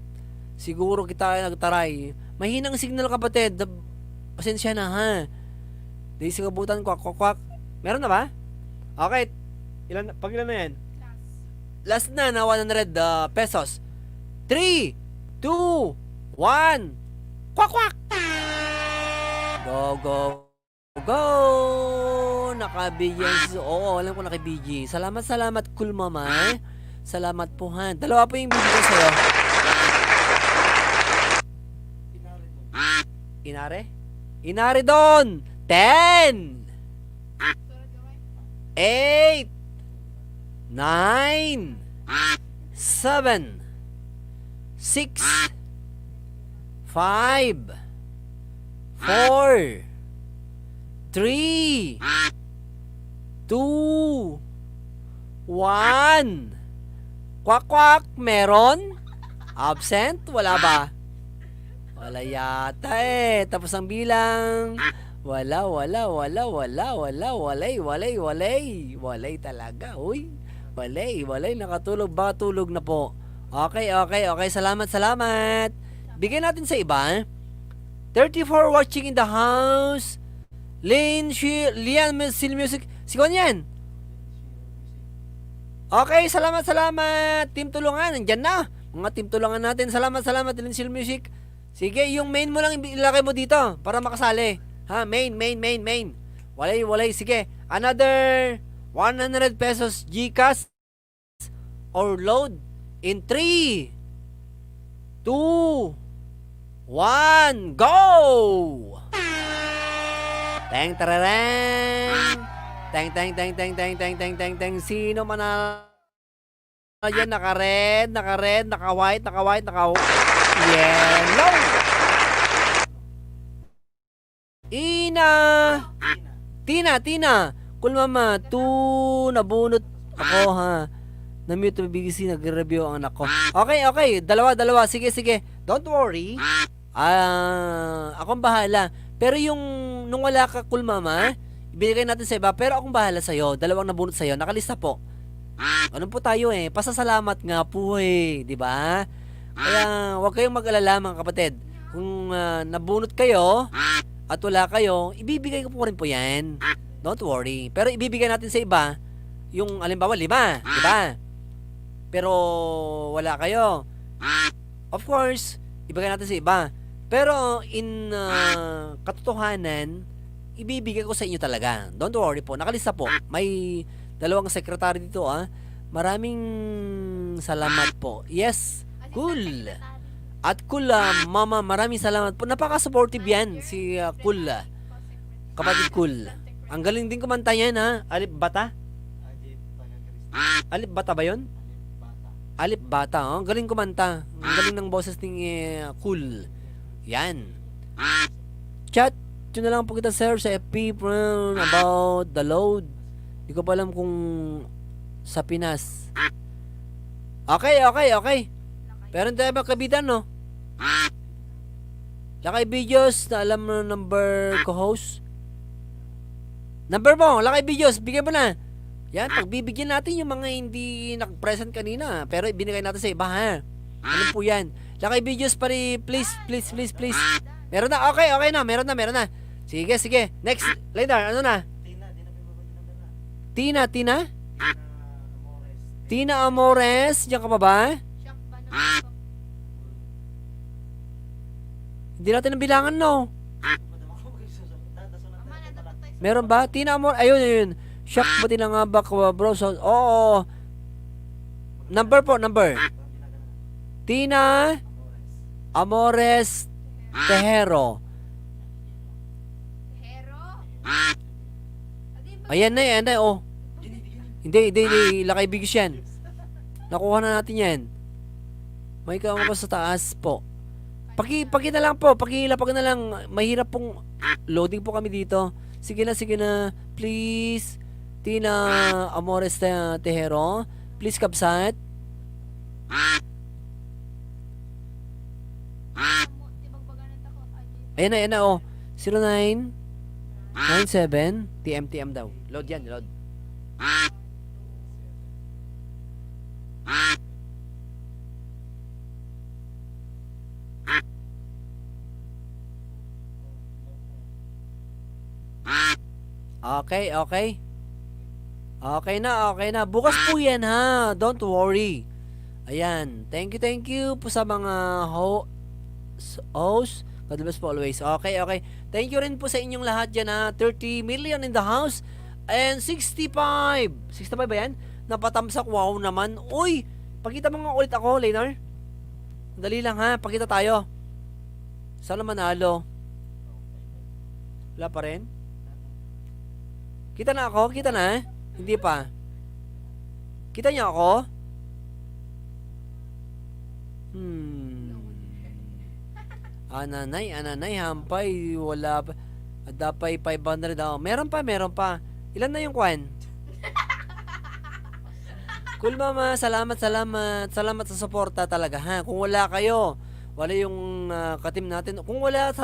Siguro kita nagtaray. Mahinang signal kapatid. Pasensya na, ha? Di sigabutan, kwak. Meron na ba? Okay. Ilan na yan? Last na 100 pesos. 3, 2, 1. Kwak! Go! Naka-BG. Oo, alam ko naka-BG. Salamat, cool mama. Salamat po, ha. 2 po yung bibigay sa'yo. Inare doon. 10, 8, 9, 7, 6, 5, 4, 3, 2, 1. Kwak, meron? Absent? Wala ba? Wala yata eh. Tapos ang bilang. Wala. Walay talaga. Uy. Walay. Nakatulog. Baka tulog na po. Okay. Salamat. Bigyan natin sa iba. 34 watching in the house. Lian Sil Music. Siko yan. Okay, salamat. Team Tulungan, nandyan na. Mga Team Tulungan natin. Salamat, Lian Sil Music. Sige, yung main mo lang ilagay mo dito para makasali. Ha, main. Walay. Sige, another 100 pesos GCash or load in 3, 2, 1, go! Teng. Sino man na yan? Naka-red, naka-white, yellow. Tina. Cool mama, 2 nabunot ako, ha. Na-mute BBC, nag-review ang anak ko. Okay. Dalawa. Sige. Don't worry. Akong bahala. Pero yung nung wala ka, cool mama, ibigay natin sa iba. Pero akong bahala sa'yo. 2 nabunot sa'yo. Nakalista po. Ano po tayo eh. Pasasalamat nga po eh. Diba? Kaya huwag kayong mag-alala mga kapatid. Kung nabunot kayo at wala kayo, ibibigay ko po rin po yan. Don't worry. Pero ibibigay natin sa iba yung halimbawa 5. Diba? pero wala kayo. Of course, ibigay natin sa iba. Pero in katotohanan, ibibigay ko sa inyo talaga. Don't worry po. Nakalista po. May dalawang sekretary dito Maraming salamat po. Yes, cool. At cool, mama, maraming salamat po. Napaka-supportive yan, si cool. Kapatid cool. Ang galing din kumanta yan, Alip Bata? Alip Bata ba yun? Alip Bata, Ang galing kumanta. Ang galing ng boses ni cool. Yan. Chat, yun na lang po kita, sir, sa FB about the load. Hindi ko pa alam kung sa Pinas. Okay. Pero hindi tayo magkabitan, no? Lakay videos na alam mo number co-host. Number mo, Lakay videos, bigyan mo na. Yan, pagbibigyan natin yung mga hindi nag-present kanina. Pero ibinigay natin sa iba, Ano po yan? Lakay videos pare, please. Meron na, okay na, meron na. Sige. Next, later, ano na? Tina Amores, diyan ka pa ba? Shock ba naman? Hindi natin nabilangan, no? Ama, nandun pa tayo sa Meron ba? Tina Amores, ayun. Shock ba nga ba, bro? So, oo. Number. Tina Amores Tejero. Hero. Ayan na, oh. Hindi, Lakay bigis yan. Nakuha na natin yan. May ka pa sa taas po. Paki na lang po, pakilapag na lang. Mahirap pong loading po kami dito. Sige na. Please. Tina Amores Tejero. Please, Kabsat. Ayan na, oh. 0997 TM daw. Load yan. Okay. Okay na. Bukas po yan, Don't worry. Ayan. Thank you po sa mga host. God bless po always. Okay. Thank you rin po sa inyong lahat dyan, 30 million in the house. And 65. 65 ba yan? Napatamsak. Wow naman. Uy! Pakita mo nga ulit ako, Leonard. Dali lang, Pakita tayo. Sana manalo. Wala pa rin? Kita na ako? Kita na? Hindi pa. Kita niyo ako? Ananay, hampay, wala pa. Adapay 500 daw. Meron pa. Ilan na yung kwan? Cool, mama. Salamat sa suporta talaga, Kung wala kayo, wala yung katim natin. Kung wala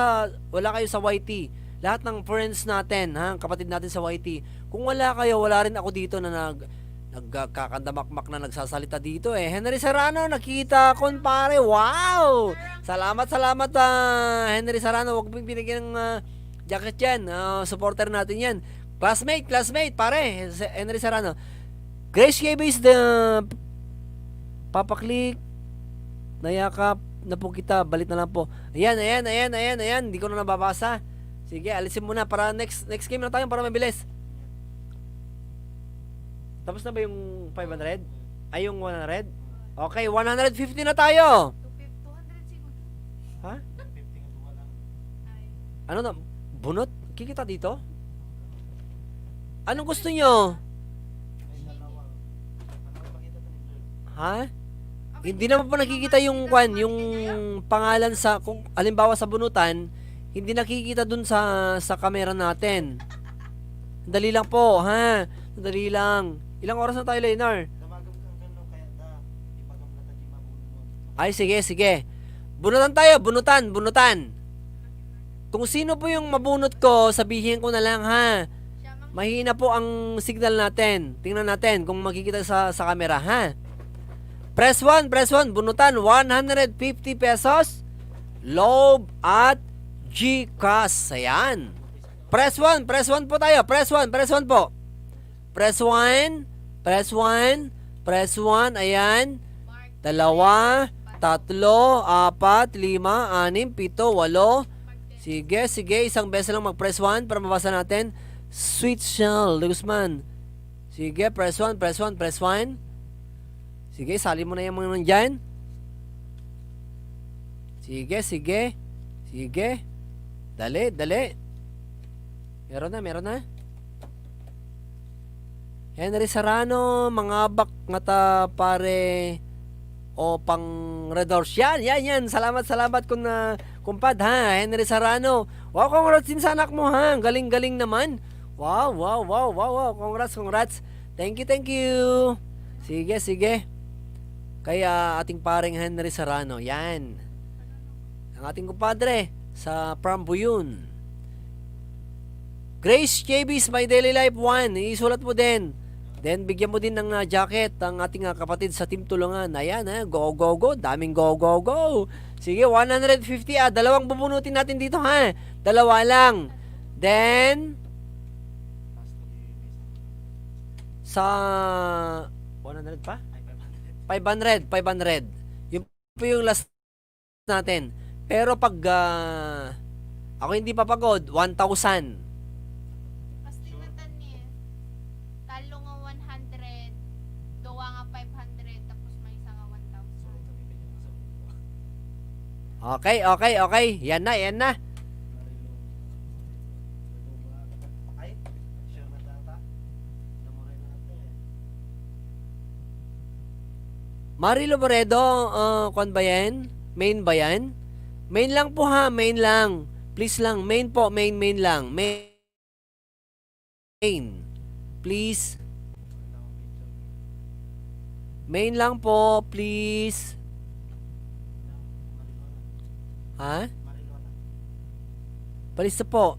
kayo sa YT, lahat ng friends natin, kapatid natin sa YT. Kung wala kayo, wala rin ako dito na nagkakandamakmak na nagsasalita dito Henry Serrano, nakita ko pare. Wow! Salamat Henry Serrano. Huwag mong binigyan ng jacket yan. Supporter natin yan. Classmate pare. Henry Serrano. Grace KB is the papaklik. Nayakap na po kita. Balit na lang po. Ayan. Hindi ko na nababasa. Sige, alisin mo na para next game na tayo para mabilis. Tapos na ba yung 500? Ay, yung 100? Okay, 150 na tayo. 200 siguro. Ano na? Bunot? Kikita dito? Anong gusto nyo? Hindi naman po nakikita yung pangalan sa, kung halimbawa sa bunutan, hindi nakikita dun sa camera natin. Dali lang po, Dali lang. Ilang oras na tayo, Leonard? Ay, sige. Bunutan tayo, bunutan. Kung sino po yung mabunot ko, sabihin ko na lang, Mahina po ang signal natin. Tingnan natin kung makikita sa camera, Press 1, bunutan, 150 pesos. Lob at GCash. Ayan. Press 1 po tayo. Press 1 po. Press 1. Press 1, ayan. Mark. 2, 3, 4, 5, 6, 7, 8. Sige, sige. Isang beses lang mag-press 1 para mabasa natin. Sweet Shell de Guzman. Sige, press 1, press 1, press 1. Sige, sali mo na yung mga nandyan. Sige, sige. Sige. Dali, dali. Meron na, meron na. Henry Serrano, mga bak ngata pare o pang Red Horse. Yan, yan, yan. Salamat, salamat kun kumpad ha, Henry Serrano. Wow, congrats din sa anak mo ha. Galing-galing naman. Wow, wow, wow, wow, wow. Congrats, congrats. Thank you, thank you. Sige, sige. Kaya ating paring Henry Serrano. Yan. Ang ating kumpadre sa Prambuyon. Grace JB's My Daily Life 1. Isulat mo din. Then, bigyan mo din ng jacket ang ating kapatid sa Team Tulungan. Ayan, go, go, go. Daming go, go, go. Sige, 150. Dalawang bubunutin natin dito, ha. Dalawa lang. Then, sa 100 pa? 500. 500. Yung po yung last natin. Pero pag ako hindi papagod, 1,000. Pastingatan niya. Talo nga 100. Duwa nga 500. Tapos may isa nga 1,000. Okay, okay, okay. Yan na, yan na. Marilo Boredo, kwan ba yan? Main ba yan? Main lang po ha, main lang. Please lang, main po, main lang. Main. Please. Main lang po, please. Ha? Palista po.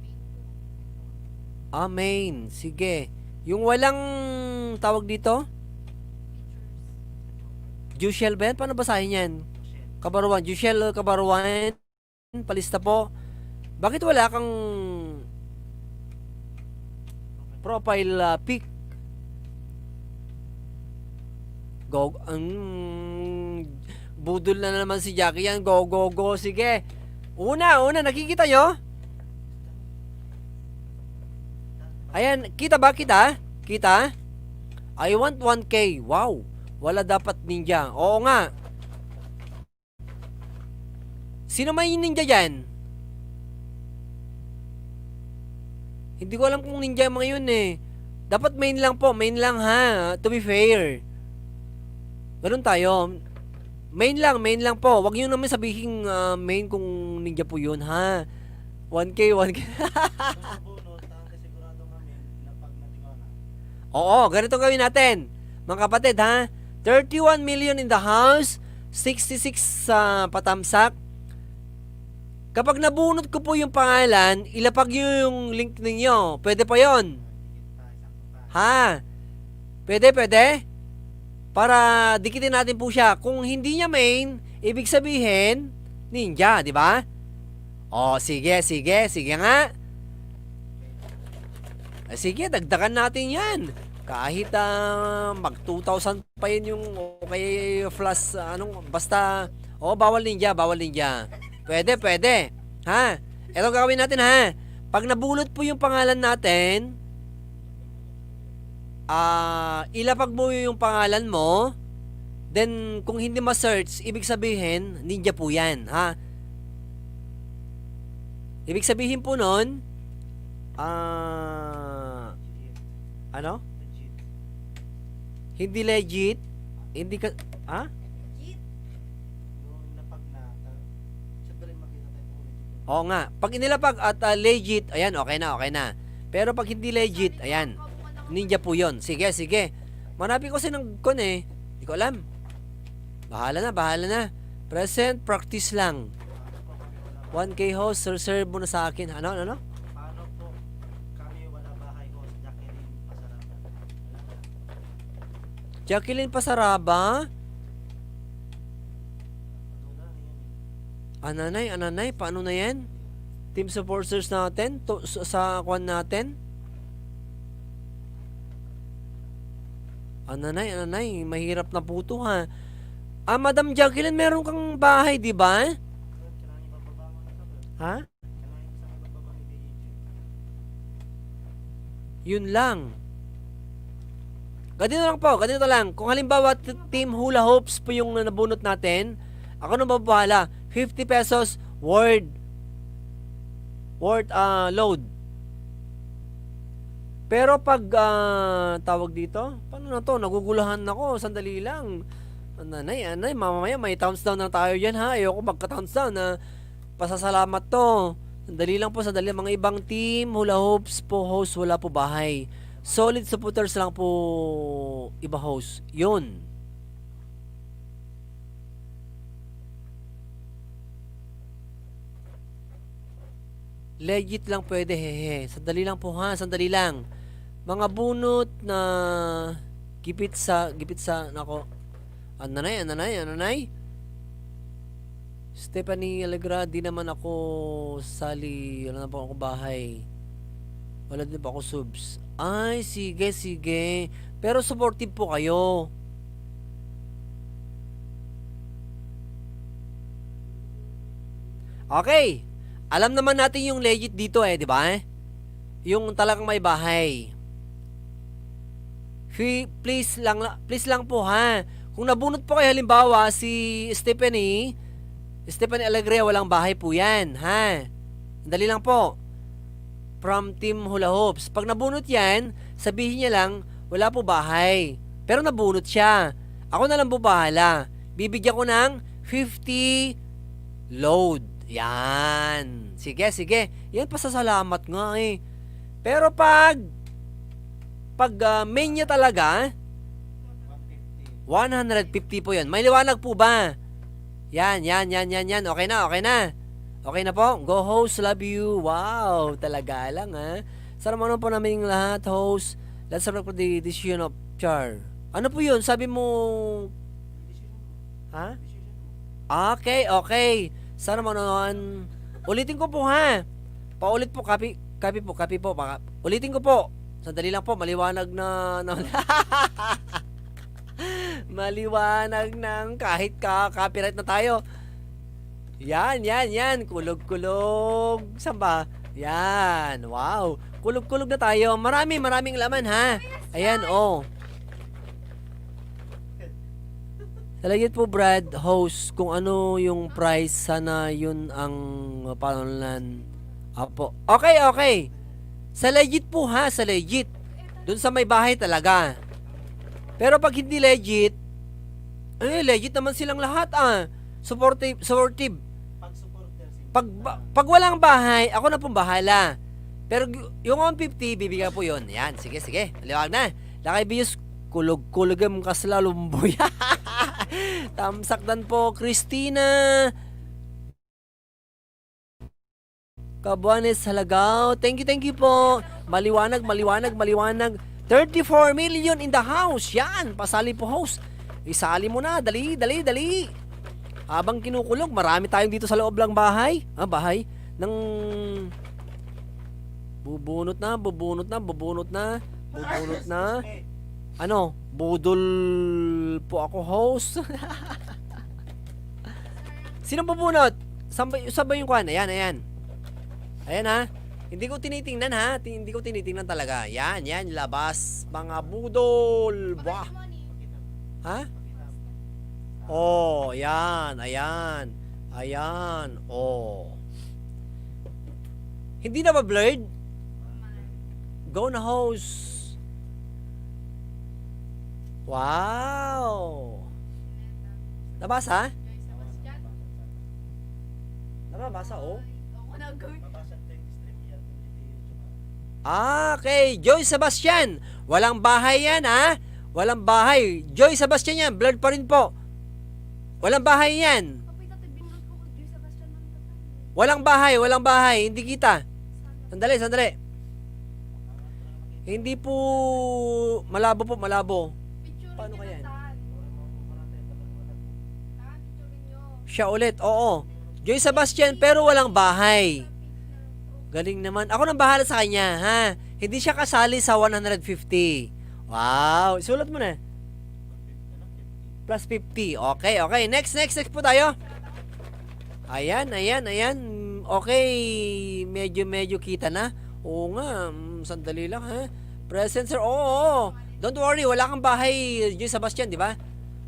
Main. Sige. Yung walang tawag dito? Jushel Ben? Paano basahin yan? Kabaruan. Jushel Kabaruan. Palista po. Bakit wala kang profile pic? Go. Budol na naman si Jackie yan. Go, go, go. Sige. Una. Nakikita nyo? Ayan. Kita ba? Kita? Kita? I want 1K. Wow. Wala dapat ninja. Oo nga. Sino may ninja dyan? Hindi ko alam kung ninja mga yun eh. Dapat main lang po. Main lang ha. To be fair. Ganun tayo. Main lang po. Wag nyo naman sabihin main kung ninja po yun ha. 1K. Oo, ganito gawin natin. Mga kapatid ha. 31 million in the house. 66 sa patamsak. Kapag nabunot ko po yung pangalan, ilapag nyo yung link ninyo. Pwede pa yon. Ha? Pwede? Para dikitin natin po siya. Kung hindi niya main, ibig sabihin, ninja, di ba? Sige nga. Sige, dagdagan natin yan. Kahit mag 2,000 pa yun yung okay plus basta bawal ninja. Pwede. Ha? Ito gagawin natin ha. Pag nabulot po yung pangalan natin, ilapag mo yung pangalan mo, then kung hindi ma-search, ibig sabihin, ninja po yan. Ha? Ibig sabihin po nun, ano? Hindi legit. Hindi ka... Ha? Oo nga. Pag inilapag at legit, ayan, okay na. Pero pag hindi legit, ayan, ninja po yun. Sige. Manapin ko ng kon eh. Hindi ko alam. Bahala na. Present, practice lang. 1K host, reserve mo na sa akin. Ano? Paano po kami wala bahay host Jacqueline Pasaraba? Ananay, paano na yan? Team supporters natin, sa kwan natin? Ananay, mahirap na po to ha. Madam Jacqueline, meron kang bahay, di ba? Ha? Yun lang. Ganito lang. Kung halimbawa, Team Hula Hoops po yung nabunot natin, ako na babahala. 50 pesos worth load. Pero pag tawag dito, paano na to? Nagugulahan ako, sandali lang. Anay, mamaya may thumbs down na tayo dyan ha. Ayoko magka-thumbs down na pasasalamat to. Sandali lang po, sandali. Mga ibang team, Hula Hoops po host, wala po bahay. Solid supporters lang po iba host. Yun. Legit lang pwede, hehe. Sandali lang po ha, sandali lang. Mga bunot na gipit sa, nako. Ananay. Stephanie Alegra, di naman ako sali, wala na po ako bahay. Wala din po ako subs. Ay, sige. Pero supportive po kayo. Okay. Alam naman natin yung legit dito di ba? Yung talagang may bahay. Please lang po ha. Kung nabunot po kayo halimbawa si Stephanie Alegre, walang bahay po yan, ha? Dali lang po. From Team Hula Hoops. Pag nabunot yan, sabihin niya lang, wala po bahay. Pero nabunot siya. Ako na lang po bahala. Bibigyan ko ng 50 load. Yan. Sige. Yan, pasasalamat nga eh. Pero pag main niya talaga, 150 po yun. May liwanag po ba? Yan. Okay na. Okay na po. Go host, love you. Wow, talaga lang ha. Sana mo po namin yung lahat, host. Let's start for the decision of Char. Ano po yun? Sabi mo... Ha? Okay. Sana mo naman... Ulitin ko po ha. Paulit po, copy po. Ulitin ko po. Sandali lang po, maliwanag na... Maliwanag ng kahit copyright na tayo. Yan. Kulog-kulog. Saan ba? Yan. Wow. Kulog-kulog na tayo. Maraming laman ha. Ayan, Talagit po Brad, host, kung ano yung price, sana yun ang panalan. Apo. Okay. Sa legit po ha, sa legit. Doon sa may bahay talaga. Pero pag hindi legit, legit naman silang lahat Supportive. Pag walang bahay, ako na pong bahala. Pero yung 150, bibigyan po yun. Yan, sige. Liwag na. Lakay biyos, kulog-kulogam kaslalumboy. Tamsakdan po, Christina. Kabuanes Halagaw. Thank you po. Maliwanag. 34 million in the house. Yan, pasali po host. Isali mo na, dali. Habang kinukulog, marami tayong dito sa loob lang bahay. Bahay ng bubunot na. Ano, budol po ako host. Sino bubunot? Sabay yung kwan. Ayan ha. Hindi ko tinitingnan ha. Hindi ko tinitingnan talaga. Yan, labas. Mga budol. Wah. Ha? Ayan. Hindi na ba blurred? Go na host. Wow. Nabasa? Nabasa Okay, Joy Sebastian. Walang bahay yan ha. Walang bahay. Joy Sebastian yan. Blurred pa rin po. Walang bahay yan. Walang bahay. Hindi kita. Sandali. Hindi po malabo. Paano kaya yan? Siya ulit, oo. Joy Sebastian, pero walang bahay. Galing naman. Ako nang bahala sa kanya, ha? Hindi siya kasali sa 150. Wow. Isulat mo na. Plus 50. Okay, okay. Next po tayo. Ayan. Okay, medyo kita na. Oo nga, sandali lang ha. Present sir, oo. Don't worry, wala kang bahay dyan Sebastian, di ba?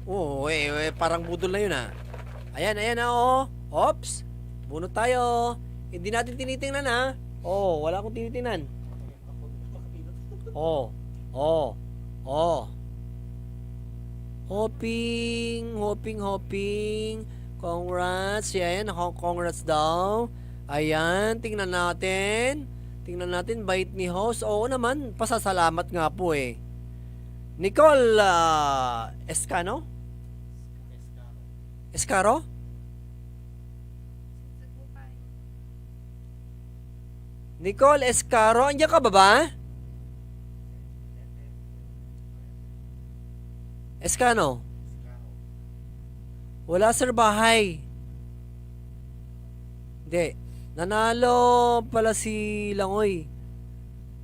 Oo, parang budol na yun ha. Ayan, oo. Ops, bunot tayo. Hindi natin tinitingnan ha. Oo, wala akong tinitingnan. Oo. Hoping. Congrats. Yan, congrats daw. Ayan, tingnan natin. Bait ni host. Oo naman, pasasalamat nga po eh. Nicole Escano? Escaro? Nicole Escaro, andiyan ka ba? Escano? Wala sir bahay. Hindi. Nanalo pala si Langoy.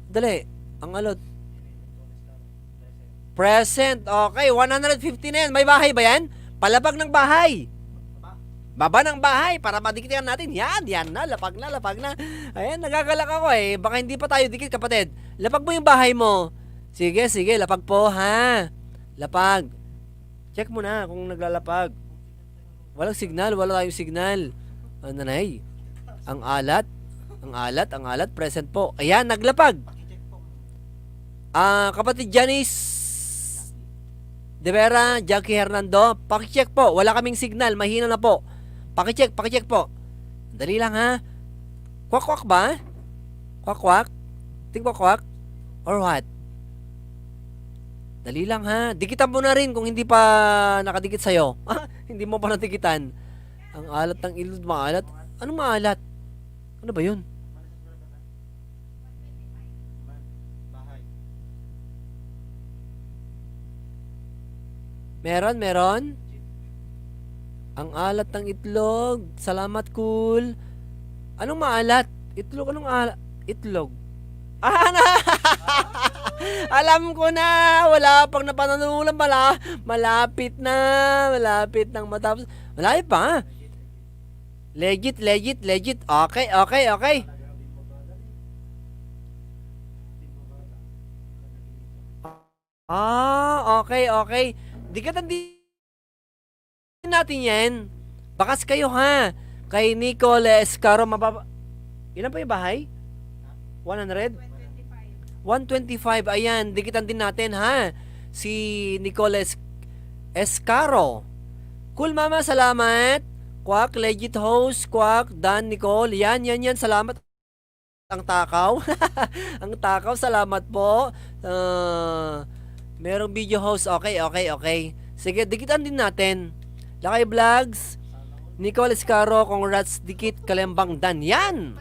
Dali. Ang alot. Present. Okay. 150 na yan. May bahay ba yan? Palapag ng bahay. Baba ng bahay para madikitan natin. Yan na. Lapag na. Ayan, nagagalak ako eh. Baka hindi pa tayo dikit, kapatid. Lapag mo yung bahay mo. Sige. Lapag po, ha? Lapag. Check mo na kung naglalapag. Walang signal. Wala tayong signal. Nanay. Ang alat. Present po. Ayan, naglapag. Kapatid Janice De Vera, Jackie Hernando, pakicheck po. Wala kaming signal. Mahina na po. Pakicheck po. Dali lang ha. Kwak ba? Kwak? Tig-kwak? Or what? Dali lang ha. Dikitan mo na rin kung hindi pa nakadikit sa'yo. Hindi mo pa natikitan. Ang alat ng ilod, maalat. Anong maalat? Ano ba yun? Meron? Ang alat ng itlog. Salamat, cool. Anong maalat? Itlog, anong alat? Itlog. Alam ko na. Wala pang napananulan pala. Malapit nang matapos. Malapit pa. Legit. Okay. Okay. Dikatan din natin yan. Bakas kayo ha. Kay Nicole Escaro, ilan pa yung bahay? 100? 125. Ayan, dikitan din natin ha. Si Nicole Escaro. Cool mama, salamat. Kwak, legit host. Kwak, Dan, Nicole. Yan. Salamat. Ang takaw. Ang takaw, salamat po. Merong video host. Okay. Sige, dikitan din natin. Lakay Vlogs. Nicole Escaro, congrats, dikit, Kalembang Dan. Yan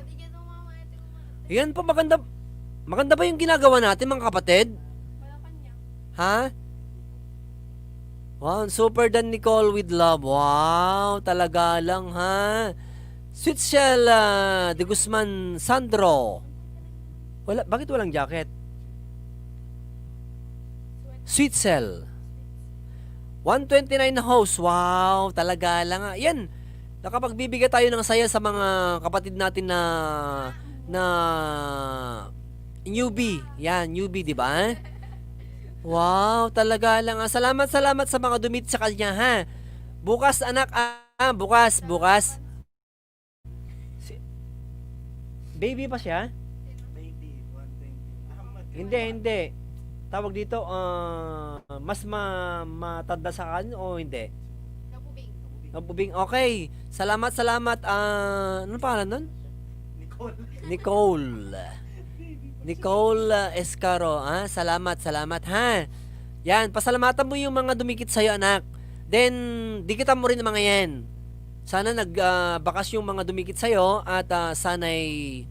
po, maganda ba yung ginagawa natin, mga kapatid? Ha? Wow, super Dan Nicole with love. Wow, talaga lang ha. Sweet Shell De Guzman Sandro. Bakit walang jacket? Sweet Cell 129 host. Wow, talaga lang. Yan, nakapagbibigay tayo ng saya sa mga kapatid natin na newbie. Yan, newbie, di ba? Wow, talaga lang. Salamat sa mga dumit sa kanya, ha. Bukas, anak, bukas. Baby pa siya? Hindi. Tawag dito, mas matanda sa kanya o hindi? Nabubing. Okay. Salamat. Ano pangalan nun? Nicole Escaro. Salamat ha. Yan, pasalamatan mo yung mga dumikit sa'yo, anak. Then, dikitan mo rin ang mga yan. Sana nagbakas yung mga dumikit sa'yo at sana'y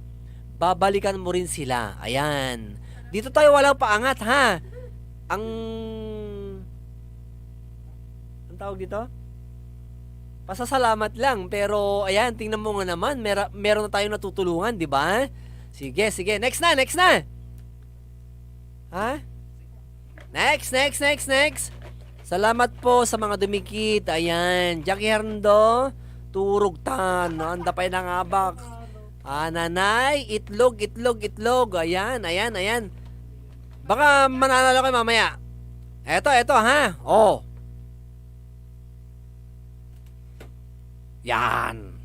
babalikan mo rin sila. Ayan. Dito tayo walang paangat, ha? Ang tawag dito? Pasasalamat lang. Pero, ayan, tingnan mo nga naman. Meron na tayong natutulungan, di ba? Sige. Next na. Ha? Next. Salamat po sa mga dumikit. Ayan. Jackie Hernando. Turog tan. Anda pa ng abak. Nanay. Itlog, itlog, itlog. Ayan, ayan, ayan. Baka mananalo kayo mamaya. Eto, ha. Oh. Yan.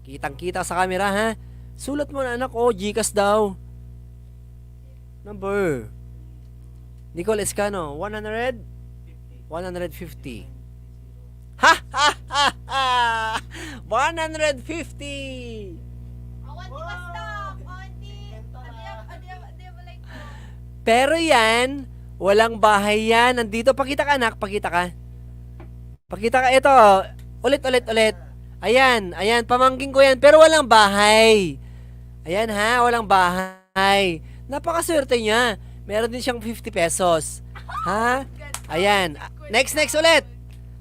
Kitang-kita sa camera, ha. Sulat mo na, anak. Oh, Gcash daw. Number. Nicole Escano, 100? 150. Ha ha ha ha! 150! Awan di ka stop. Awan di. Adi like ko. Pero yan, walang bahay yan. Nandito, pakita ka anak, pakita ka. Pakita ka, ito. Ulit. Ayan, pamangking ko yan. Pero walang bahay. Ayan ha, walang bahay. Napakaswerte niya. Meron din siyang 50 pesos. Ha? Ayan. Next ulit.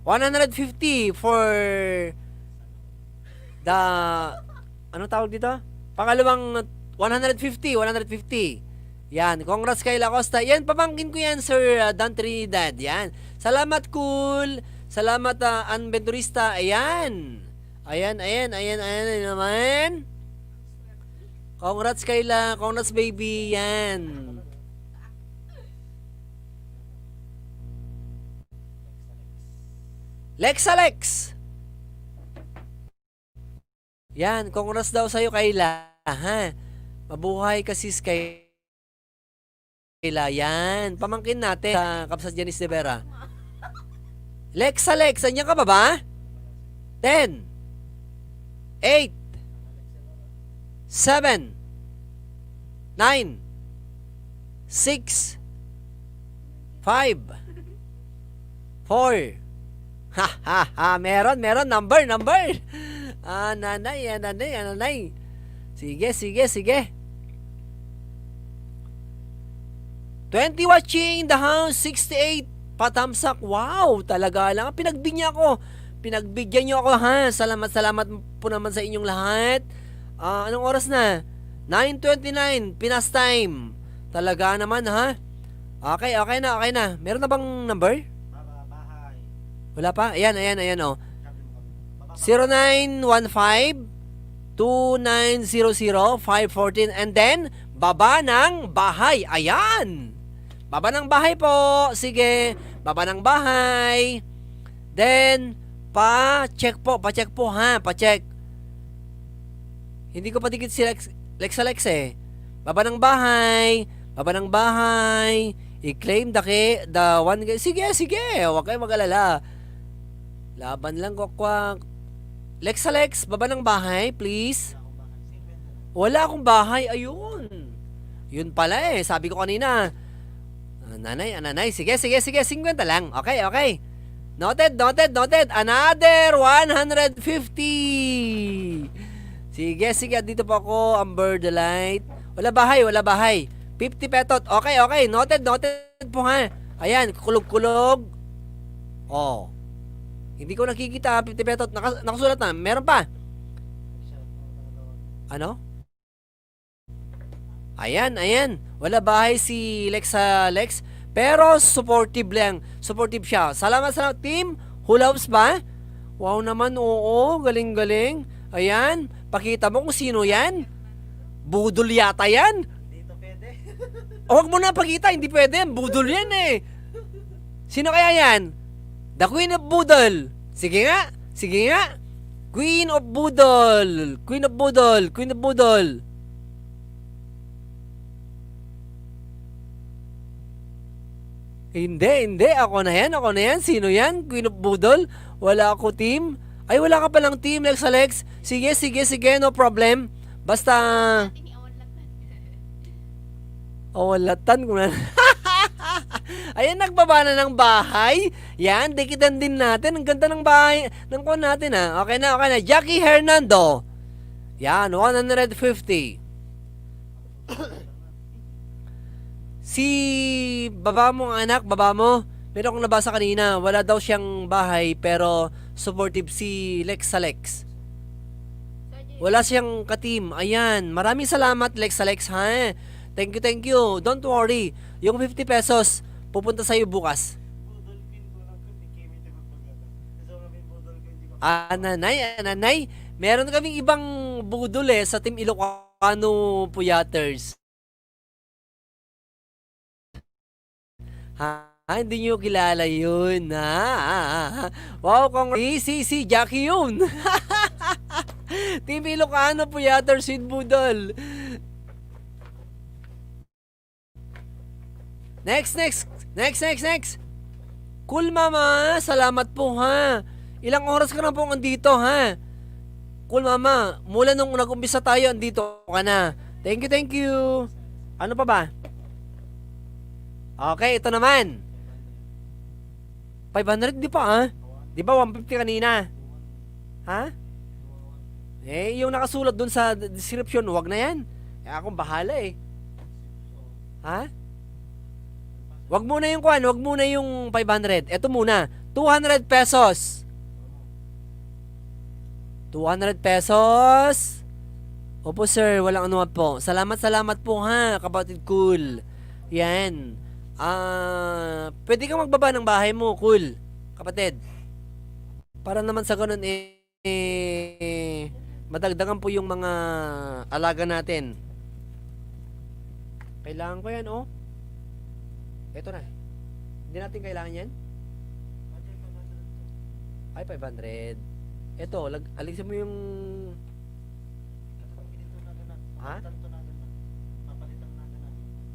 150 for the, ano tawag dito? Pangalawang 150. Yan. Congrats kay Lacosta. Yan, pamangkin ko yan, Sir Dan Trinidad. Yan. Salamat, cool. Salamat, Anventurista. Ayan naman. Congrats Kayla, congrats baby, yan. Lex. Yan, congrats daw sa'yo Kayla, ha. Mabuhay ka sis Kayla, yan. Pamangkin natin sa Kapsat Janice de Vera. Lex, anyan ka pa ba? 10, 8, 7, 9, 6, 5, 4. Meron, number. Nanay. Sige. 20 watching the house, 68 patamsak. Wow, talaga lang. Pinagbigyan niyo ako, ha. Salamat po naman sa inyong lahat. Anong oras na? 9:29 Pinas time. Talaga naman, ha. Okay na. Meron na bang number? Bahay. Wala pa? Ayan, oh. 0915-2900-514 and then, baba ng bahay. Ayan! Baba ng bahay po. Sige, baba ng bahay. Then, pa-check po, ha. Pa-check. Hindi ko pa dikit si Lex eh. Baba ng bahay. I-claim the one. Sige. Huwag kayo mag-alala. Laban lang ko. Lex, baba ng bahay, please. Wala akong bahay. Ayun. Yun pala eh. Sabi ko kanina. Nanay. Sige. 50 lang. Okay. Noted. Another 150. Sige. Dito po ako. Amber Delight. Wala bahay. 50 petot. Okay. Noted po, ha. Ayan. Kulog. Oh. Hindi ko nakikita. 50 petot. Nakasulat na. Meron pa. Ano? Ayan. Wala bahay si Lex. Pero supportive lang. Supportive siya. Salamat team. Hula hoops ba? Wow naman, oo. Galing. Ayan. Pakita mo kung sino yan. Budol yata yan. Dito pwede. Huwag mo na pakita. Hindi pwede. Budol yan eh. Sino kaya yan? The Queen of Budol. Sige nga. Queen of Budol. Hindi. Ako na yan. Sino yan? Queen of Budol? Wala ako team. Ay, wala ka palang team, Lex. Sige. No problem. Basta... Awalatan ko na. Ayan, nagbaba na ng bahay. Yan, dikitan din natin. Ang ganda ng bahay. Ng kuha natin, ha. Okay na. Jackie Hernando. Yan, 150. Si baba mo, anak, meron akong nabasa kanina, wala daw siyang bahay pero supportive si Lex. Wala siyang ka-team. Ayan, maraming salamat Lex, ha. Thank you. Don't worry. Yung 50 pesos pupunta sa'yo bukas. Nanay. Meron kaming ibang budol sa Team Ilocano Puyaters. Hindi nyo kilala yun, ha? Wow, si Jackie yun. Team Ilocano Puyaters with budol. Next. Cool, mama. Salamat po, ha. Ilang oras ka na po andito, ha? Cool, mama. Mula nung nag-umpisa tayo, andito ka na. Thank you. Ano pa ba? Okay, ito naman. 500, di pa, ha? Di ba 150 kanina? Ha? Yung nakasulat dun sa description, wag na yan. Akong bahala, Ha? Wag muna yung kwan, wag muna yung 500. Ito muna, 200 pesos. 200 pesos. Opo sir, walang anuman po. Salamat po ha, kapatid cool. Yan. Pwede kang magbaba ng bahay mo, cool. Kapatid. Para naman sa ganun madagdagan po yung mga alaga natin. Kailangan ko yan, Ito na. Hindi natin kailangan yan? Ay, 500. Ito, alisin mo yung... Ha?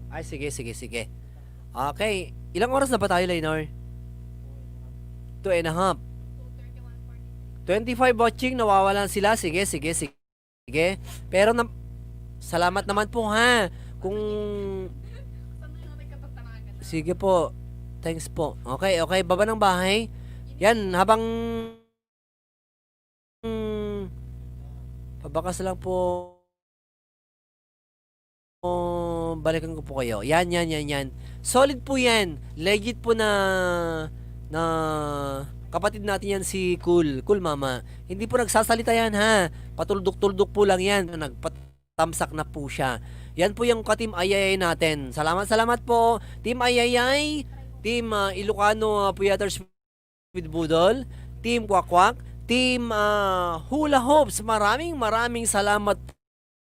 Ay, sige. Okay. Ilang oras na ba tayo, Lainor? 2.5. 25 watching, nawawalan sila. Sige. Pero, salamat naman po, ha. Kung... Sige po. Thanks po. Okay. Baba ng bahay. Yan, habang pabakas lang po balikan ko po kayo. Yan. Solid po yan. Legit po na kapatid natin yan si Cool Mama. Hindi po nagsasalita yan, ha. Patuldok-tuldok po lang yan. Nagpatamsak na po siya. Yan po yung ka-Team Ayayay natin. Salamat po. Team Ayayay, Team Ilocano Puyaters with Budol, Team Kwakwak, Team Hula Hoops. Maraming salamat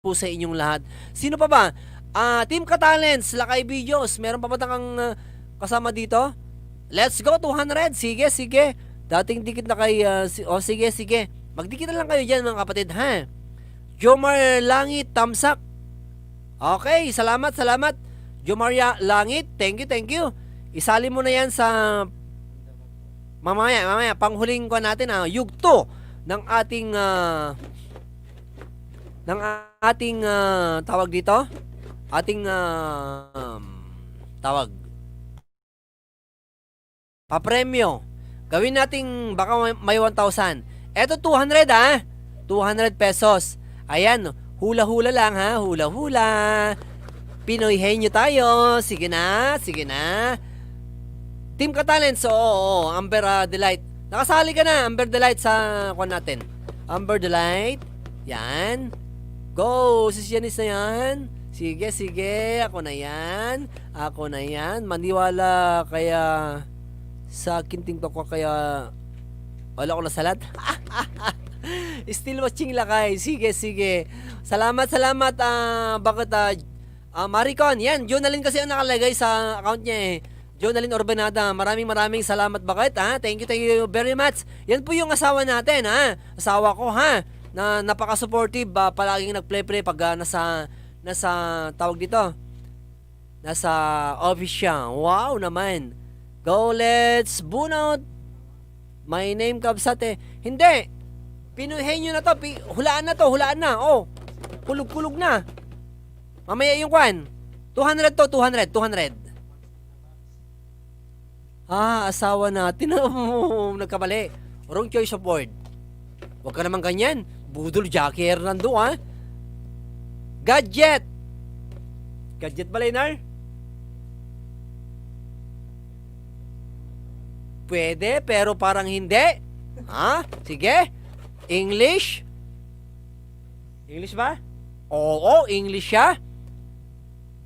po sa inyong lahat. Sino pa ba? Team Katalents, Lakay Videos. Meron pa ba kang kasama dito? Let's go, 200. Sige. Dating dikit na kay... sige. Magdikit na lang kayo dyan, mga kapatid, ha? Jomar Langit, tamsak. Okay, salamat. Jomar Langit, thank you. Isali mo na yan sa mamaya panghuling ko natin yugto ng ating tawag dito. Ating tawag papremyo. Gawin nating baka may 1,000. Eto 200 200 pesos. Ayan, hula-hula lang ha, hula-hula. Pinoy henyo tayo. Sige na. Team Katalents, oo, Amber Delight. Nakasali ka na, Amber Delight sa kwan natin. Amber Delight. Yan. Go, sis Janice na yan. Sige, ako na yan. Maniwala kaya sa kinting ko kaya wala ko na salat. Still watching lakay. Sige. Salamat. Bakit Maricon, yan, Jonalyn kasi ang nakalagay sa account niya Jonalyn Orbanada, maraming salamat bakit Thank you very much. Yan po yung asawa natin asawa ko na napaka-supportive palaging nag-play pag nasa tawag dito, nasa office siya. Wow naman. Go, let's bunot. My name Kabsate. Hindi. Pinuhin nyo na to. Hulaan na. Kulog na. Mamaya yung kwan. 200 to, 200. Asawa natin. Nagkamali. Wrong choice of word. Huwag ka naman ganyan. Budol Jackie Hernando, Gadget ba, Leonard? Pwede, pero parang hindi. Sige. English ba? Oo, English siya.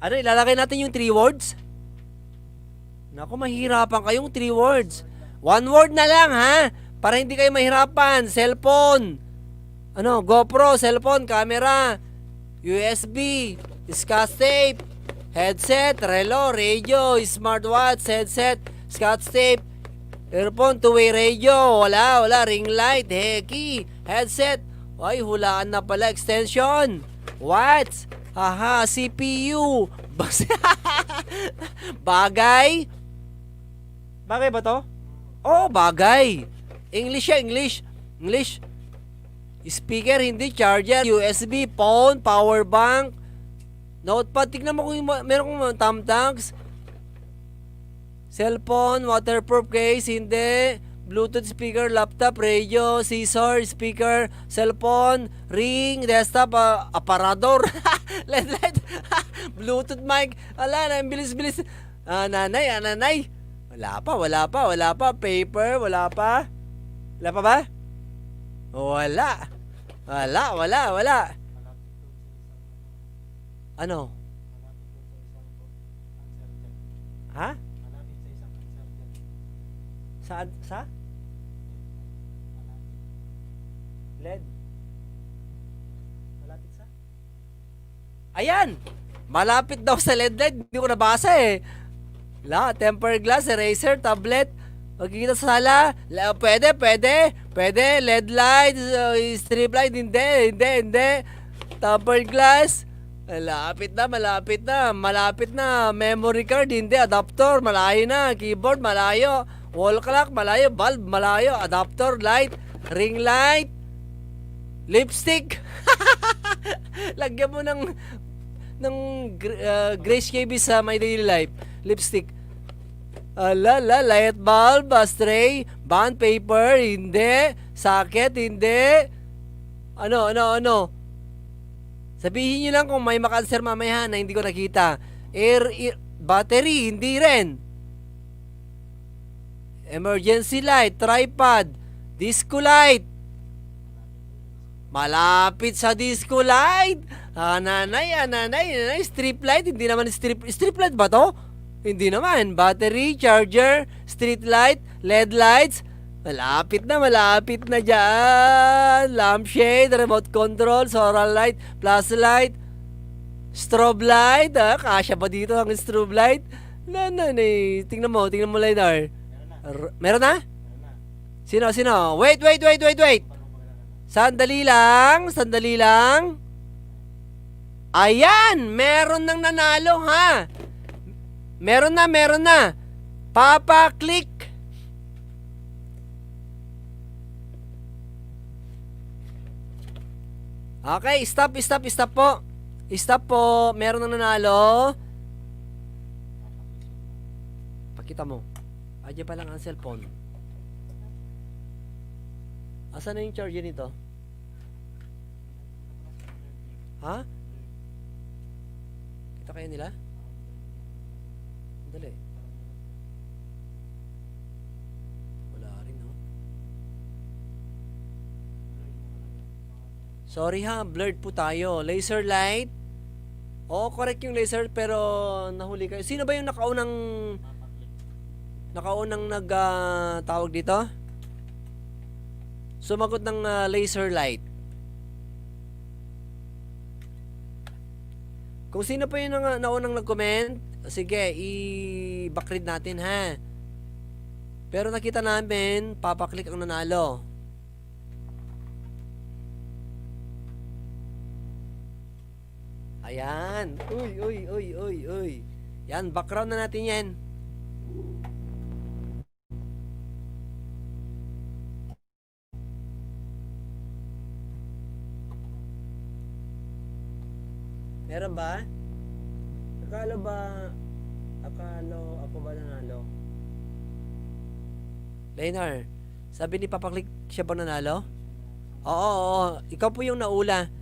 Ano, ilalagay natin yung 3 words? Naku, mahirapan kayong 3 words. 1 word na lang, Para hindi kayo mahirapan. Cellphone. Ano, GoPro, cellphone, camera, USB, Scotch tape, headset, relo, radio, smartwatch, headset, Scotch tape, earphone, two-way radio, wala, ring light, heki, headset, ay, hulaan na pala, extension, watch, haha, CPU, bagay, bagay ba to? Oh, bagay, English siya, English, speaker, hindi, charger, USB, phone, power bank, notepad, tignan mo kung meron kong thumbtacks, cellphone, waterproof case, hindi, Bluetooth speaker, laptop, radio, scissor, speaker, cellphone, ring, desktop, aparador, LED light, Bluetooth mic, ala na, bilis. Nanay. Wala pa, paper, wala pa ba? Wala. Ano? Ha? Saan? Sa? LED? Malapit sa? Ayan! Malapit daw sa LED light. Hindi ko nabasa eh. Tempered glass, eraser, tablet. Magkikita sa sala. Pwede. LED light, strip light. Hindi. Tempered glass. Malapit na. Memory card, hindi. Adapter, malayo na. Keyboard, malayo. Wall clock, malayo. Bulb, malayo. Adapter, light. Ring light. Lipstick. Lagyan mo ng Grace KB sa My Daily Life. Lipstick. Light bulb, ashtray, bond paper, hindi. Socket, hindi. Ano? Sabihin nyo lang kung may maka-answer mamaya na hindi ko nakita. Battery, hindi rin. Emergency light, tripod, disco light. Malapit sa disco light. Nanay, strip light, hindi naman strip light ba to? Hindi naman. Battery, charger, street light, LED lights. Malapit na dyan. Lampshade, remote control, solar light, flashlight, strobe light. Kasya ba dito ang strobe light? Tingnan mo, Leonard. Meron na? Sino? Wait. Sandali lang. Ayan, meron nang nanalo ha. Meron na. Papa-click. Okay, stop po. Stop po. Meron nang nanalo. Pakita mo. Adya pa lang ang cellphone. Asan na yung charger nito? Ha? Kita kayo nila? Dali. Wala rin, no? Sorry ha, blurred po tayo. Laser light. Oo, correct yung laser pero nahuli kayo. Sino ba yung nakaunang tawag dito? Sumagot ng laser light. Kung sino pa yung naunang nag-comment, sige, i-backread natin ha. Pero nakita namin, papaklik ang nanalo. Ayan. Uy. Yan, background na natin yan. Meron ba? Akala ako ba nanalo? Leonard, sabi ni Papa Click, siya ba nanalo? Oo. Ikaw po yung naula.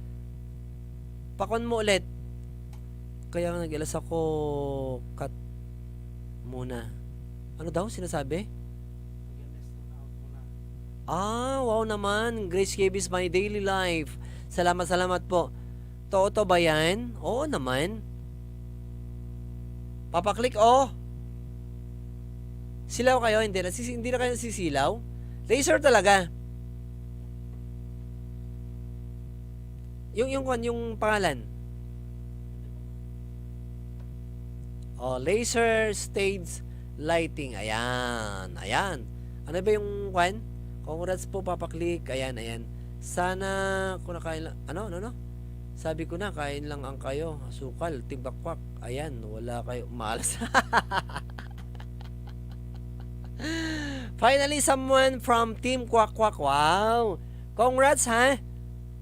Pakon mo ulit. Kaya nag-ilas ako cut muna. Ano daw sinasabi? Wow naman. Grace KB's My Daily Life. Salamat po. Totoo ba yan? Oo naman. Papaklik, Silaw kayo? Hindi na kayo sisilaw? Laser talaga. Yung pangalan. Oh, laser stage lighting. Ayan. Ayan. Ano ba yung kwan? Congrats po, Papa Click. Ayan, ayan. Sana kung nakain lang. Ano? Sabi ko na, kain lang ang kayo. Sukal, timbakwak. Ayan, wala kayo. Malas. Finally, someone from Team Kwak Kwak. Wow. Congrats, ha?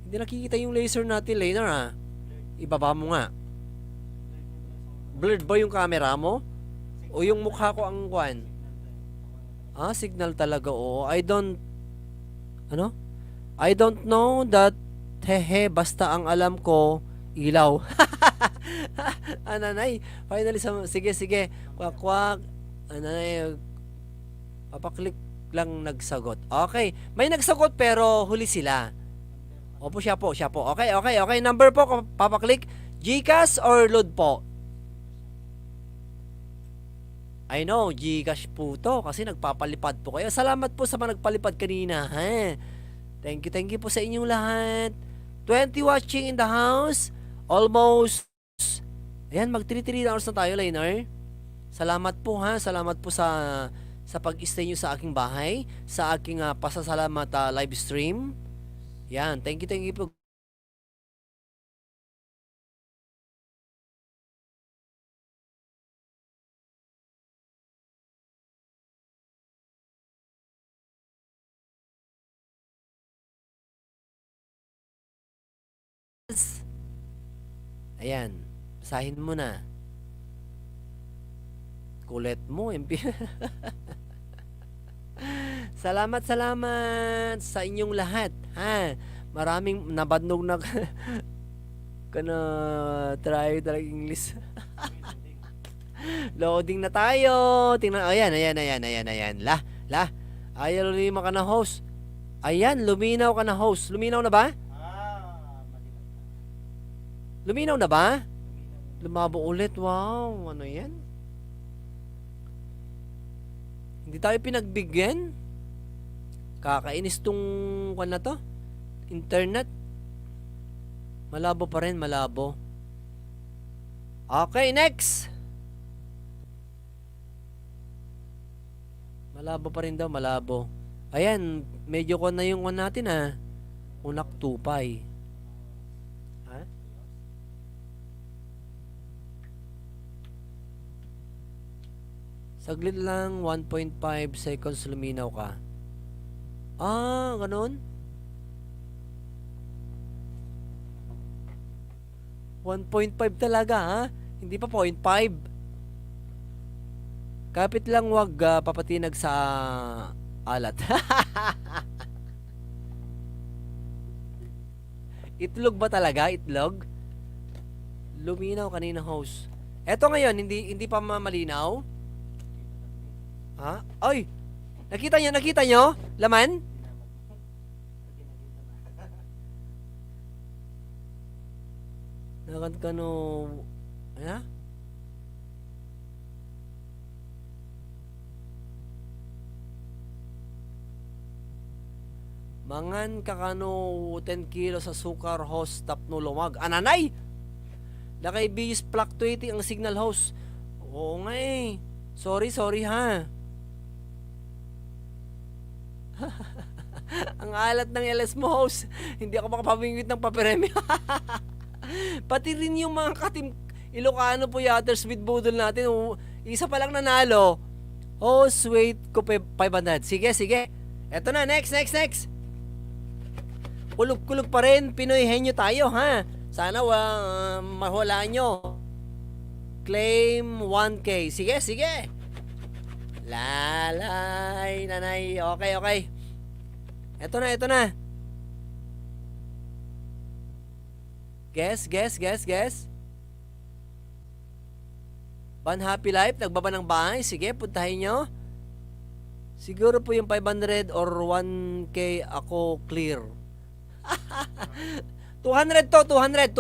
Hindi nakikita yung laser natin, Lainer, ha? Ibaba mo nga. Blurred ba yung camera mo? O yung mukha ko ang kwan? Ah, signal talaga, oo. I don't know that, hehe, basta ang alam ko, ilaw. Ananay, finally, sige. Kwak kwak. Ananay, papaklik lang nagsagot. Okay, may nagsagot pero huli sila. Opo, siya po. Okay. Number po, papaklik. GCash or load po? I know, GCash po to kasi nagpapalipad po kayo. Salamat po sa mga nagpalipad kanina. Ha? Thank you po sa inyong lahat. 20 watching in the house. Almost. Ayan, mag 3 hours na tayo, Lainer. Salamat po, ha. Salamat po sa pag-stay nyo sa aking bahay, sa aking pasasalamat live stream. Yan, thank you po. Ayan, basahin mo na. Kulit mo, MP. Salamat sa inyong lahat, ha. Maraming nabadnog na kana try talaga English. Loading na tayo. Tingnan, ayan. La. Ayaw lima ka na host. Ayan, luminaw ka na host. Luminaw na ba? Luminaw na ba? Lumabo ulit. Wow, ano yan? Hindi tayo pinagbigyan. Kakainis tong kwan na to. Internet. Malabo pa rin, malabo. Okay, next. Malabo pa rin daw, malabo. Ayan, medyo kwan na yung kwan natin, ha. Unak tupay. Ha? Saglit lang, 1.5 seconds luminaw ka. Ah, ganun? 1.5 talaga, ha? Hindi pa 0.5. Kapit lang, wag papatinag sa alat. Itlog ba talaga? Itlog? Luminaw kanina, host. Eto ngayon, hindi pa malinaw. Ha? Ay! Nakita nyo? Laman? Nakan ka no... Ano? Mangan kakano 10 kilo sa sukar host tap no lumag. Ananay! Nakay bis fluctuating ang signal host. Oo nga eh. Sorry ha. Ang alat ng LS mo host. Hindi ako makapamingwit ng papremyo. Pati rin yung mga katim Ilocano po yatters with budol natin. Isa pa lang nanalo. Host wait ko 500. Sige. Eto na, next. Kulog pa rin. Pinoy henyo tayo, ha? Sana mahula nyo. Claim 1K. Sige. Lalay, nanay. Okay. Eto na. Guess. Ban Happy Life, nagbaba ng bahay. Sige, puntahin nyo. Siguro po yung 500 or 1K ako clear. 200 to, 200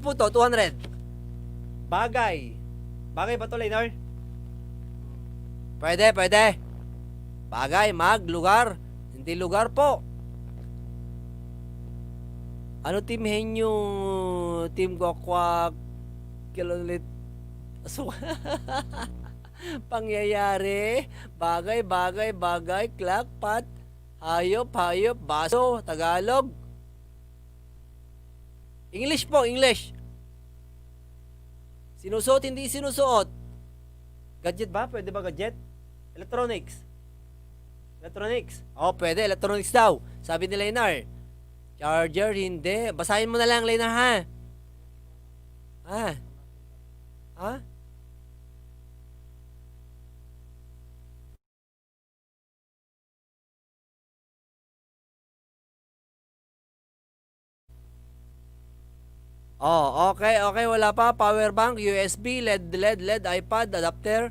po to, 200. Bagay ba to, Leonor? Pwede. Bagay, lugar. Hindi lugar po. Ano team henyo? Team Gokwak. Kilolit. So, pangyayari. Bagay. Klakpat. Hayop. Baso. Tagalog. English po, English. Sinusuot, hindi sinusuot. Gadget ba? Pwede ba gadget? Electronics. Oh, pwede. Electronics daw. Sabi ni Leonard. Charger, hindi. Basahin mo na lang, Leonard, ha? Ha? Oh, okay. Wala pa. Power bank, USB, LED, iPad, adapter.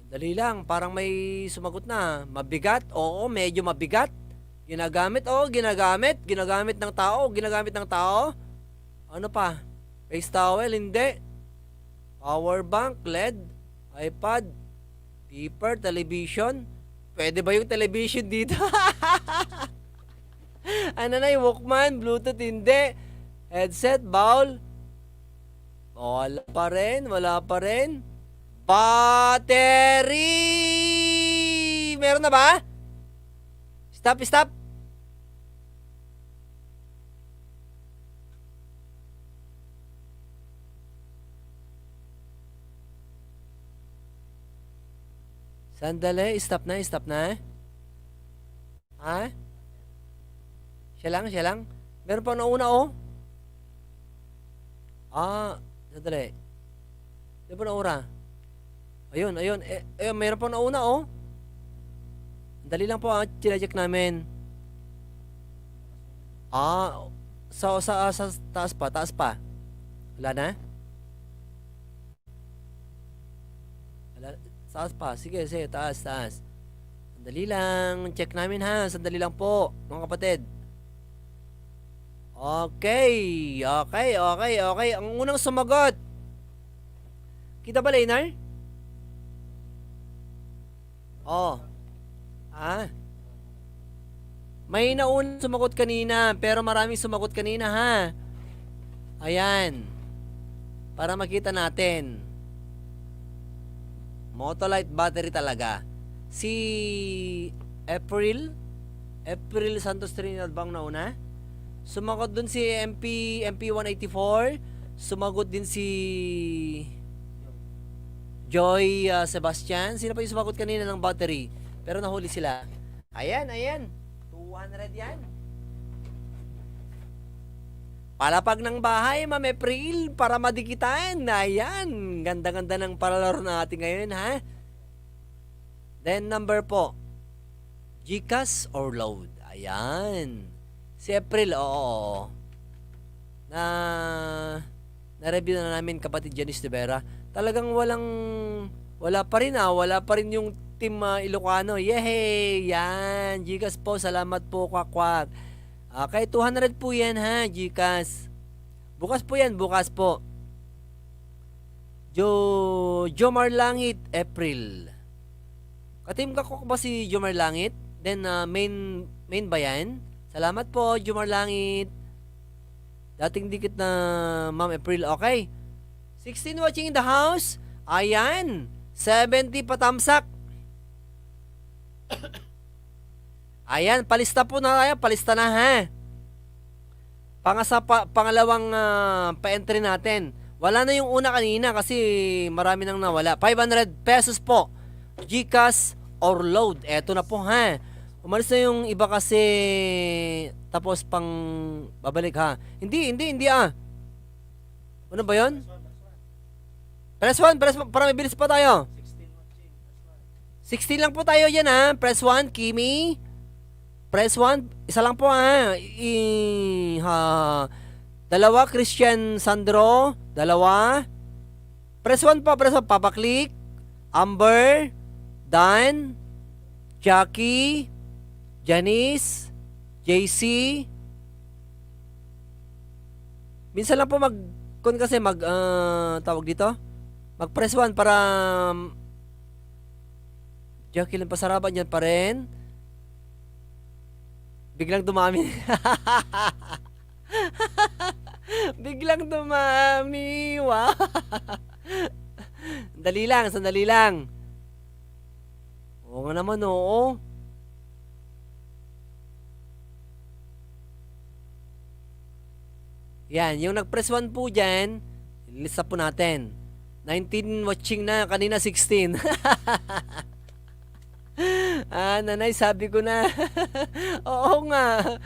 Dali lang, parang may sumagot na. Mabigat? Oo, medyo mabigat. Ginagamit ng tao. Ano pa? Face towel, hindi. Power bank, LED, iPad, beeper, television. Pwede ba yung television dito? Ano na yung Walkman, Bluetooth, hindi. Headset, bowl. Wala pa rin. Battery! Meron na ba? Stop. Sandali, stop na. Ha? Siya lang. Meron pa nauna, oh. Sandali. Di ba nauna? Ayun. Meron pa nauna, oh. Dali lang po, chinecheck namin. Sa taas pa. Wala na? Wala. Taas pa. Sige, taas. Sandali lang. Check namin, ha. Sandali lang po, mga kapatid. Okay. Ang unang sumagot. Kita ba, Leonard? May naunang sumagot kanina, pero maraming sumagot kanina, ha. Ayan. Para makita natin. Motolite battery talaga. Si April Santos Trinidad bang nauna? Sumagot dun si MP184. Sumagot din si Joy Sebastian. Sino pa yung sumagot kanina ng battery? Pero nahuli sila. Ayan. 200 yan. Palapag ng bahay, Ma'am April, para madikitan. Ayan. Ganda-ganda ng palalaro natin ngayon, ha? Then, number po. GCash or load? Ayan. Si April, oo. Na-review na namin, kapatid Janice de Vera. Talagang wala pa rin yung team Ilocano. Yehey! Yan, GCash po, salamat po, kwakwak. Okay, 200 po yan, ha, GCash. Bukas po. Jomar Langit, April. Katim ka ko ba si Jomar Langit? Then, main ba yan? Salamat po, Jomar Langit. Dating dikit na Ma'am April, okay. 16 watching in the house. Ayan. 70 patamsak. Ayan, palista po na tayo. Palista na, ha. Pangalawang pa-entry natin. Wala na yung una kanina kasi marami nang nawala. 500 pesos po. GCash or load. Eto na po, ha. Umalis na yung iba kasi tapos pang babalik, ha. Hindi, Ano ba yun? Press 1, para may bilis pa tayo. 16 lang po tayo yan, ha. Press 1, Kimi. Press 1, isa lang po, ha. Dalawa, Christian Sandro. Dalawa. Press 1 po, papaklik. Amber. Dan. Jackie. Janice. JC. Minsan lang po tawag dito. Mag-press 1 para Jacqueline Pasaraban, yan pa rin. Biglang dumami. Biglang dumami. Wow. Sandali lang, sandali lang. Oo nga naman, oo. Yan, yung nag-press 1 po dyan, lista po natin. 19 watching na, kanina 16. Nanay, sabi ko na. Oo nga.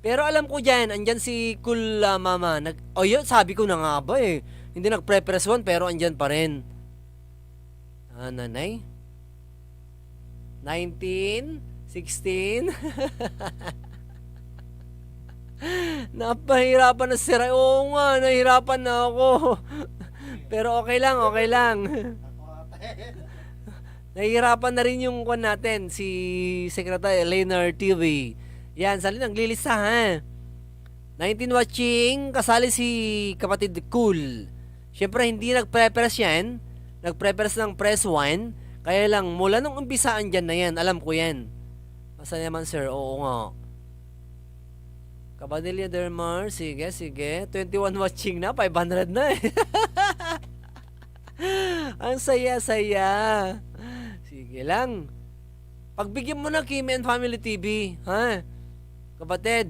Pero alam ko dyan, andyan si Cool Mama. Yun, sabi ko na nga ba eh. Hindi nag-press 1 pero andyan pa rin. Nanay. 19, 16. Napahirapan na si Ray. Oo nga, nahirapan na ako. Pero okay lang, okay lang. Nahihirapan na rin yung kwan natin, si Secretary Leonard TV. Yan, sali nang lilista ha. 19 watching, kasali si kapatid Cool. Siyempre, hindi nag-prepress yan. Nag-prepress ng press 1. Kaya lang, mula nung umpisaan dyan na yan, alam ko yan. Masa naman sir, oo nga. Kabadilya Dermar, sige, sige. 21 watching na, 500 na eh. Ang saya-saya. Sige lang. Pagbigyan mo na Kim and Family TV, ha? Kapatid.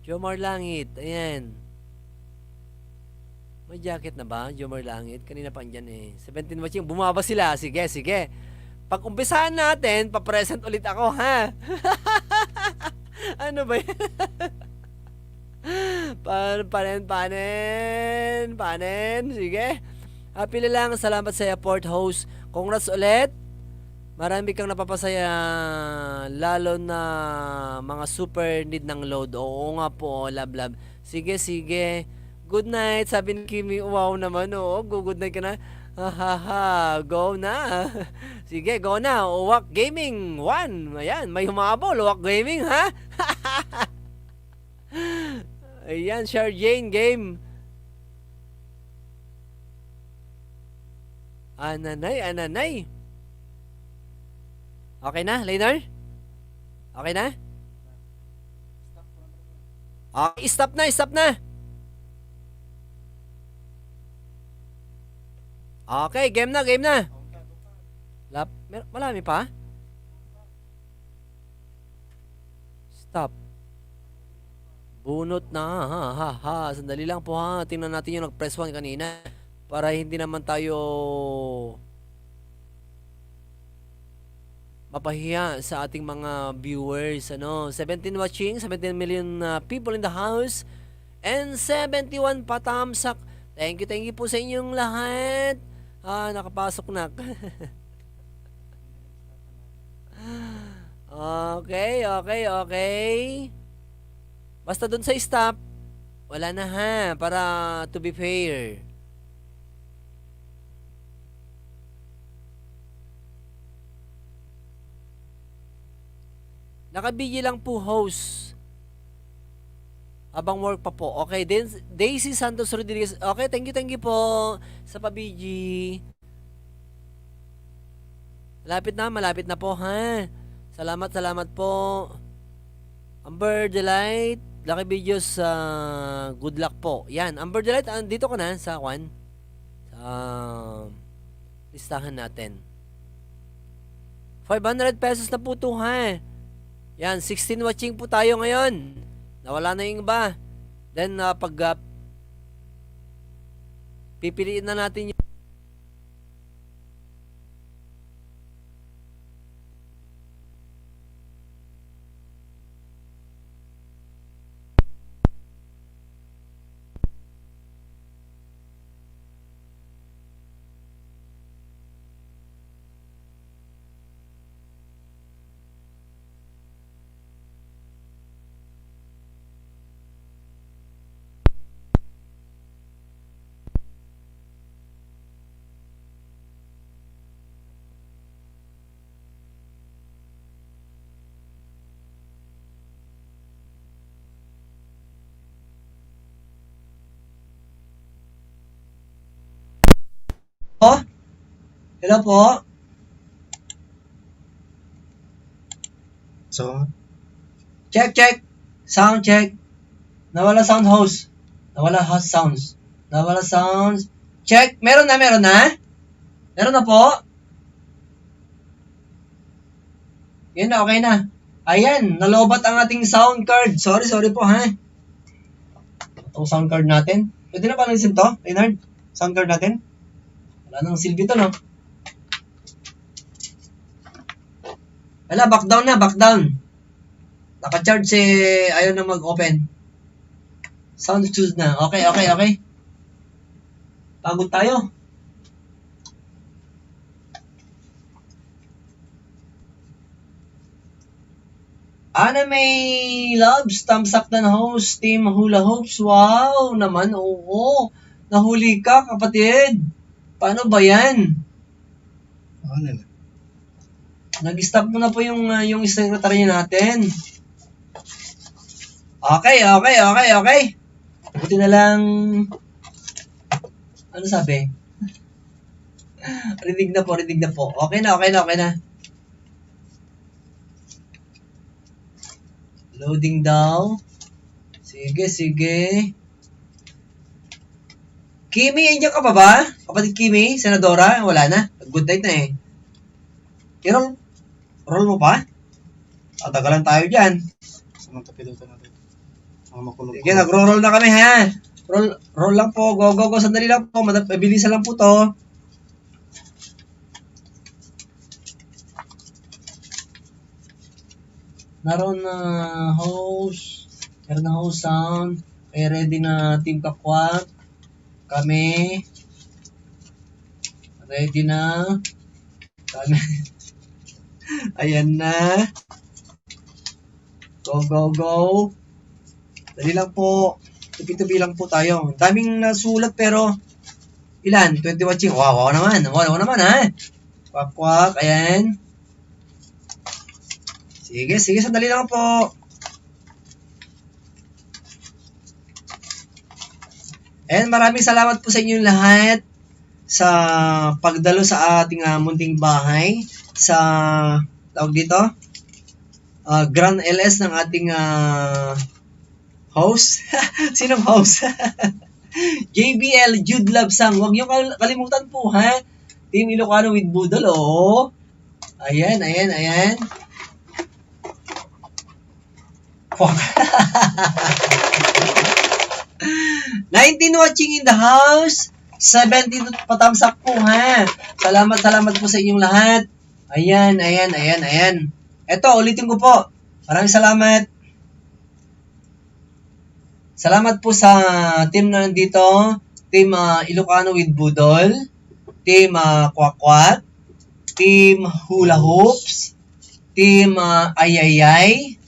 Jomar Langit, ayan. May jacket na ba, Jomar Langit? Kanina pa andyan eh. 17 watching, bumaba sila. Sige, sige. Pag umpisahan natin, papresent ulit ako, ha? Ano ba yan? Panen. Sige. Happy lang. Salamat sa support host. Congrats ulit. Marami kang napapasaya. Lalo na mga super need ng load. Oo nga po. Love. Sige, sige. Good night. Sabi ni Kimi. Wow naman. Oo. Good night ka na. Go na. Sige, go na. Uwak Gaming 1. Ayan. May humabol. Uwak Gaming, ha? Ayan, Share Jane Game. Ananay. Okay na, Leonard? Okay na? Okay, stop na. Okay, game na. Malami pa? Stop. Bunot na, ha. Sandali lang po ha. Tingnan natin yung nag-press 1 kanina. Para hindi naman tayo mapahiya sa ating mga viewers. 17 watching, 17 million people in the house, and 71 patamsak. Thank you po sa inyong lahat. Nakapasok na. Okay. Basta dun sa stop, wala na ha, para to be fair. Nakabigay lang po host. Abang work pa po. Okay, then Daisy Santos Rodriguez. Okay, thank you po sa pabigi. Malapit na po ha. Salamat po. Amber Delight, Lucky Videos, good luck po. Yan, Amber Delight, dito ka na sa Sa listahan natin. 500 pesos na po to ha. Yan, 16 watching po tayo ngayon. Nawala na yung iba. Then, pag pipiliin na natin yung Hello po? So, Check, check. Sound check. Nawala sound host. Nawala host sounds. Nawala sounds. Check. Meron na, meron na. Meron na po. Yan na, okay na. Ayan, nalobat ang ating sound card. Sorry po ha. Itong sound card natin. Pwede na pa nasin to, Leonard? Sound card natin? Wala nang silbi to, no? Wala, back down na, back down. Naka-charge si ayaw na mag-open. Sound choose na. Okay. Pagod tayo. Anime loves, thumbs up na host, team hula hoops. Wow naman, oo. Nahuli ka, kapatid. Paano ba yan? ano na? Nag-stop mo na po yung secretary natin. Okay. Buti na lang... Ano sabi? Rinig na po. Okay na. Loading daw. Sige. Kimi, nandiyan ka pa ba? Kapatid Kimi, Senadora, wala na. Good night na eh. Roll mo pa? Tagalan tayo dyan. Samang tapilutan natin. Ang makulog. Sige, nagro-roll na kami ha. Roll lang po. Go. Sandali lang po. Mabilisan lang po to. Naroon na host. Meron na host sound. Okay, ready na Team Kakwak. Kami. Ready na. Kami. Ayan na. Go. Dali lang po. Tupi-tupi lang po tayo. Daming nasulat pero ilan? 20 watching. Wow naman. Wow naman ha. Kwak. Ayan. Sige. Sandali lang po. And maraming salamat po sa inyong lahat sa pagdalo sa ating munting bahay sa tawag dito Grand LS ng ating host. Sinong host? JBL Jude Love Sang. Huwag niyo kalimutan po ha. Team Ilocano with Budol. Oh. Ayan. 19 watching in the house. 17 pa-thumbs up po ha. Salamat po sa inyong lahat. Ayan. Eto, ulitin ko po. Maraming salamat. Salamat po sa team na nandito. Team Ilocano with Budol. Team Kwakwat. Team Hula Hoops. Team Ayayay.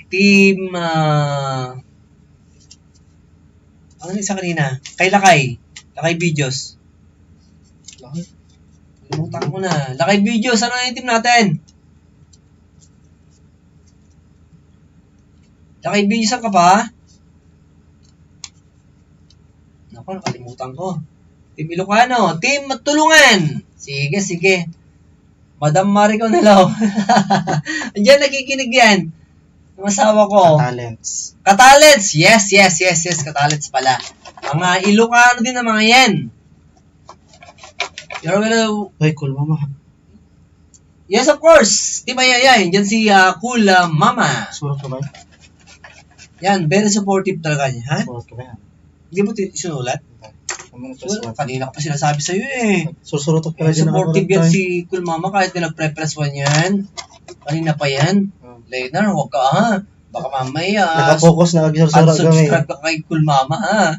Team ano isa kanina? Kay Lakay Videos. Limutan ko na. Lakay Videos, ano yung team natin? Lakay Videos, saan ka pa? Naku, nakalimutan ko. Team Ilocano. Team Tulungan. Sige. Madam Marico Nalaw. Andiyan, nakikinig yan. Ang asawa ko. Katalents. Yes. Katalents pala. Mga Ilocano din ang mga yan. Ay, cool mama. Yes, of course. Team Ayayay. Diyan si Cool Mama. Surat ka ba? Yan, very supportive talaga niya. Ha? Surat ka ba yan? Hindi mo sinulat? Kanina ka pa sinasabi sa'yo eh. Susurutot ka lang Supportive yan si Cool Mama kahit na nag-pre-press one yan. Kanina pa yan. Leonard, huwag ka ha. Baka mamaya. Naka-focus na kag-surat kami. Unsubscribe ka kay Cool Mama ha.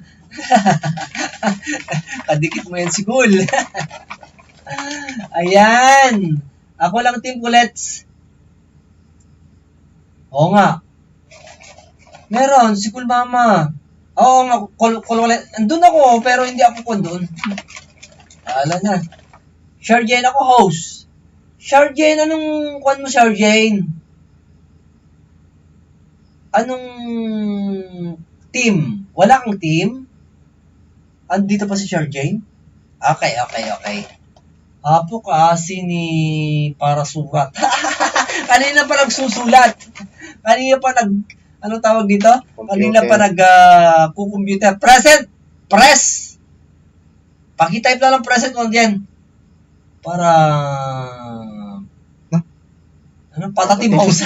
Kadikit mo yan si Cool. Ayan. Ako lang Team Kulets. Oo nga. Meron, si Cool Mama. Oo nga, andun ako, pero hindi ako doon. Ala na. Sharjane ako host. Sharjane, anong kwan mo Sharjane? Anong team? Wala kang team? Andito pa si Sharjane? Okay. Apo kasi ni para surat. Kanina pa nagsusulat. Kanina pa anong tawag dito? Kanina pa kukomputer. Present! Press! Pakitype na lang present on yan. Para... Ano? Patatimos.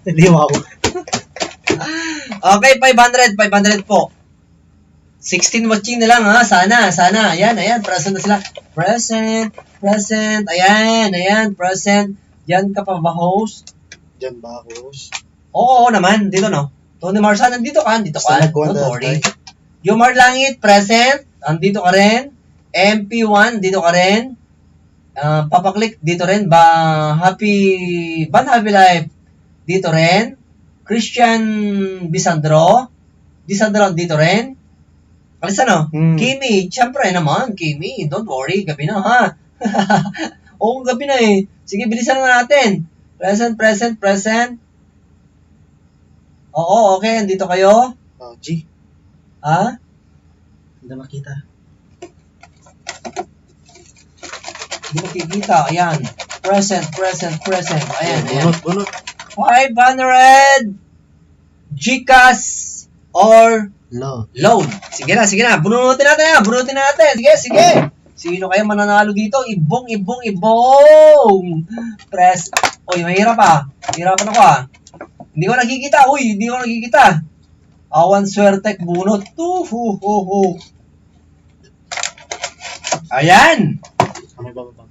Hindi mo ako. Okay, 500 po. 16 watching na lang ha. Sana. Ayan, present na sila. Present. Ayan, present. Diyan ka pa ba, host? Diyan ba ako, host? Oo naman, dito no. Tony Marsa, nandito ka. Don't worry. Yomar Langit, present. Andito ka rin. MP1, dito ka rin. Papaklik, dito rin. Happy Life, dito rin. Christian Bisandro, dito rin. Alis ano? Kimi, syempre naman, Kimi. Don't worry, gabi na ha. Oo, gabi na eh. Sige, bilisan na natin. Present. Oo, okay, andito kayo. Oh, G. Ha? Hindi makita. Hindi makikita. Ayan. Present. Ayan. Bunot. 500 Gcash or Load. Sige na. Bunutin natin. Sige. Sino kayo mananalo dito? Ibong. Press. Uy, mahirap ah. Hirapan ako ah. Hindi ko nakikita. Awan swertek bunot. Ayan. Kami bababa.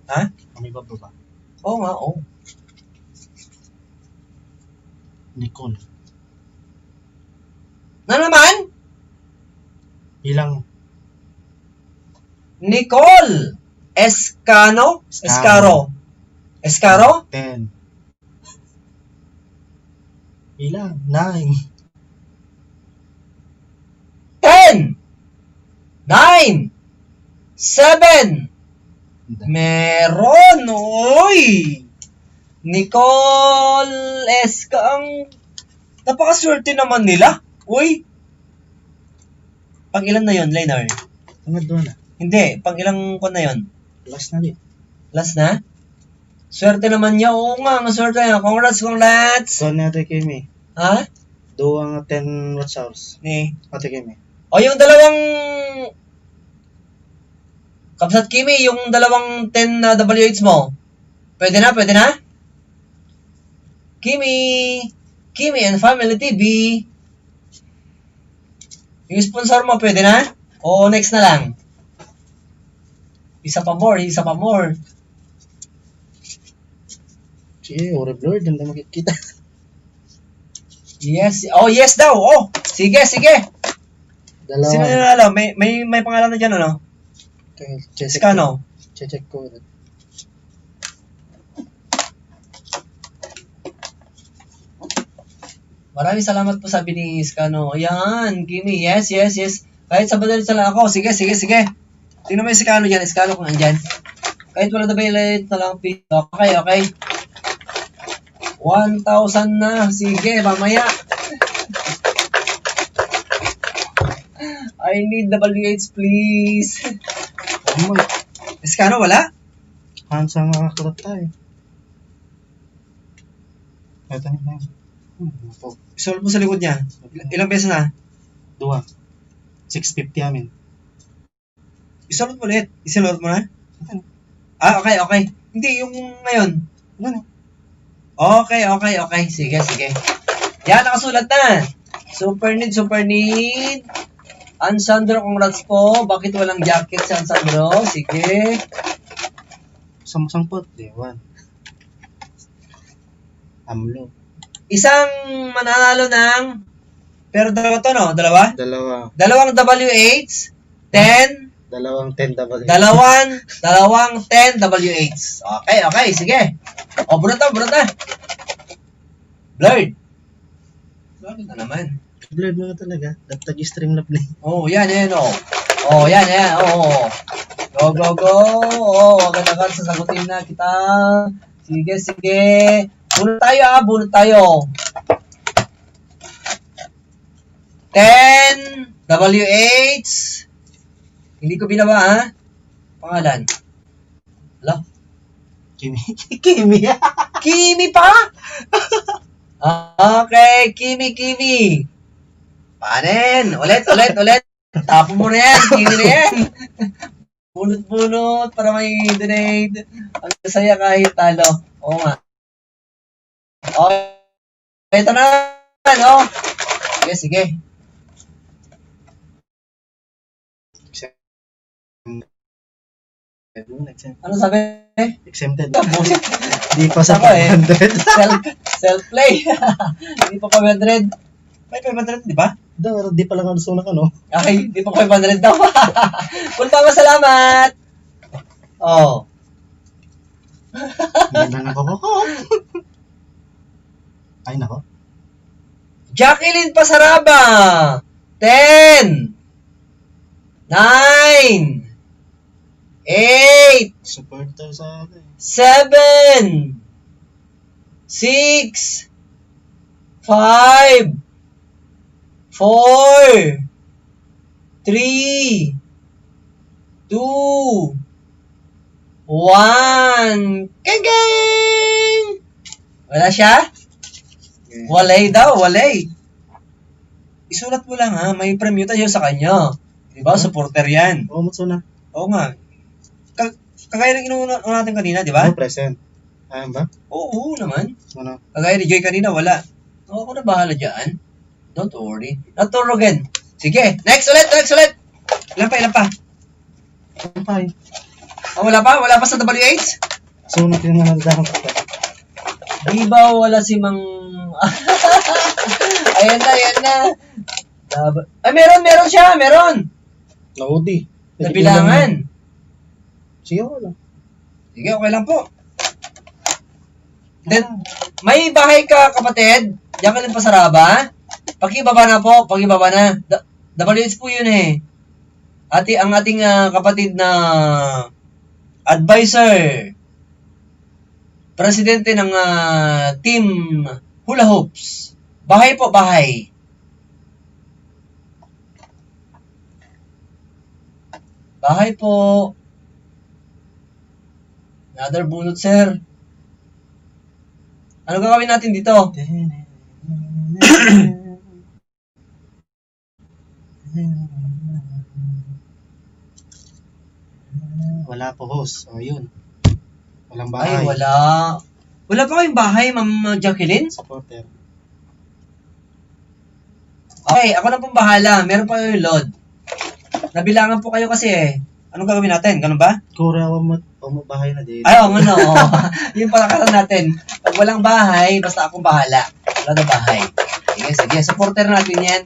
Ha? Kami bababa. Oo nga, oo. Nicole. Na naman? Ilang? Nicole Escaro? 10. Ilang? 9. 10 9 7 Meron, uy! Nicole ang napakaswerte naman nila. Uy! Pang ilan na yon, Leonard? Tungad doon na. Hindi, pang ilang kon na yon? Last na din. Last na? Swerte naman niya. Oo nga, maswerte niya. Congrats. Kuhan ni Ate Kimi. Ha? Duwang 10 watch hours. Ni. Ate Kimi. O yung dalawang Kapsat Kimi, yung dalawang 10 na WH mo. Pwede na? Kimi and Family TV. Yung sponsor mo, pwede na? O next na lang? Isa pa more. Sige, Ore Blur, doon na makikita. Yes. Oh, yes daw. Oh, sige. Dalawa. Sino nanalo? May pangalan na dyan, ano? Escano. Check ko. Maraming salamat po, sabi ni Escano. Ayan, Kimi. Yes. Kahit sa badal lang ako. Sige. Tingnan mo yung Escano dyan. Escano kung andyan. Kahit wala na bayalite na lang. Okay. 1,000 na. Sige, mamaya. I need WH, please. Oh my. Escano, wala? Hansa nga kakulat tayo. Ito na. Isolve mo sa likod niya. Ilang beses na? 2. 650 amin. Isolve mo ulit. Isolve mo na? Ah, okay. Hindi, yung ngayon. Ano? Okay. Sige. Yan, nakasulat na. Super need. Ansandro, congrats po. Bakit walang jacket si Ansandro? Sige. Samsung pot. Dewan. Amlo. Isang mananalo ng... Pero dalawa to, no? Dalawa? Dalawang WH, 10, Dalawang 10 double. dalawang 10 WH. Okay, sige. O, bunot na. Blurred na naman. Blurred mo talaga. Daptag yung streamlab na. Oh, yan. Oh, yan. Oh. Go. Oh, agad sasagutin na kita. Sige. Bunot tayo. 10 WH. Hindi ko binaba, ha? Pangalan. Hello? Kimi. Kimi. Kimi pa? Okay, Kimi. Panin. Ulit. Tapo mo na yan. Kimi na yan. Bunot para may donate. Ang saya kahit talo. Oo nga. Okay. Ito na. No? Sige. Ano sabi? Exempted. Bullshit. Di pa sa Ako eh. 500. Self-play. Hindi pa 500. May 500, di ba? Di pa lang ang sunak ano. Ay, hindi pa 500 daw. Kulpama, salamat! Oh. Ganda na ko. Ay nako. Jacqueline Pasaraba. 10. 9. 8. Supporter sa ano eh. 7. 6. 5. 4. 3. 2. 1. Kageng! Wala siya? Walay daw, walay. Isulat mo lang ha, may premyo tayo sa kanya. Diba, supporter yan. Oo, Matsuna. Oo nga. Kagaya ng inuuna natin kanina, di ba? Oo, present. Ayan ba? Oo naman. Ano? Kagaya ni Joy kanina, wala. Ako na bahala dyan. Don't worry. Natulugan. Sige, next ulit. Ilan pa? Ano pa eh? Wala pa sa WH? Sunak yung naladahan ko. Di ba wala si Mang... Ayan na. Ay, meron siya. Naudi. Nabilangan. Sige, wala. Sige, okay lang po. Then, may bahay ka, kapatid. Jacqueline Pasaraba. Pakibaba na. WH po yun eh. Ang ating kapatid na advisor, presidente ng team Hula Hoops. Bahay po. Bahay po. Another bunot, sir. Ano gagawin natin dito? Wala po host. O, yun. Walang Ay, bahay. wala. Wala pa kayong bahay, Ma'am Jacqueline? Supporter. Okay, ako na pong bahala. Meron pa yung load. Nabilangan po kayo kasi eh. Anong gagawin natin? Ganun ba? Kura mo bahay na din. Ay, oo, ano. Yung palakaran natin. Pag walang bahay, basta akong bahala. Wala na bahay. Sige. Supporter natin yan.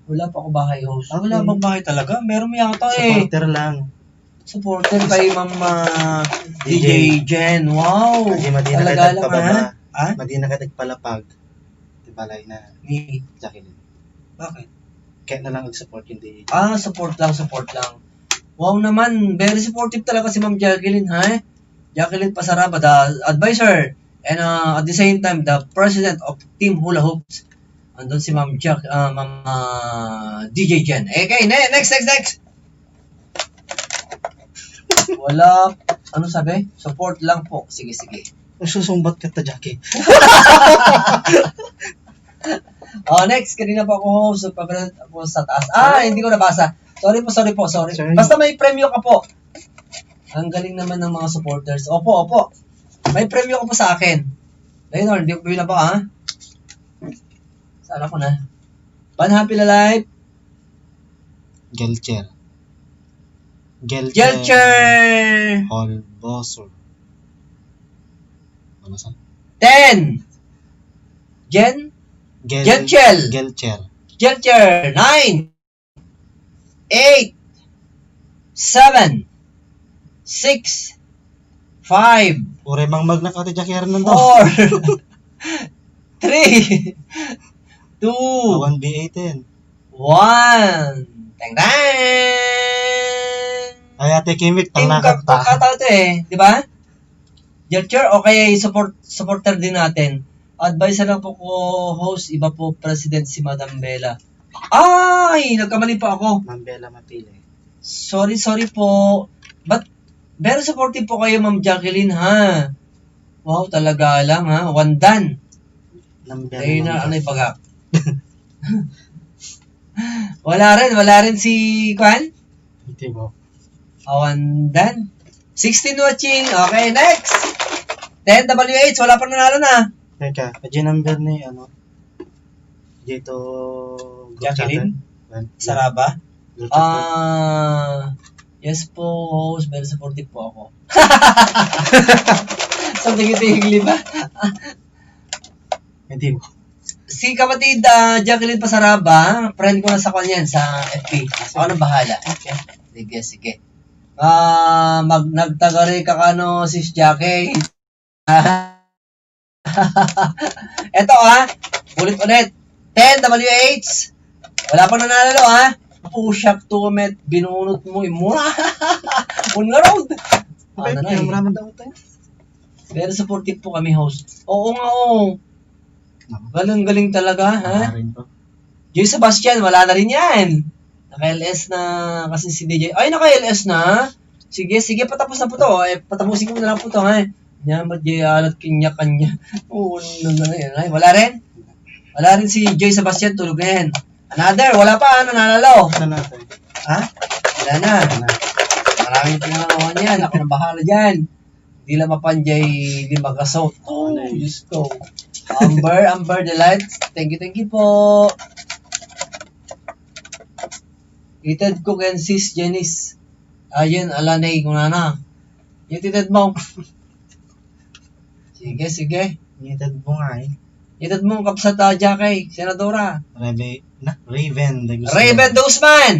Wala pa ako bahay, host. Okay. Wala bang bahay talaga? Meron yata eh. Supporter lang. Supporter kay Ma'am DJ Jen. Wow. Kasi madi na Talaga kayo lang, nagpababa. ha? Madi na kayo nagpalapag. Tibalay na Ni, Jacqueline. bakit? Kaya na lang mag-support yung DJ. Support lang. Wow naman, very supportive talaga si Ma'am Jacqueline, ha? Jacqueline Pasaraba, the advisor, and at the same time, the president of Team Hula Hoops. Andun si Ma'am DJ Jen. Okay, next. Wala, ano sabi? Support lang po. Sige. Susumbat ka ta, Jackie. Next, kanina pa ako host, papalit ako sa taas. Hindi ko nabasa. Sorry po. Sorry. Basta may premyo ka po. Ang galing naman ng mga supporters. Opo. May premyo ka po sa akin. Leonor, hindi ko bilang pa, ha? Saan ako na? Pan Happy Life. Gelcher. Gelcher. Holbosor. Ano sa? 10. Jen. Gelchel. Gelcher. 9. 8. 7. 6. 5. Ure mang magna ka ti Jackie Hernando. 4. 3. 2. 1B18. 1. Tang. Ay, Ate Kimik, Team tanakot ta. kakataw ito eh, di ba? Gelcher, okay, supporter din natin. Advisor lang po ko, host, iba po, president si Madam Bella. Ay, nagkamali pa ako. Mambela mapili. Sorry po. But, very supportive po kayo, Ma'am Jacqueline, ha? Wow, talaga lang, ha? Wandan. Number Ayun na, ano number. yung pagak? Wala rin si, Kwan? Hindi po. Wandan. 16 watching. Okay, next. 10WH, wala pa nanalo na. Teka, yung number ni, ano, dito, group Jacqueline? chatter. Saraba? Group chatter. Yes po, host. Very supportive po ako. Something itigli ba? Hindi po. Si kapatid Jacqueline Pasaraba, friend ko na sa kanya yan, sa FB. Ako nang bahala. Okay. Sige. Nagtagari ka kano, sis Jackie. Eto ulit. 10WH. Wala pa nanalo push up to met, binunot mo, imura. On the road. Okay, kaya maraming daw tayo. Very supportive po kami, host. Oo nga, oo. Galing talaga, ha? Wala rin po. Joy Sebastian, wala na rin yan. Naka-LS na kasi si DJ. Ay, naka-LS na? Sige, patapos na po to. Patapusin ko na lang po to, ha? Yan, Joy, alat kanya-kanya. Oo, yan. Ay, wala rin? Wala rin si Joy Sebastian, tulog na yan. Another, wala pa, nanalo. Ano natin? Ha? Wala na. Maraming pinangawan yan. Ako nang bahala dyan. Hindi lang mapanjay, hindi mag-assault. Oh, Diyos ko. Amber Delights. Thank you po. Ited ko ken sis Janice. Ayun, alanay ko na. Ited mo. Sige. Needed po nga eh. Ited mo kapsat Jackie, Senadora. Raven de Guzman. Raven de Guzman.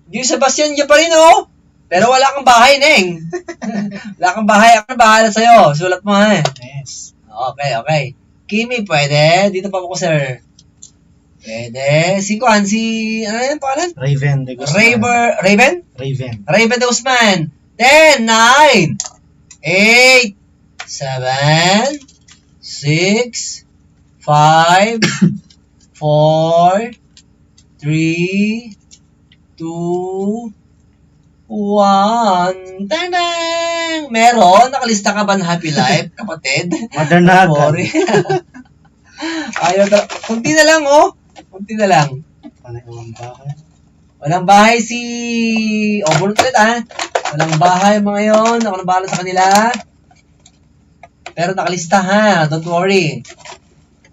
Yung Sebastian dyan pa rin, oh. Pero wala kang bahay, Neng. Wala kang bahay. Ako na bahala sa'yo. Sulat mo, ha. Yes. Okay. Kimi, pwede. Dito pa ako, sir. Pwede. Si ano yung pangalan? Raven de Guzman. Raven? Raven de Guzman. 10, 9, 8, 7, 6, 5, 4, 3, 2, 1. Tadang! Meron? Nakalista ka ba ng Happy Life, kapatid? Mother na Sorry. Ayaw talaga. Kunti na lang, oh. Kunti na lang. Panayawang bahay. Walang bahay si... bunot ulit, Walang bahay mga yon. Ako nang bahala sa kanila. Pero nakalista, ha. Don't worry.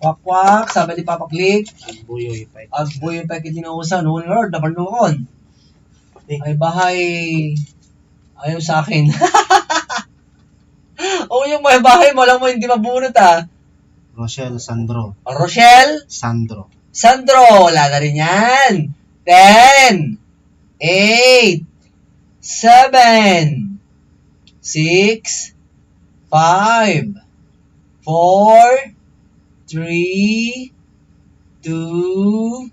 Kwak, sabi ni Papa Click. Agbuyoy pa. Agboy yung peke dinausan. Holy Lord, napanukon. Ay bahay. Ayaw sa akin. Yung may bahay mo lang mo hindi mabunot, Rochelle Sandro. Rochelle Sandro, wala na rin yan. 10, 8, 7, 6, 5, 4, 3, 2,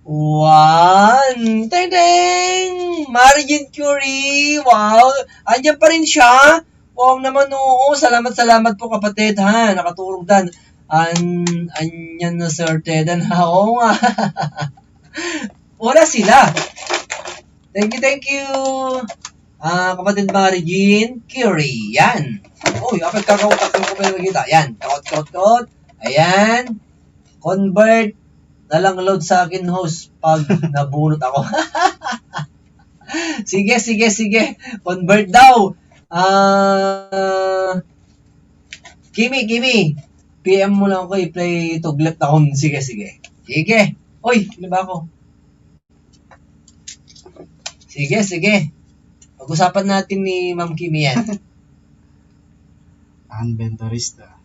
1. Teng! Marian Curie! Wow! Andiyan pa rin siya! Wow naman, oo. Salamat po, kapatid, ha. Nakatulog dan. Anyan na sorted. Oo nga. Wala sila. Thank you. Kapatid Marian Curie. Yan. Kapag kakautak ko pa yung magkita. Yan. Kakot. Ayan. Convert na lang load sa akin, host, pag nabunot ako. Sige. Convert daw. Kimi. PM mo lang ako i-play tuglet akong. Sige. Oy, ano ba ako? Sige. Pag-usapan natin ni Ma'am Kimi yan. Anventorista.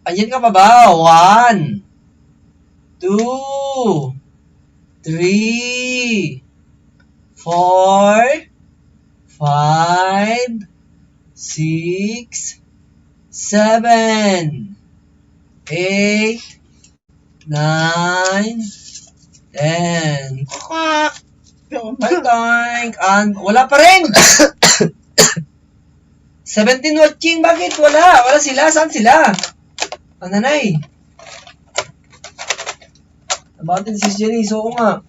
Ayan ka pa ba? 1, 2, 3, 4, 5, 6, 7, 8, 9, 10. Kwak! Wala pa rin! 17 watching, bakit? Wala sila, saan sila? Nanay. Nabatin si Janice, oo nga.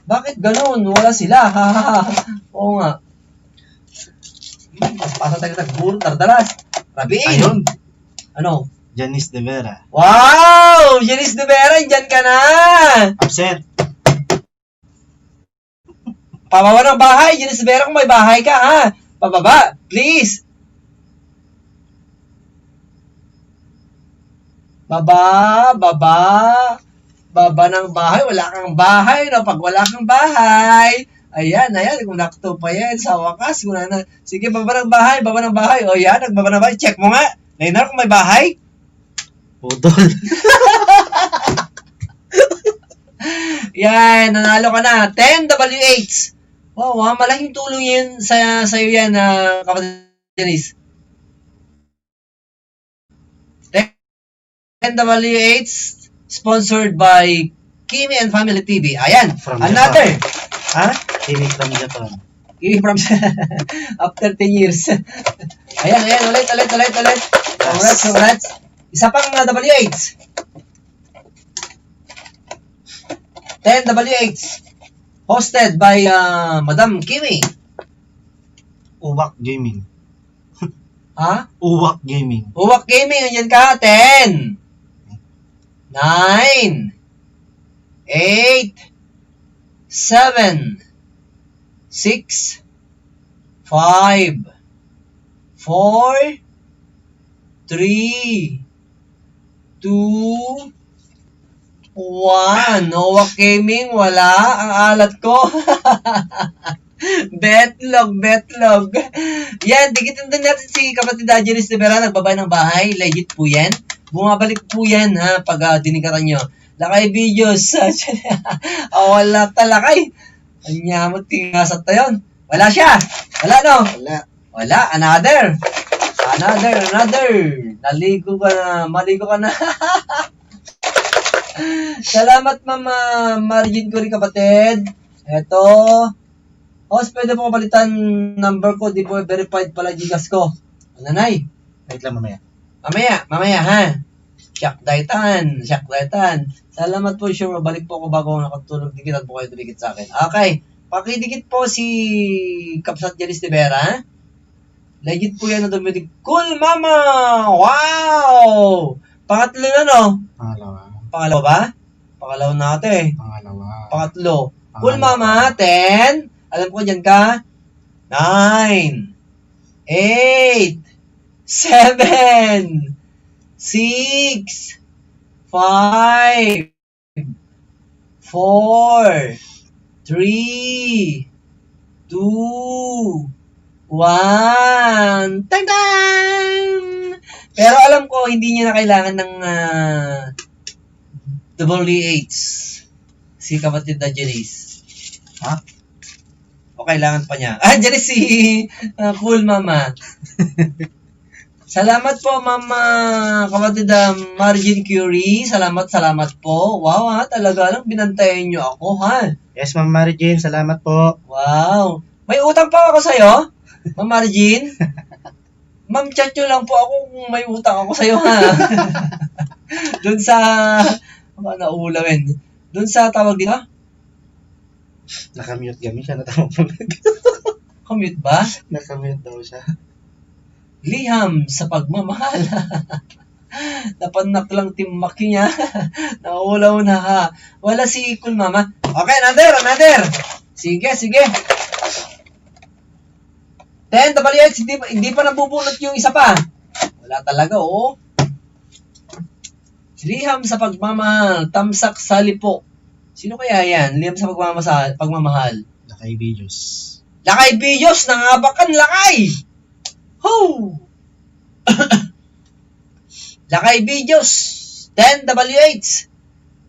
Bakit ganun? Wala sila. Oo nga. Pasa tayo nagburo, tardaras. Rabiin. Ayun. Ano? Janice de Vera. Wow! Janice de Vera, dyan ka na! Upset. Pababa ng bahay, Janice de Vera, kung may bahay ka, ha? Pababa, please. Baba ng bahay, wala kang bahay, no? Pag wala kang bahay, ayan, kung nakto pa yan, sa wakas, wala na. Sige, baba ng bahay, o yan, nagbaba ng bahay, check mo nga. Leonard, kung may bahay, Putol. yan, nanalo ka na. 10 WH. Wow, malaking tulong yun sa'yo yan, kapatid Janice. 10 WH, sponsored by Kimi and Family TV. Ayan, From another. Ha? Kimi from Japan. Kimi from after 10 years. Ayan, ulit. Congrats. Isa pang WH. 10 WH. Hosted by Madam Kimi. Uwak Gaming. Ha? Uwak Gaming. Uwak Gaming, andyan ka. 10. 9. 8. 7. 6. 5. 4. 3. 2. 1. Uwak Gaming, wala. Ang alat ko. Betlog. Yan, dikitin din natin si kapatid Janice de Vera, nagbabay ng bahay. Legit po yan. Bumabalik po yan, ha, pag dinikaran nyo. Lakay videos. Wala talakay. Anyamot, tingasat na yun. Wala siya. Wala, no? Wala. Another. Maligo ka na. Salamat, Mama Margin ko rin, kapatid. Eto. Pwede po palitan number ko. Di po verified pala Gcash ko. Nanay. Wait lang mamaya. Mamaya, ha? Shock daitan. Salamat po, sure. Balik po ako bago ako nakatulog. Dikitan po kayo dumikit sa akin. Okay. Pakidikit po si Kapsat Janice de Vera, ha? Legit po yan na dumikit. Cool, Mama! Wow! Pangatlo na, no? Pangalawa ba? Pangalawa natin. Pangatlo. Cool, Mama. 10. Alam ko, dyan ka. 9. 8. 7. 6. 5. 4. 3. 2. 1. Tang-tang! Pero alam ko, hindi niya na kailangan ng WH. Si kapatid na Janice. Ha? O kailangan pa niya? Janice si Cool Mama. Salamat po, Mama kapatid Margin Curie. Salamat po. Wow, ha? Talaga lang binantayan niyo ako, ha? Yes, Ma'am Mary Jane. Salamat po. Wow. May utang pa ako sa'yo, Ma'am Margin. Ma'am, chat nyo lang po ako kung may utang ako sa'yo, ha? Doon sa... naulawin. Doon sa tawag dito? Nakamute kami siya. Natawag. Commute ba? Nakamute daw siya. Liham sa pagmamahal. Napanak lang timaki niya. Naulaw na, ha? Wala si Cool Mama. Okay, another. Sige. 10 WH, hindi pa nabubunot yung isa pa. Wala talaga, oh. Liham sa pagmamahal, tamsak sa lipo. Sino kaya yan? Liham sa pagmamahal. Lakay videos. Lakay videos, nangabakan lakay! Ho! Lakay videos, 10 WH.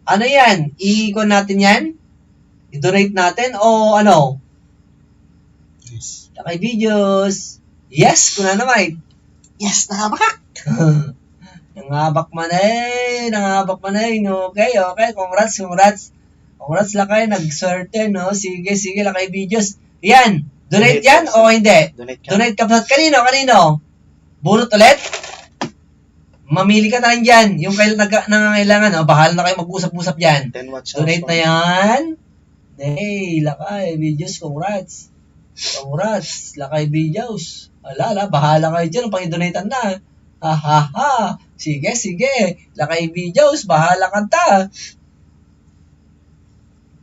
Ano yan? I-icon natin yan? I-donate natin o ano? Yes. Lakay videos. Yes, kuna naman. Yes, nakabakak. Nangabak man eh. Okay. Congrats lakay, nag-swerte, no? Sige, lakay videos. Yan. Donate yan o hindi? Donate ka. Donate ka. Kanino? Bunot ulit? Mamili ka na lang dyan. Yung kailan nangangailangan, bahala na kayo mag-usap-usap dyan. 10 watch Donate na yan. Hey, Lakay Videos, congrats. Congrats, Lakay Videos. Ala, bahala kayo dyan, pang-donatean na. Ha, ha, ha. Sige, Lakay Videos, bahala ka ta.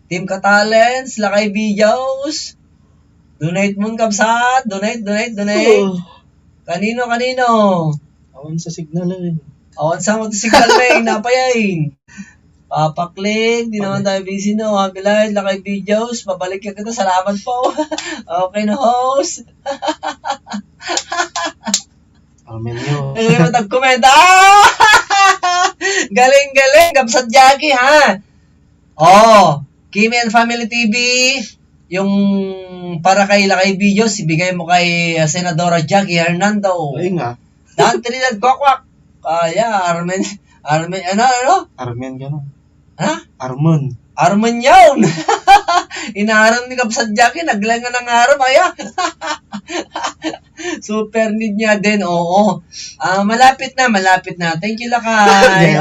Team Katalents, Lakay Videos. Donate mo kabsat. Donate. Kanino? Awan sa signal eh. Awan sa mo to signal lang, napayain. Papaklik, di naman tayo busy no. Happy Life, Lakay Videos, babalik ka kita, salamat po. Okay na host. Armenio. Ay, matag-comment. Galing, Gabsat Jackie ha. Kimi and Family TV, yung para kay Lakay Videos, ibigay mo kay Senadora Jackie Hernando. Ay nga. Dan Trinidad Kwakwak. Kaya, Armen, ano? Armen gano'n. Ha? Armon. Arman yun! Inaharam ni Kapsat Jackie, naglangan ng haram, aya. Super need niya din, oo. Malapit na. Thank you, Lakay.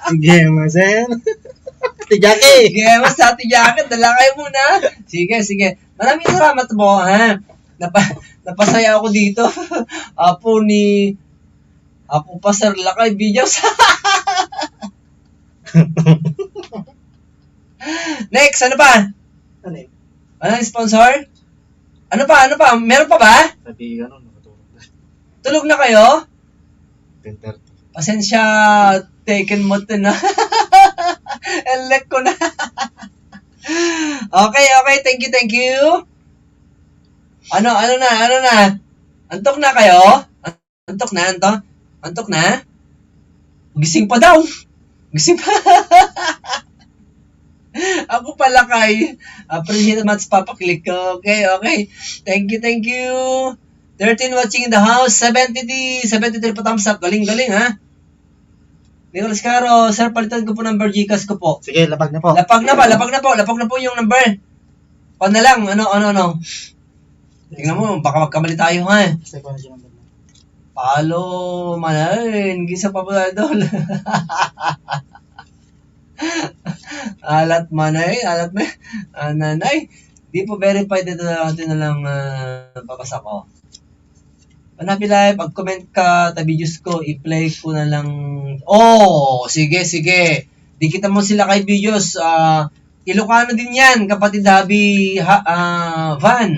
Sige, Masen. Ate Jackie. Sige, mas Ate Jackie, dala kayo muna. Sige. Maraming salamat po, ha. Napasaya ako dito. Ako pa, Sir Lakay Videos. Next, ano pa? Ano eh? Walang sponsor? Ano pa? Meron pa ba? Sabi gano'n, nakatulog na. Tulog na kayo? 10:30. Pasensya, taken mo to na. Elect ko na. Okay, thank you. Ano na? Antok na kayo? Antok na? Gising pa daw. Ako pala kay appreciate much papaklik ko. Okay. Thank you. 13 watching in the house. 73 pa thumbs up. Galing ha. Nicholas Caro, sir, palitan ko po number Gcash ko po. Sige, lapag na po. Lapag na po yung number. Pa na lang, ano. Tingnan mo, baka magkamali tayo ha. Kasi ko na siya number na. Palo, manayin, gisa pa po doon. Alat manay, nanay. Di po verified ito natin na lang babasa ko. Happy Life, pag-comment ka, videos ko, i-play ko na lang. Sige. Di kita mo sila kay videos. Ilocano din yan, kapatid Van.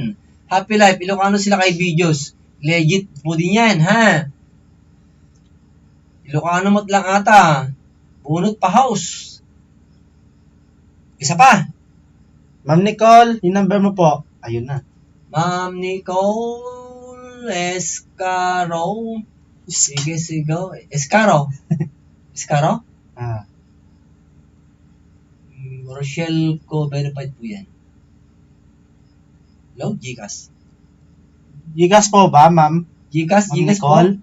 Happy Life, Ilocano sila kay videos. Legit po din yan, ha? Ilocano mo't lang ata. Bunot pa house. Isa pa. Ma'am Nicole, yung number mo po. Ayun na. Ma'am Nicole Escaro. Sige. Escaro? Ah. Rochelle ko, verified po yan. Hello, Gcash. Gigas po ba, ma'am? Gcash po. Nicole?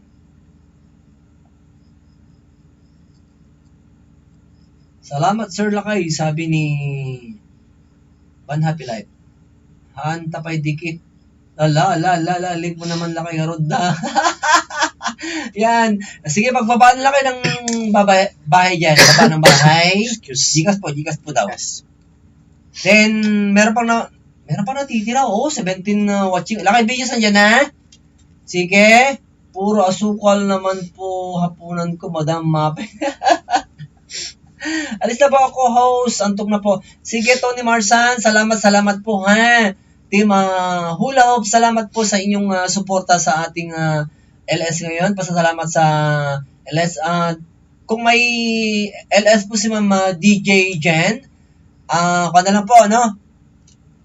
Salamat, Sir Lakay, sabi ni Van Happy Life. Han, tapay dikit. Link mo naman Lakay, harod na. Yan. Sige, pagbaba na Lakay ng bahay dyan. Baba ng bahay. Gcash po daw. Yes. Then, meron pang natitira. 17 watching. Lakay videos nandiyan na. Sige. Puro asukal naman po hapunan ko, Madam Mape. Alis na po ako, host. Antok na po. Sige, Tony Marsan. Salamat po, ha. Team Hula Hoop, salamat po sa inyong suporta sa ating LS ngayon. Pasasalamat sa LS. Kung may LS po si Ma'am DJ Jen, na lang po,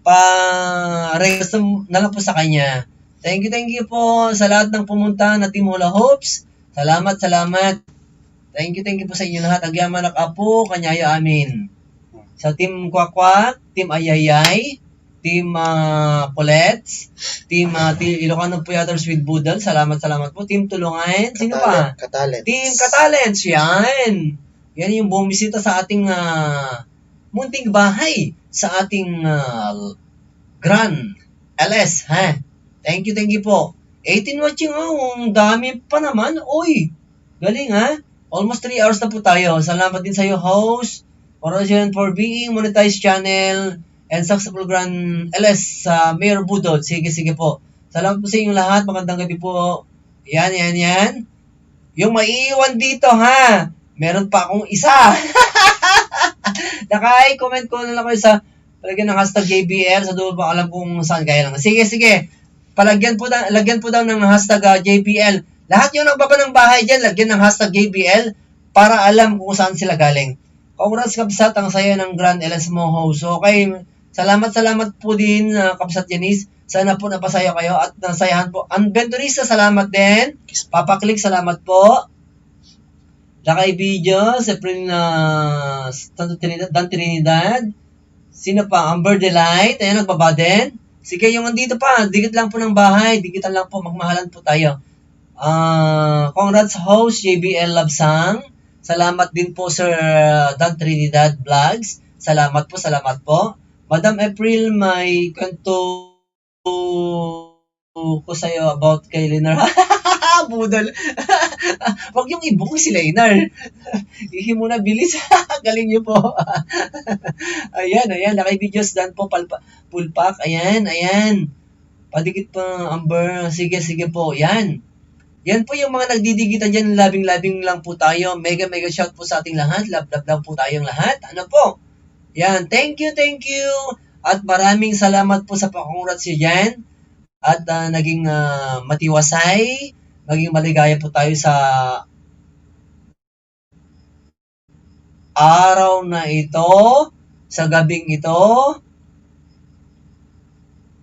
pa-request na lang po sa kanya. Thank you po sa lahat ng pumunta na Team Hula Hoops. Salamat. Thank you po sa inyo lahat. Agyaman ak apo, kanyaya amin. Sa Team Kwakwak, Team Ayayay, Team Colets, Team Ilocano Puyaters with Boodle, salamat po. Team Tulungan, sino pa? Katalents. Team Katalents, yan. Yan yung bumisita sa ating munting bahay, sa ating Grand LS, ha? Thank you po. 18 watching, ang dami pa naman. Uy, galing ha. Almost 3 hours na po tayo. Salamat din sa iyo, host. Congratulations for being monetized channel and successful Grand LS sa Mayor Budod. Sige po. Salamat po sa inyong lahat. Magandang gabi po. Yan. Yung maiiwan dito ha. Meron pa akong isa. Comment ko na lang kayo sa palagyan ng hashtag JBL. Sa dulo pa alam kung saan kaya lang. Sige. Lagyan po daw ng hashtag JBL. Lahat yung nagbaba ng bahay dyan, lagyan ng hashtag JBL para alam kung saan sila galing. Congrats Kapsat, ang saya ng Grand LS mo host. Okay, salamat po din Kapsat Janice. Sana po napasaya kayo at nasayahan po. Ang Venturista, salamat din. Papa Click, salamat po. Lakay Video, Seprin Dan Trinidad. Sino pa? Amber Delight. Ayan, nagbaba din. Sige, yung andito pa. Dikit lang po ng bahay. Dikitan lang po. Magmahalan po tayo. Congrats host, JBL Labsang. Salamat din po Sir Dan Trinidad Vlogs. Salamat po. Madam April, may kwento ko sa'yo about kay Lenar. Budol. Wag yung i-book si Lenar. Ihi muna, bilis. Galing niyo po. Ayan. Lakay videos dan po. Pulpak. Ayan. Padikit pa, Amber. Sige po. Yan po yung mga nagdidigitan dyan. Labing-labing lang po tayo. Mega shout po sa ating lahat. Love po tayong lahat. Ano po? Yan. Thank you. At maraming salamat po sa pakongrats niyo dyan. At naging matiwasay. Naging maligaya po tayo sa araw na ito. Sa gabing ito.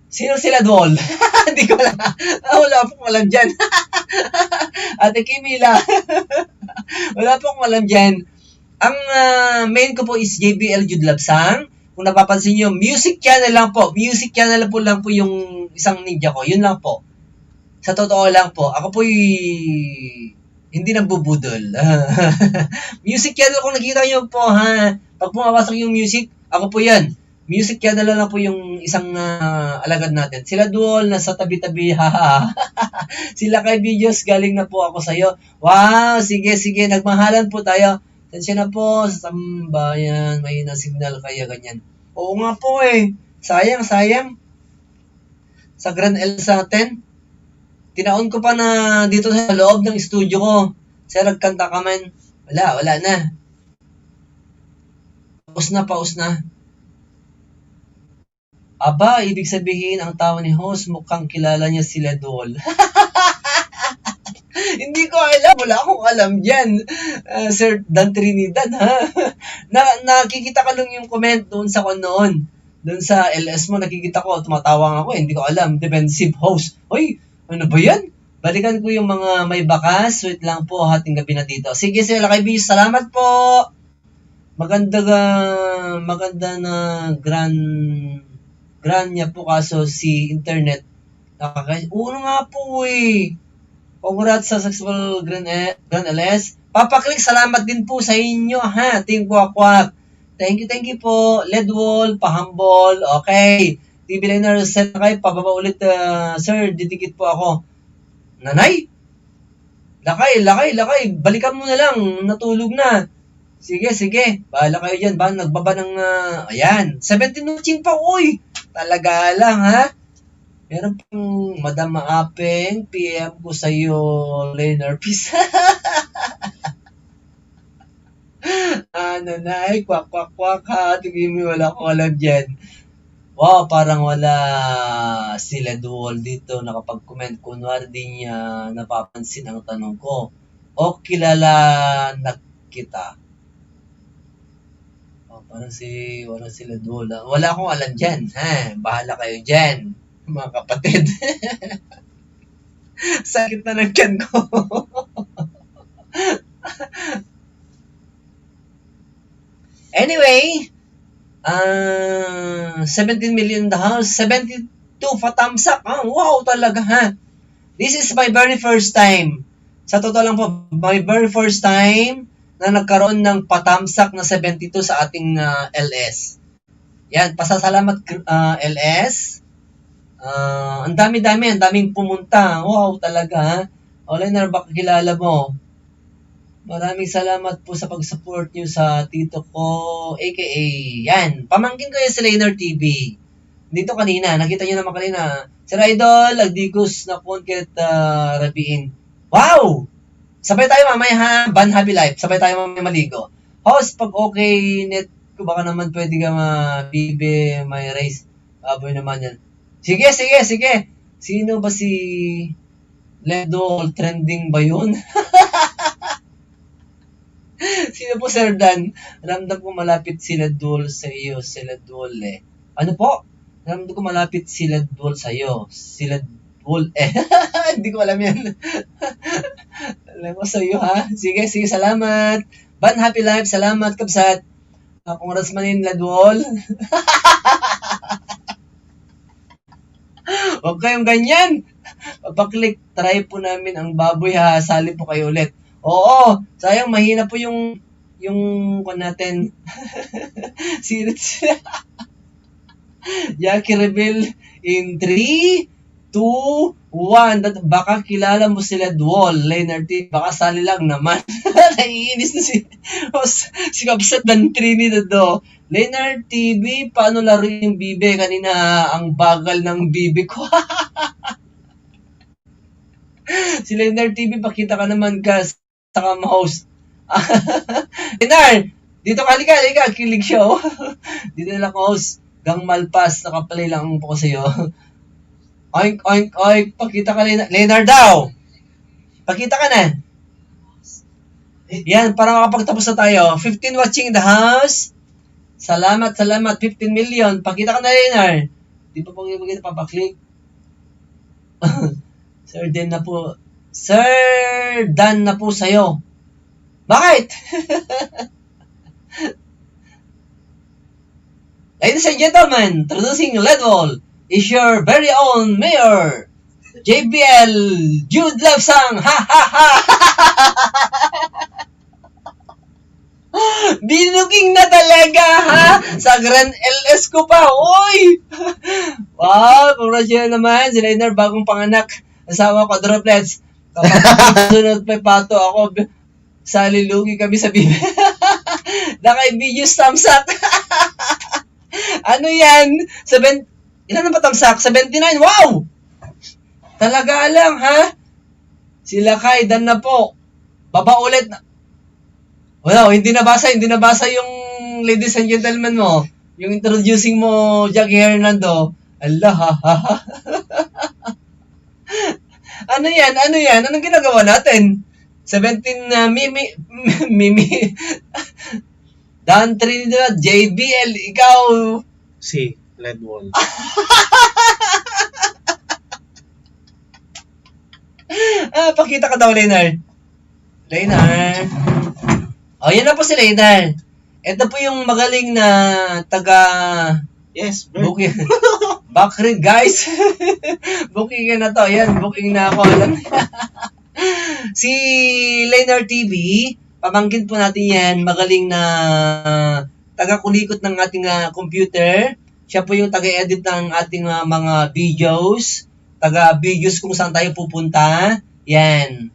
Sino sila, Dol? Hindi ko alam. Wala pong alam dyan. Ate Kimila. Wala pong alam dyan. Ang main ko po is JBL Jude Labsang. Kung napapansin nyo, music channel lang po. Music channel lang po yung isang ninja ko. Yun lang po. Sa totoo lang po. Ako po hindi nambubudol. Music channel kung nakita nyo po ha. Pag pumapasok yung music, ako po yan. Music channel lang po yung isang alagad natin. Sila Duol, nasa tabi-tabi. Sila kay videos, galing na po ako sa'yo. Wow, sige. Nagmahalan po tayo. Tensya na po sa sambayan. May na-signal kaya ganyan. Oo nga po eh. Sayang. Sa Grand L sa 10. Tinaon ko pa na dito sa loob ng studio ko. Sir, nagkanta ka man. Wala na. Paus na. Aba, ibig sabihin, ang tao ni host, mukhang kilala niya sila Dol. Hindi ko alam. Wala akong alam dyan. Sir Dan Trinidad, ha? Nakikita ka lang yung comment doon sa noon. Doon sa LS mo, nakikita ko, tumatawang ako. Hindi ko alam. Defensive host. Hoy, ano ba yan? Balikan ko yung mga may bakas. Wait lang po, hating gabi na dito. Sige, sila kay Biyo. Salamat po. Maganda na grand niya po kaso si internet. Uno nga po eh. Congrats sa successful Grand LS. Papa Click, salamat din po sa inyo ha. Team Kwak. Thank you po. Ledwall, pahambol. Okay. TV Liner, set na kayo. Pababa ulit. Sir, didikit po ako. Nanay? Lakay. Balikan mo na lang. Natulog na. Sige. Bahala kayo dyan. Nagbaba ng... ayan. 17 watching pa. Uy! Talaga lang, ha? Meron pang Madam Maapeng. PM ko sa'yo, Leonard. Peace. Nanay. Kwak, ha? Tingin mo, wala akong alam dyan. Wow, parang wala sila dual dito nakapag-comment. Kunwari din niya napapansin ang tanong ko. O kilala na kita? Parang sila dual. Wala akong alam dyan. Ha? Bahala kayo dyan, mga kapatid. Sakit na ng tiyan ko. Anyway, 17 million the house, 72 fatamsak. Wow talaga ha. This is my very first time. Sa totoo lang po, my very first time na nagkaroon ng patamsak na 72 sa ating LS. Yan, pasasalamat LS. Ang daming pumunta. Wow, talaga ha. O Leonard, baka kilala mo. Maraming salamat po sa pag-support nyo sa tito ko, aka, yan, pamangkin ko yan si Leonard TV. Dito kanina, nakita nyo naman kanina, Sir Idol, Agdicus na Pongket Rabiin. Wow! Sabay tayo mamaya ha, Ban Happy Life, sabay tayo mamaya maligo. Host, pag okay, net ko baka naman pwede ka mabibe, may race. Baboy naman yan. Sige. Sino ba si Ledo? Trending ba yun? Sino po, Sir Dan? Ramdam ko malapit sila Dul sa iyo. Sila Dul eh. Ano po? Ramdam ko malapit sila Dul sa iyo. Sila Dul eh. Hindi ko alam yan. Alam ko sa iyo ha. Sige, salamat. Ban Happy Life, salamat kabsat. Congrats manin Ladwol. Huwag kayong ganyan. Papaklik, try po namin ang baboy ha. Sali po kayo ulit. Oo, sayang mahina po yung kung natin. Serious. Jackie Rebel in 3, 2, 1. Baka kilala mo sila Duol, Leonard T. Baka sali lang naman. Naiinis na si Kapsat dan Trinidad do. Leonard TV, paano laro yung bibe? Kanina ang bagal ng bibe ko. Si Leonard TV, pakita ka naman ka sa host. Leonard, dito ka, halika, kilig show. Dito na lang host. Gang Malpas, nakaplay lang po ko sa'yo. Oink, pakita ka Leonard daw. Pakita ka na. Yan, para makapagtapos na tayo. 15 watching in the house. Salamat, 15 million. Pakita ka na, Leonard. Di pa kita papaklik. Sir Dan na po sa'yo. Bakit? Ladies and gentlemen, introducing Ledwall is your very own mayor, JBL Jude Lapsang. Ha ha ha! Binuking na talaga ha sa Grand LS ko pa. Oy! Wow, congratulations naman si Leonard, bagong panganak. Asawa ko, droplets. Kapag sunod pa pato ako, salilugi kami sa bibi. Naka-video tamsak. Ano yan? Ilan na ba tamsak? 79? Wow! Talaga lang, ha? Sila kay Dan na po. Baba ulit na. Wala, hindi nabasa yung ladies and gentlemen mo. Yung introducing mo, Jackie Hernando. Allah, ha, ha, ha. Ano yan? Anong ginagawa natin? 17 Mimi. Dan Trinidad, JBL, ikaw. Si Ledwall. Pakita ka daw, Leonard. Oh, yan na po si Leonard. Ito po yung magaling na taga... Yes, bro. Booking. Backread, guys. Booking na to. Yan, booking na ako. Si Leonard TV, pamangkin po natin yan. Magaling na taga-kulikot ng ating computer. Siya po yung taga-edit ng ating mga videos. Taga-videos kung saan tayo pupunta. Yan.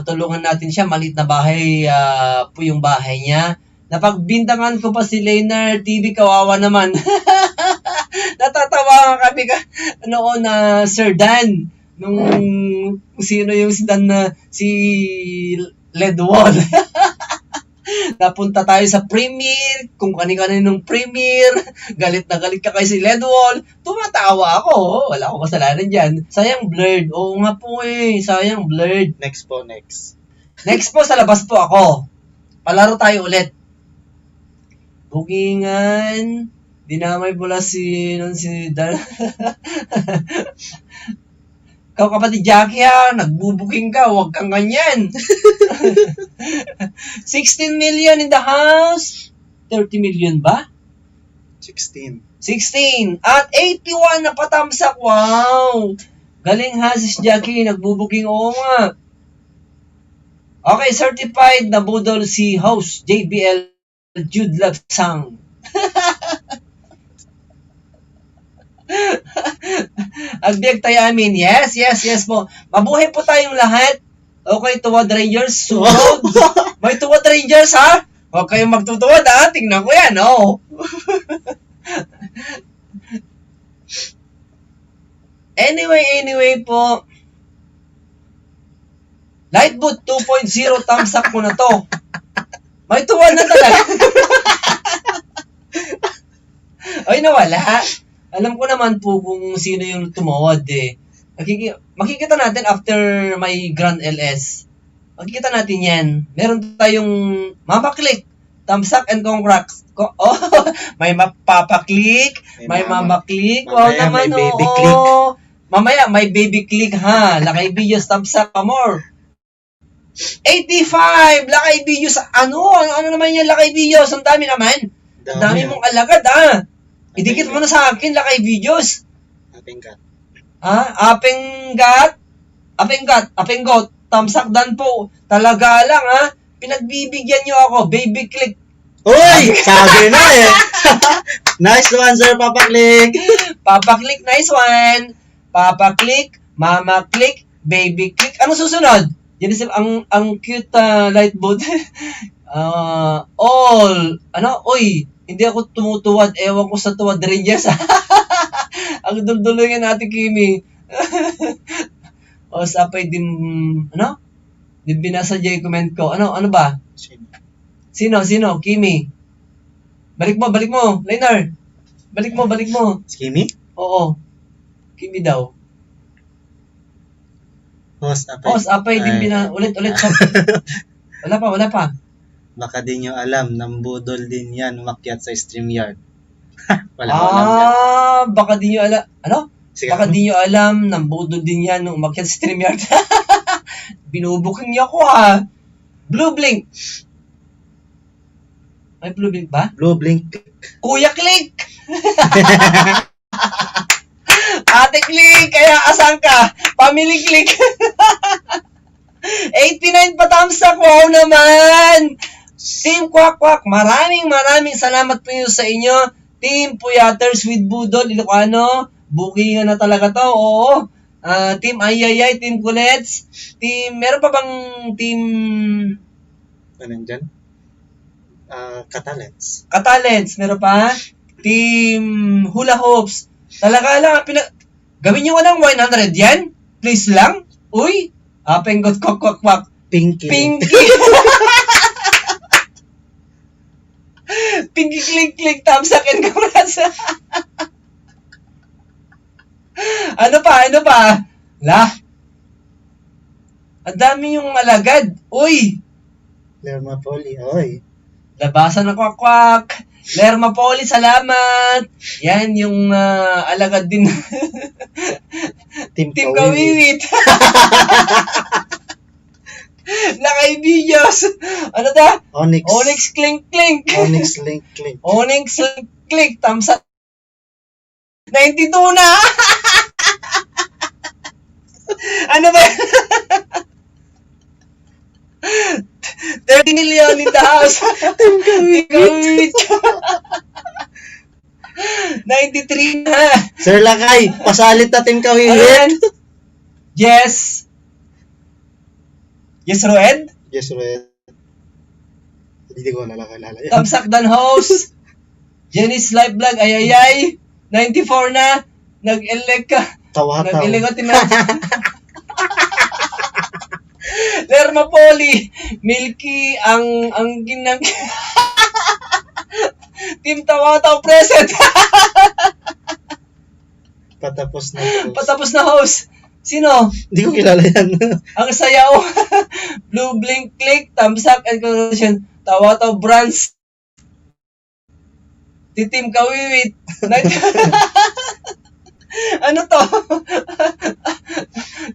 Tulungan natin siya. Maliit na bahay po yung bahay niya. Napagbintangan ko pa si Leonard TV, kawawa naman. Natatawa kami noon na Sir Dan. Nung sino yung si Dan na si Ledwall. Napunta tayo sa premiere, kung kani-kaninong premiere. Galit na galit ka kay si Ledwall. Tumatawa ako. Wala akong kasalanan dyan. Sayang blurred. Oo nga po sayang blurred. Next po, next. Next po, sa labas po ako. Palaro tayo ulit. Bookingan. Dinamay pula si Dan. Ikaw kapatid Jackie ha, nagbubuking ka, huwag kang ganyan. 16 million in the house. 30 million ba? 16. 16. At 81 na patamsak. Wow. Galing ha si Jackie, nagbubuking. Oo nga. Okay, certified na budol si host JBL Jude Lapsang. Agbiag tayo amin. Yes, yes, yes po. Mabuhay po tayong lahat. Okay, Tuwad Rangers. Sunod. May Tuwad Rangers, ha? Huwag kayong magtutuwad, ha? Tingnan ko yan, oh. Anyway po. Lightboot 2.0, thumbs up ko na to. May tuwad na talaga. Ay, nawala. Alam ko naman po kung sino yung tumawad eh. Makikita natin after may Grand LS. Makikita natin yan. Meron tayong Mama Click, thumbs up and congrats. Oh, may Papa Click, may Mama Click. Wow Mamaya naman, may Baby oo. Click. Mamaya may Baby Click ha. Lakay videos, thumbs up pa more. 85! Lakay videos. Ano naman yan, Lakay videos? Ang dami naman. Ang dami mong alagad, ha? Idikit mo na sa akin, Lakay videos. Apengkat. Ha? Apenggot. Tamsak dan po. Talaga lang, ha? Pinagbibigyan nyo ako. Baby Click. Uy! Sabi na eh. Nice one, Sir Papa Click. Papa Click, nice one. Papa Click, Mama Click, Baby Click. Ano susunod? Yan ang cute light boat. All. Uy, hindi ako tumutuwad. Ewan ko sa Tuwad Rangers. Ang duldulo yan natin, Kimi. O, sapay din, Din binasadya yung comment ko. Ano ba? Sino? Kimi. Balik mo. Liner. Balik mo. Skimmy? Oo. Kimi daw. Host, Apay din ulit. Wala pa. Baka di nyo alam, nambudol din yan umakyat sa StreamYard. Wala ko alam yan. Baka di nyo alam. Ano? Sige. Baka di nyo alam, nambudol din yan nung umakyat sa StreamYard. Binubuking niya ako, ha. Blue Blink. May Blue Blink ba? Blue Blink. Kuya Click! Ate Click! Kaya asan ka? Family Click! 89 pa thumbs up! Wow naman! Team Kwak Kwak, maraming salamat po sa inyo. Team Puyaters with Budol, Ilocano. Bookingan na talaga to, oo. Team Ayayay, Team Kulets. Meron pa bang team... Ano dyan? Katalents. Katalents, meron pa? Team Hula Hoops. Talaga lang, gawin nyo ng 100 yan? Please lang? Uy, Apenggot Kwak Kwak Kwak. Pinky. Pinky click, thumbs up and congrats. Ano pa? Ang dami yung alagad. Uy, Lerma Poli. Oy. labasan na Kwak Kwak. Lerma Poli, salamat. Yan yung alagad din. Team Team Kawiwit. Kawiwit. Lakay videos. Ano da? Onyx Clink. Onyx Link Link. Onyx Click. Thumbs up. 92 na. Ano ba? 30 million in the house. Team Kawiwit. 93 na. Sir Lakay, pasalit na Team Kawiwit. Ayan. Yes. Yes, Roed? Yes, Red. Hindi ko nalakalala yan. Tamsak Dan Host. Jenny's Live Vlog. Ayayay. 94 na. Nag-elect ka. Tawa-tawa. Nag-elect ka. Lerma Poli. Milky. Ang ginang... Team Tawa-Taw present. Patapos na. Patapos na host. Sino? Hindi ko kilala yan. Ang sayaw. Blue Blink Click. Thumbs up and congratulations. Tawa-Taw Brands. Team Kawiwit. Ano to?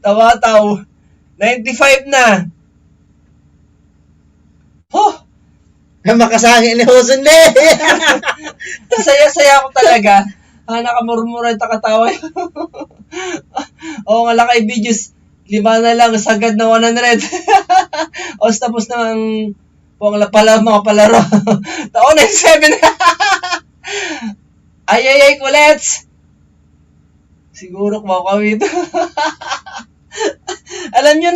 Tawa-Taw. 95 na. Oh! Makasangi ni Hosen Le. Saya-saya ako talaga. Nakamurmura yung takatawa. Oo nga lang kay videos. 5 na lang, sagad na 100. O, tapos na ang mga palaro. Taon na 7. Ayayay, kulets. Siguro kumakawit. Alam nyo,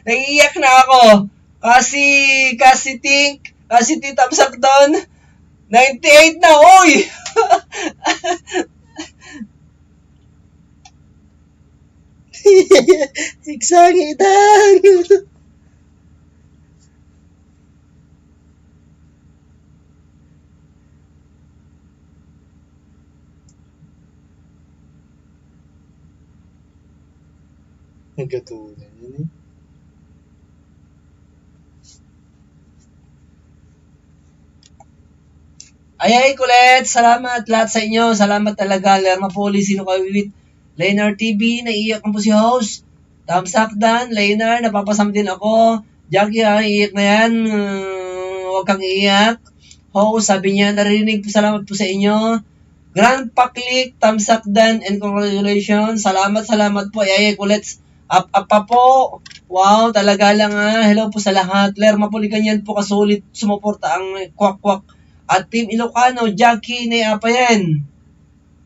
naiiyak na ako. Kasi titamsak doon. 98 na, oy! Iksangitan! Nagkatunan yun eh. Ay, kulit. Salamat lahat sa inyo. Salamat talaga. Lerma Poli, sino kayo with Leonard TV, naiiyak na po si host. Thumbs up Dan, Leonard, napapasam din ako. Jackie, iiyak na yan. Huwag kang iiyak. Host, sabi niya, narinig po. Salamat po sa inyo. Grand Paklik, thumbs up Dan, and congratulations. Salamat po. Ay, kulit. Up pa po. Wow, talaga lang Hello po sa lahat. Lerma Poli, ganyan po kasulit sumuporta ang kwak-kwak. At Team Ilocano, Jackie, pa yan.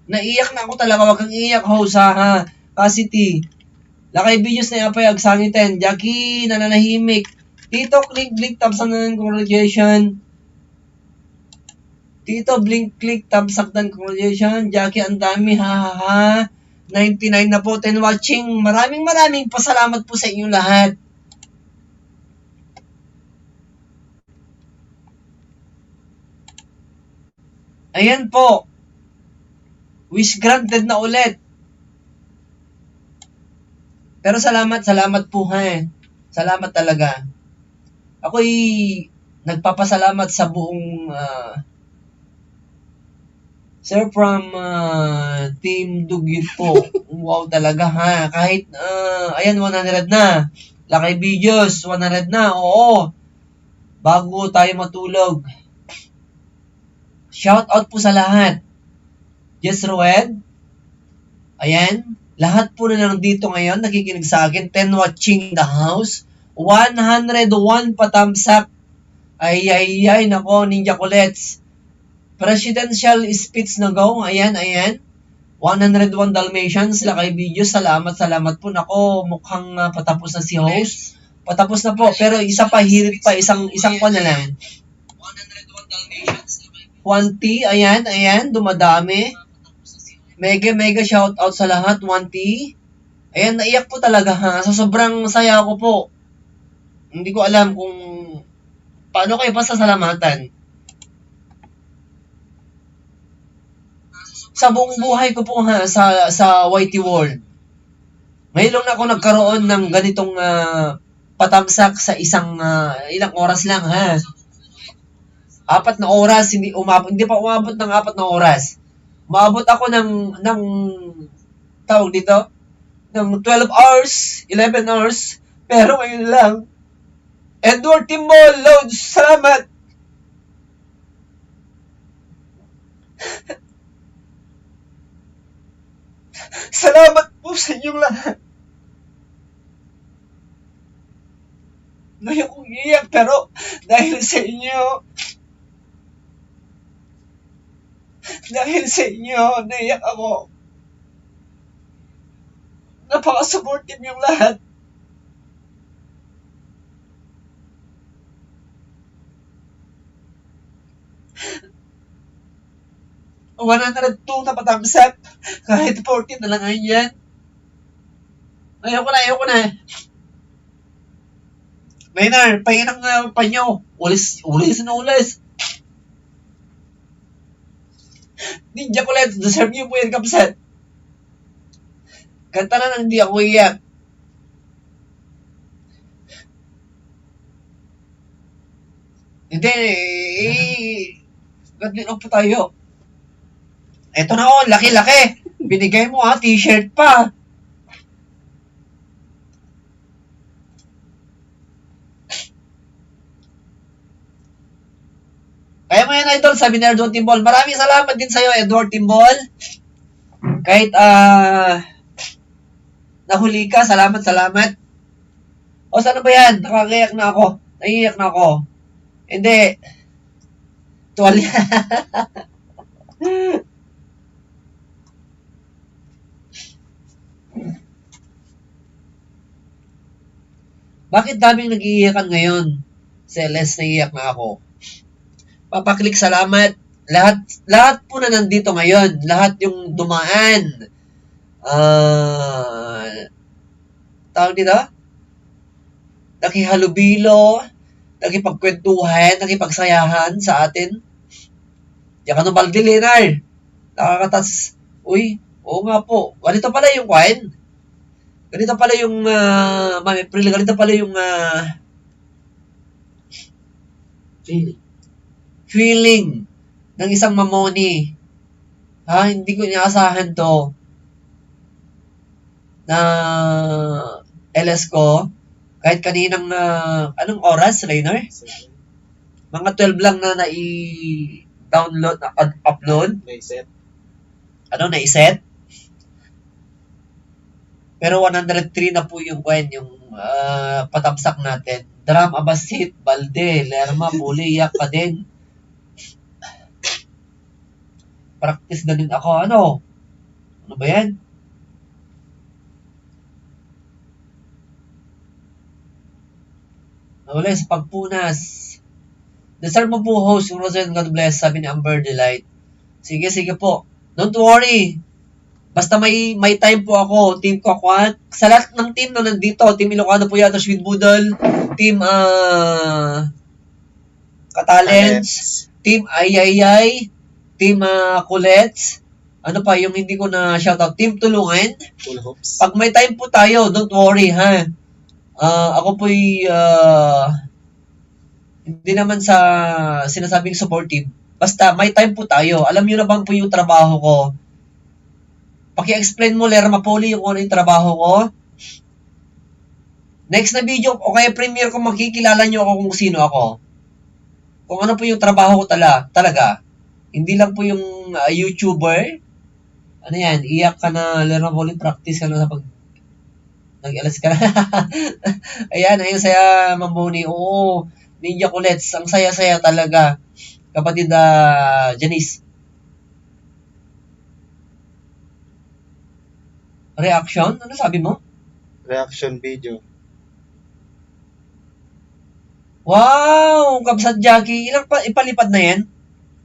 Naiyak na ako talaga. Wag kang iiyak, host, ha? Cassidy. Lakay videos na pa yung sangitin. Jackie, nananahimik. Tito, click, thumbs up na congratulations. Tito, click, thumbs up na congratulations. Jackie, ang dami, ha. 99 na po, 10 watching. Maraming pasalamat po sa inyong lahat. Ayan po. Wish granted na ulit. Pero salamat po Salamat talaga. Ako'y nagpapasalamat sa buong Sir from Team Dugit po. Wow talaga Kahit ayan 100 na. Lakay videos 100 na. Oo. Bago tayo matulog. Shout out po sa lahat. Yes, Rued. Ayan. Lahat po na nandito ngayon, nakikinig sa akin. 10 watching in the house. 101 patamsak. Ay, nako, Ninja Kulets. Presidential speech na go. Ayan. 101 Dalmatians, lakay video. Salamat po. Nako, mukhang patapos na si host. Patapos na po. Pero isa pa, hirit pa. Isang pa na lang. 101 Dalmatians. 1T, ayan, dumadami. Mega shout out sa lahat, 1T. Ayan, naiyak po talaga So sobrang saya ko po. Hindi ko alam kung paano kayo pasasalamatan. Sa buong buhay ko po sa YT World. Ngayon lang ako nagkaroon ng ganitong patamsak sa ilang oras lang 4 na oras, hindi pa umabot ng 4 na oras. Umabot ako ng tawag dito, ng 12 hours, 11 hours, pero ngayon lang. Edward Timbol, loads, salamat. Salamat po sa inyong lahat. Ngayon kong iiyak, pero dahil sa inyo, naiyak ako. Napaka-supportive yung lahat. $102 na patamsak. Kahit 14 na lang yan. Ayoko na. Maynard, pahingin ang panyo. Ulis. Ninja Kulets, deserve niyo po yan, kapsat. Kanta na nang hindi ako iyak. Hindi, gadlin po tayo. Eto na laki-laki. Binigay mo t-shirt pa. Kaya mo yan, idol, sabi ni Edward Timbol. Maraming salamat din sa'yo, Edward Timbol. Kahit, nahuli ka, salamat. O, saan ba yan? Nakakayak na ako. Naiiyak na ako. Hindi. Tuwalya. Bakit daming nag-iiyakan ngayon? Sa LS naiiyak na ako. Papaklik salamat. Lahat po na nandito ngayon. Lahat yung dumaan. Tawag dito? Nakihalubilo, nakipagkwentuhan, nakipagsayahan sa atin. Yan ka no balde, Lenar. Nakakatas. Uy, oo nga po. Ganito pala yung kwan. Ganito pala yung, Ma'am April, ganito pala yung, feeling ng isang mamoni. Hindi ko inaasahan to na LS ko. Kahit kaninang, anong oras, Rainer? Mga 12 lang na nai-download, upload. Naiset. Naiset? Pero 103 na po yung patamsak natin. Drum, Abasit, Balde, Lerma, Muli, Yak ka din. Practice na din ako. Ano ba yan? Nawala sa pagpunas. Deserve mo po host yung Rosalind, God bless, sabi ni Amber Delight. Sige po. Don't worry. Basta may time po ako, team ko ako. Sa lahat ng team na nandito, Team Ilocano po yata, Sweet Budol, Team Katalents, Team Ayayay, Team Kulets, ano pa yung hindi ko na shoutout, Team Tulungan. Full hopes. Pag may time po tayo, don't worry ha. Ako po'y hindi naman sa sinasabing supportive. Basta may time po tayo. Alam niyo na bang po yung trabaho ko? Paki-explain mo, Lerma Poli, yung ano yung trabaho ko. Next na video, o kaya premiere ko, makikilala nyo ako kung sino ako. Kung ano po yung trabaho ko talaga. Hindi lang po yung YouTuber. Ano yan, iyak ka na, Lerma Poli, practice ka na sa pag... Nag-alas ka na. Ayan, saya, Mamboni. Oo, Ninja Kulets, ang saya-saya talaga. Kapatid Janice. Reaction? Ano sabi mo? Reaction video. Wow! Kabsat Jackie. Ilang ipalipad na yan?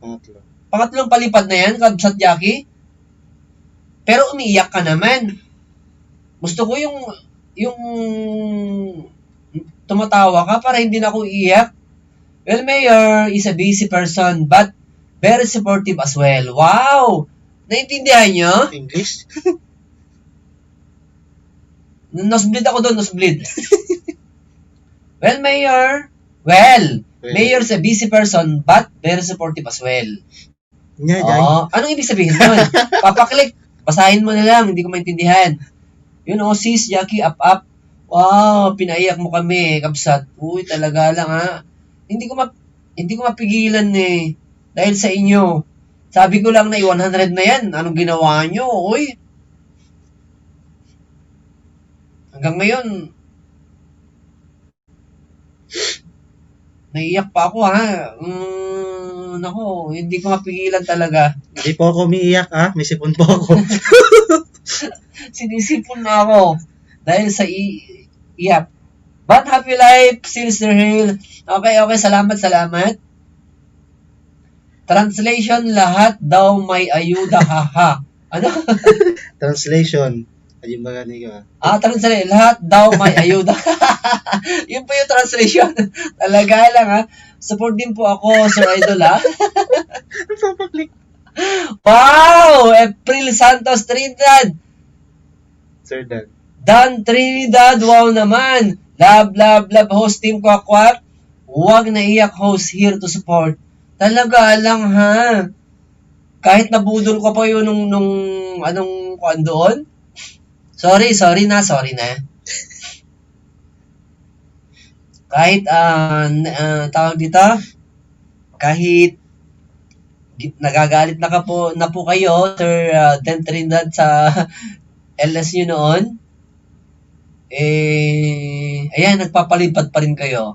Pangatlo. Pangatlong palipad na yan, Kabsat Jackie? Pero umiiyak ka naman. Gusto ko yung tumatawa ka para hindi na ako iiyak. Well, Mayor is a busy person but very supportive as well. Wow! Naintindihan nyo? English? Nosebleed ako doon, nosebleed. Well, Mayor. Well, Mayor is a busy person but very supportive as well. Nya, Anong ibig sabihin nun? Papaklik. Basahin mo na lang, hindi ko maintindihan. Yun, sis, Jackie, up. Wow, pinaiyak mo kami, Kabsat. Uy, talaga lang ha. Hindi ko mapigilan eh. Dahil sa inyo. Sabi ko lang na 100 na yan. Anong ginawa nyo? Uy. Hanggang ngayon, naiiyak pa ako ha. Nako, hindi ko mapigilan talaga. Hindi po ako umiiyak may sipon po ako. Sinisipon na ako. Dahil sa iyak. But happy life, Sister Hill. Okay, salamat. Translation, lahat daw may ayuda, haha. Ano? Translation. Ayun ba gani ka? Translation, lahat daw may ayuda. Yun po yung translation. Talaga lang ha. Support din po ako, Sir Idol ha. Papaklik. Wow! April Santos Trinidad. Sir Dan. Dan Trinidad, wow naman. Love, host team Kwakwak. Huwag naiyak, host here to support. Talaga lang ha. Kahit nabudol ko pa yun nung anong kuan doon. Sorry na. Kahit tawag dito, kahit nagagalit na po kayo, Sir Dan Trinidad sa LS nyo noon, ayan, nagpapalipad pa rin kayo.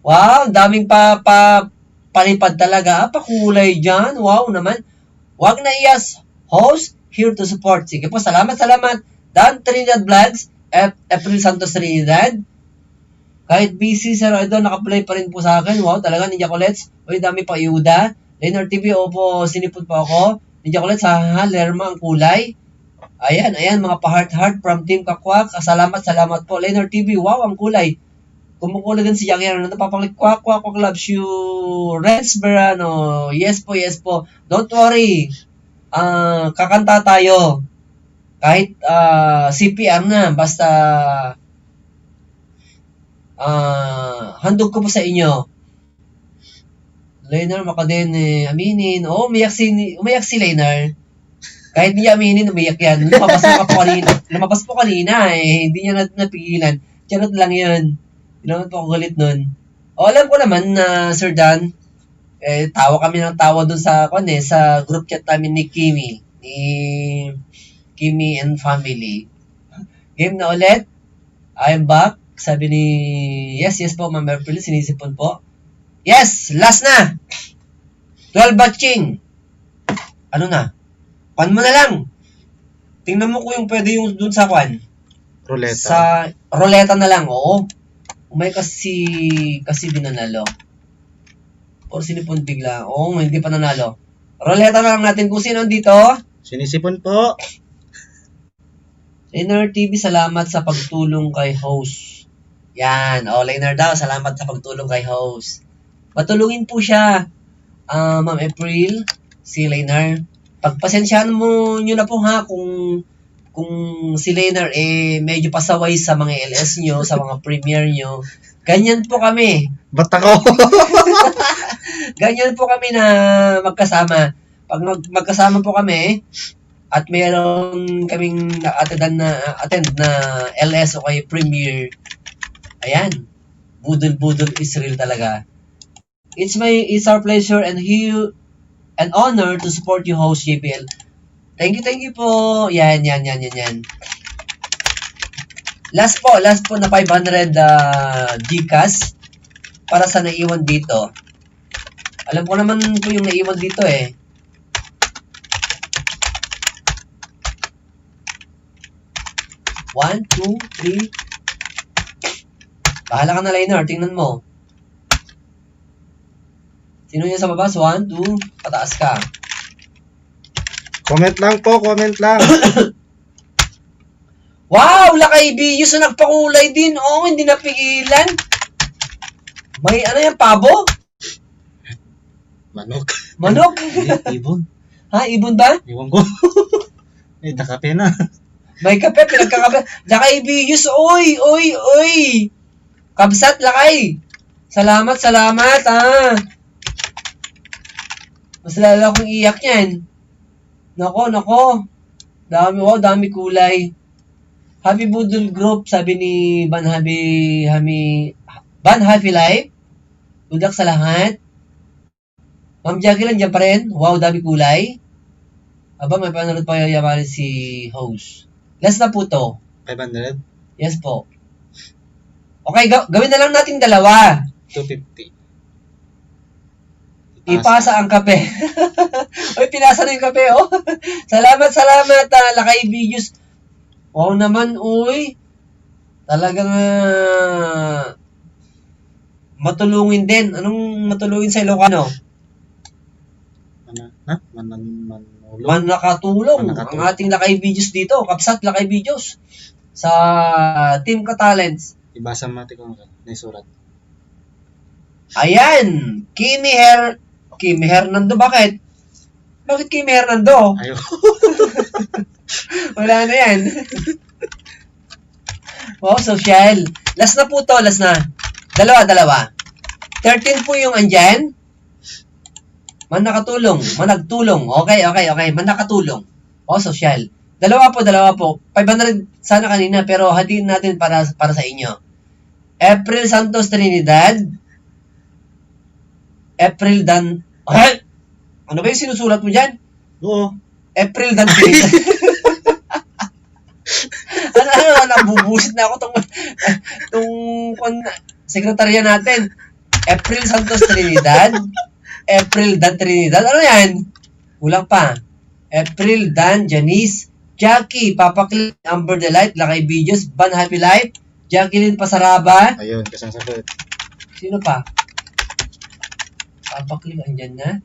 Wow, daming palipad talaga. Pakulay dyan. Wow naman. Wag na iyas. Host, here to support. Sige po, salamat. Dan Trinidad Vlogs, April Santos Trinidad. Kahit busy, Sir Edo, naka-play pa rin po sa akin. Wow, talaga, Ninja Colets. Uy, dami pa Yuda. Leonard TV, opo, sinipot po ako. Ninja Colets, ha, Lerma, ang kulay. Ayan, mga pa-heart-heart from Team Kakwak. Salamat po. Leonard TV, wow, ang kulay. Kumukulay din si Jackie Arno. Napapanglik, kwak, loves you. Renz Berano, yes po. Don't worry. Kakanta tayo. Kahit CPR na, basta handog ko po sa inyo. Leonard Macadene, aminin. Oo, umiyak si Leonard. Kahit hindi niya aminin, umiyak yan. Lumabas po kanina eh. Hindi niya napigilan. Charot lang yun. Hindi naman po ako galit nun. O, alam ko naman na Sir Dan, tawa kami ng tawa dun sa group chat namin ni Kimi. Ni Kimi and family. Game na ulit. I'm back. Sabi ni, yes po, Ma'am April, sinisipon po. Yes, last na. 12 batching. Ano na? Pan mo na lang. Tingnan mo kung yung pwede yung dun sa kwan. Ruleta. Sa ruleta na lang, oo. Umay kasi di nanalo. Or sinipon bigla. Oo, hindi pa nanalo. Ruleta na lang natin kung sino dito. Sinisipon po. Leonard TV, salamat sa pagtulong kay host. Yan. Leonard daw, salamat sa pagtulong kay host. Patulungin po siya. Ma'am April, si Leonard. Pagpasensyahan mo nyo na po ha kung si Leonard medyo pasaway sa mga LS nyo, sa mga premiere nyo. Ganyan po kami. Ba't ako? Ganyan po kami na magkasama. Pag magkasama po kami, at mayroon kaming attend na LS o kay Premiere, ayan, budol is real talaga. It's our pleasure and an honor to support you, host JPL. Thank you po. Yan. Last po na 500 GCash para sa naiwan dito. Alam ko naman po yung naiwan dito eh. One, two, three. Bahala ka na, Leonard. Tingnan mo. Sino yung sa babas? 1, 2. Pataas ka. Comment lang po, comment lang. Wow! Lakay Biyos na nagpakulay din. Oo, hindi napigilan. May ano yan, pabo? Manok. Manok? Hindi, ibon. Ha, ibon ba? Iwan ko. Nakape na. May kape, pinagkakape. Lakay Biyos, oy! Kabsat, lakay. Salamat, ha. Mas lala akong iyak yan. Nako. Dami kulay. Happy Budol Group, sabi ni Ban Happy Life. Good luck sa lahat. Ma'am Jackie lang dyan pa rin. Wow, dami kulay. Aba, may panonood pa yayaman si host. Last na po to. 500? Yes po. Okay, gawin na lang natin dalawa. 250. Ipasa ang kape. Uy, pinasa na yung kape, oh. Salamat, Lakay Videos. Wow naman, uy. Talagang matulungin din. Anong matulungin sa Ilocano? Manakatulong. Ang ating Lakay Videos dito. Kapsat Lakay Videos. Sa Team Ka-Talents. Ibasa mati ko na surat. Ayan. Kimi Hernando. Bakit? Bakit Kimi Hernando? Ayaw. Wala na yan. Wow, social. Last na po to. Last na. Dalawa. 13 po yung andyan. Managtulong. Okay. Manakatulong. Wow, social. Dalawa po. 500 sana kanina, pero hatiin natin para sa inyo. April Santos Trinidad. April Dan... Ay! Ano ba yung sinusulat mo dyan? Oo. April Dan Trinidad. Nabubusit na ako tong sekretarya natin. April Santos Trinidad. April Dan Trinidad. Ano yan? Kulang pa. April Dan Janice. Jackie, Papa Click, Amber Delight, Lakay Videos, Ban Happy Life, Jacqueline Pasaraba. Ayun, kasang sagot. Sino pa? Papaklik, andyan na.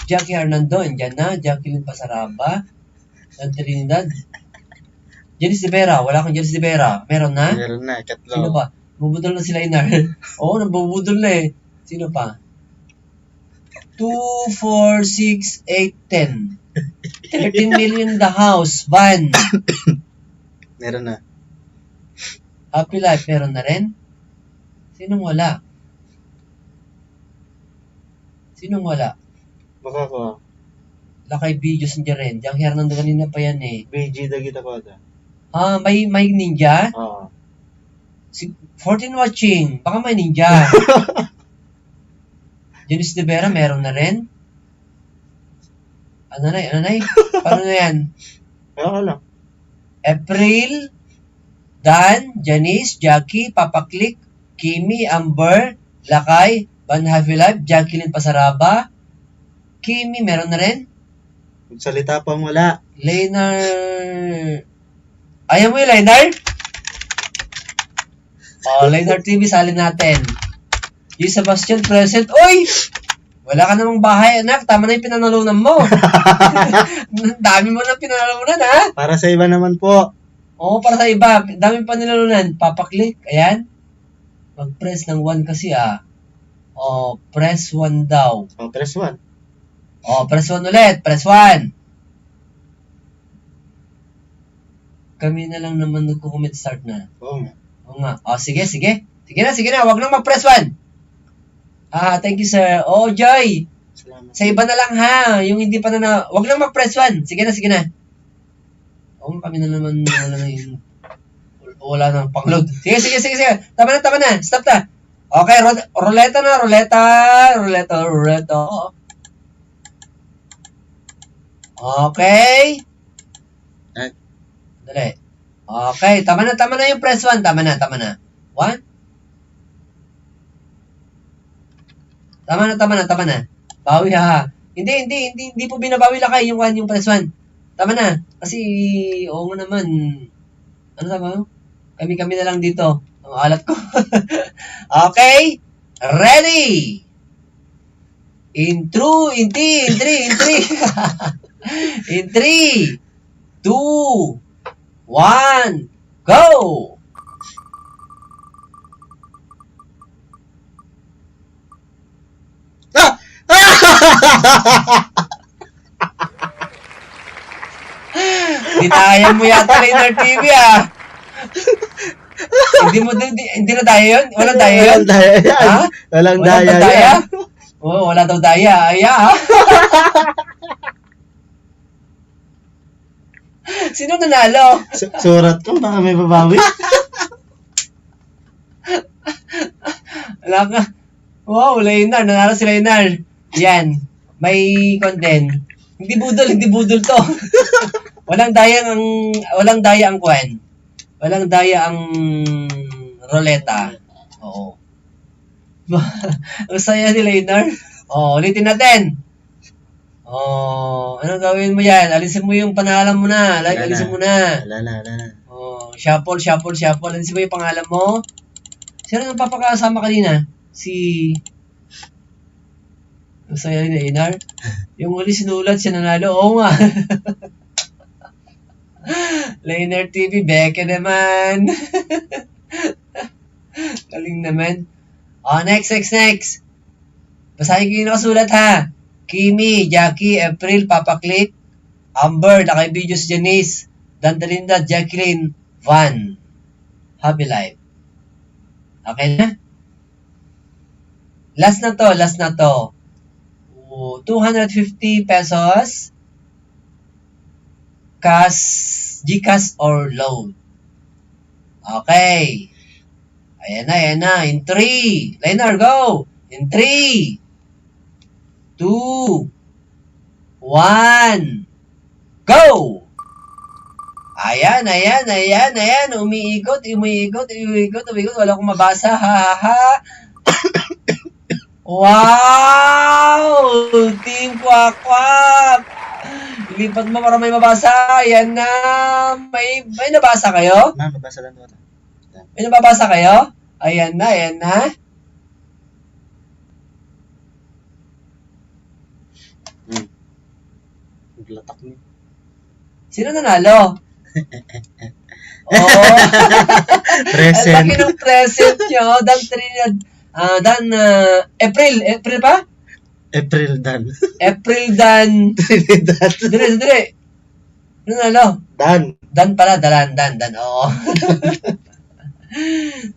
Jackie Hernando, andyan na. Jacqueline Pasaraba. Dan Trinidad. Janice de Vera. Wala kang Janice de Vera. Meron na? Meron na, katlo. Sino pa? Bubudol na sila, Inar. Oo, nabubudol na eh. Sino pa? 2, 4, 6, 8, 10. 13 million in the house. Van. Meron na. Happy Life, meron na rin? Sinong wala? Sinong wala? Baka ko. Lakay videos hindi rin. Diyan Hernando kanina pa yan eh. BG dagita ko ata. Ah, may ninja? Oo. 14 watching. Baka may ninja. Janice de Vera, meron na rin? Ano na? Paano na yan? Kaya lang. April, Dan, Janice, Jackie, Papa Click, Kimi, Amber, Lakay, Van Happy Life, Jacqueline Pasaraba, Kimi, meron na rin? Salita pa wala. Lainar. Ayaw mo yung Lainar? Lainar TV, salin natin. Yung Sebastian present. Uy! Wala ka namang bahay, anak. Tama na yung pinanalunan mo. Dami mo na pinanalunan, ha? Para sa iba naman po. Oo, para sa iba. Dami pa nilalunan. Papaklik. Ayan. Mag-press ng 1 kasi, press 1 daw. Oh, press 1. Press 1 ulit. Press 1. Kami na lang naman nagko-comment start na. Oo nga. Oo nga. Sige. Sige na. Huwag nang mag-press 1. Thank you, sir. Joy. Salamat. Sa iba na lang, ha. Yung hindi pa na... Huwag nang mag-press 1. Sige na. Kami na naman wala nang pang-load. Sige. Tama na. Stop na. Okay, ruleta na. Ruleta. Okay. Dali. Okay, tama na yung press 1. Tama na. 1. Tama na. Bawi ha. Hindi po binabawi lakay yung 1, yung press 1. Tama na. Kasi, oo nga naman. Ano tama? Kami na lang dito. Ang alat ko. Okay. Ready. In 3. In 3, 2, 1, go! Dinaya mo yata Lainar TV, Hindi na daya yun? Walang daya yun? Ha? Walang Walang daya. daya? Oo, wala daw daya. Sino nanalo? Surat ko, baka may babawi. Wala ka. Wow, Lainar. Nanalo si Lainar. Yan. May content. Hindi budol to. Walang daya ang kwan. Walang daya ang roleta. Oo. Ang saya ni Lainar. Ulitin natin. Anong gawin mo yan? Alisin mo yung pangalan mo na. Alisin mo na. Wala na. Shuffle. Alisin mo yung pangalan mo. Sino nang papakasama kanina? Ang saya ni Lainar. Yung uli sinulat siya nanalo. Oo nga. Lainar TV, beke naman. Galing naman. Next. Basahin ko yung nakasulat, ha. Kimi, Jackie, April, Papa Click, Amber, Lakay Videos, Janice, Dandalinda, Jacqueline, Van. Happy Life. Okay na? Last na to. 250 pesos. GCash or loan. Okay. Ayan na. In 3. Lainar, go! In 3, 2, 1, go! Ayan. Umiikot. Wala akong mabasa. Ha. Wow! Team Kwak! Lipat mo para may mabasa. Ayan na. May nabasa kayo? Ma'am, nabasa lang ito. May nababasa kayo? Ayan na, ayan na. Naglatak niyo. Sino nanalo? Oh, ang Present. laki ng present nyo. Dan Trinidad. April pa? April Dan. April Dan. Trinidad. Dire. Nanalo? Dan. Dan pala, Dan. Oo.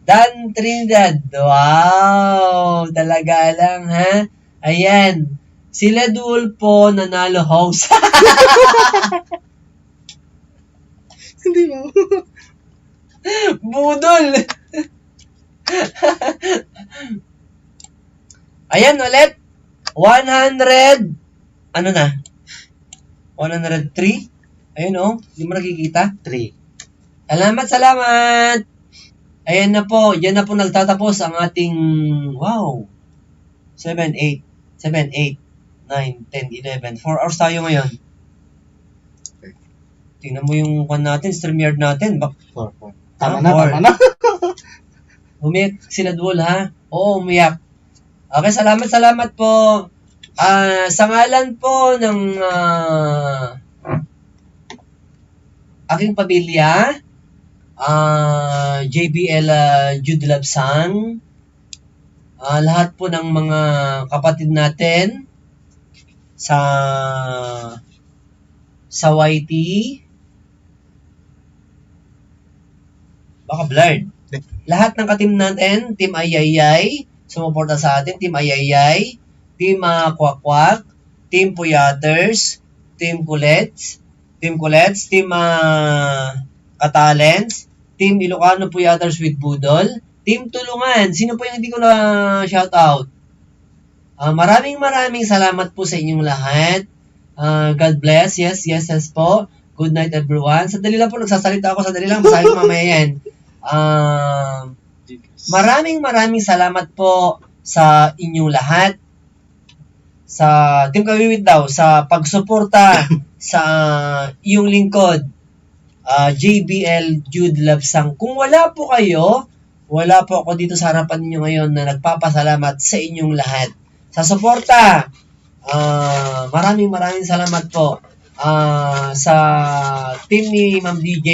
Dan Trinidad. Wow, talaga lang, ha? Ayan. Sila Dulpo nanalo host. Hindi mo. Budol. Ayan ulit. 100. Ano na? 103. Ayun oh. Hindi mo nakikita. 3. Salamat. Ayan na po. Yan na po nagtatapos ang ating, wow, 7, 8, 9, 10, 11. 4 hours tayo ngayon. Tingnan mo yung kwan natin, StreamYard natin. 4. Tama na, four. tama na. Umiyak sila Duol, ha? Oo, umiyak. Okay, salamat po. Sa ngalan po ng aking pamilya, JBL Jude Labsang, lahat po ng mga kapatid natin sa YT, baka blurred. Lahat ng ka-team natin, Team Ayayay, sumuporta sa atin, Team Ayayay, Team Kwakwak, Team Puyaters, Team Kulets, Team Katalents, Team Ilocano Puyaters with Budol, Team Tulungan. Sino po yung hindi ko na shoutout? Maraming salamat po sa inyong lahat. God bless. Yes po. Good night everyone. Sandali lang po, nagsasalita ako. Sandali lang, masahin ko mamaya yan. Maraming salamat po sa inyong lahat. Sa Team Kawiwit daw, sa pagsuporta sa iyong lingkod, JBL Jude Labsang. Kung wala po kayo, wala po ako dito sa harapan ninyo ngayon na nagpapasalamat sa inyong lahat. Sa suporta, maraming salamat po. Sa team ni Ma'am DJ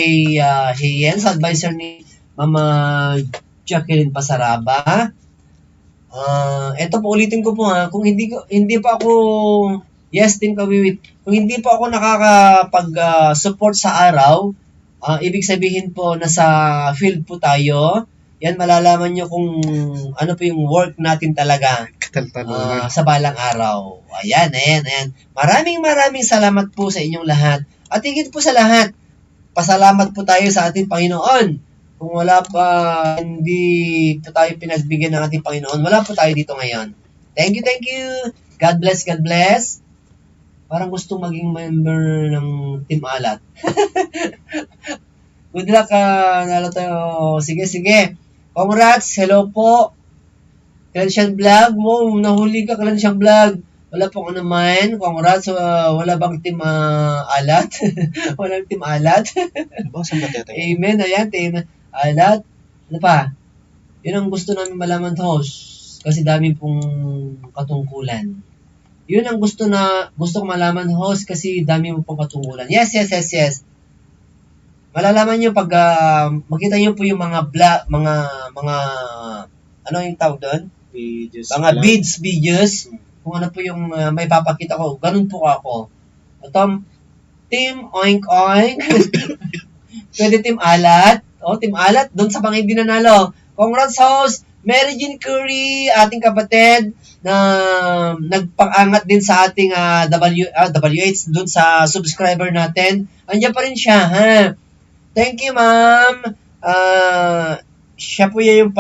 Heyen, sa advisor ni Mama Jacqueline Pasaraba. Ito po, ulitin ko po ha, kung hindi pa ako, yes, Team Kawiwit, kung hindi pa ako nakakapag-support sa araw, ibig sabihin po nasa field po tayo. Yan, malalaman nyo kung ano po yung work natin talaga sa balang araw. Ayan. Maraming salamat po sa inyong lahat. At higit po sa lahat, pasalamat po tayo sa ating Panginoon. Kung wala pa, hindi po tayo pinagbigyan ng ating Panginoon, wala po tayo dito ngayon. Thank you. God bless. Parang gustong maging member ng Team Alat. Good luck, nalo tayo. Sige. Congrats, hello po. Kalansyang Vlog mo, nahuli ka, Kalansyang Vlog. Wala pong ano man. Congrats, wala bang Team Alat? Walang Team Alat? Amen, ayan, Team Alat. Ano pa? Yun ang gusto namin malaman, host. Kasi dami pong katungkulan. Yun ang gusto ko malaman, host, kasi dami mo pong katungkulan. Yes. Malalaman nyo pag makita nyo po yung mga ano yung tawag doon? Mga videos, kung ano po yung may papakita ko. Ganun po ako. Ito, Team Oink. Pwede Team Alat. Team Alat, doon sa mga hindi nanalo. Congrats, host! Mary Jean Curry, ating kapatid, na nagpangangat din sa ating WH doon sa subscriber natin. Andiyan pa rin siya, ha? Thank you, ma'am. Siya po yung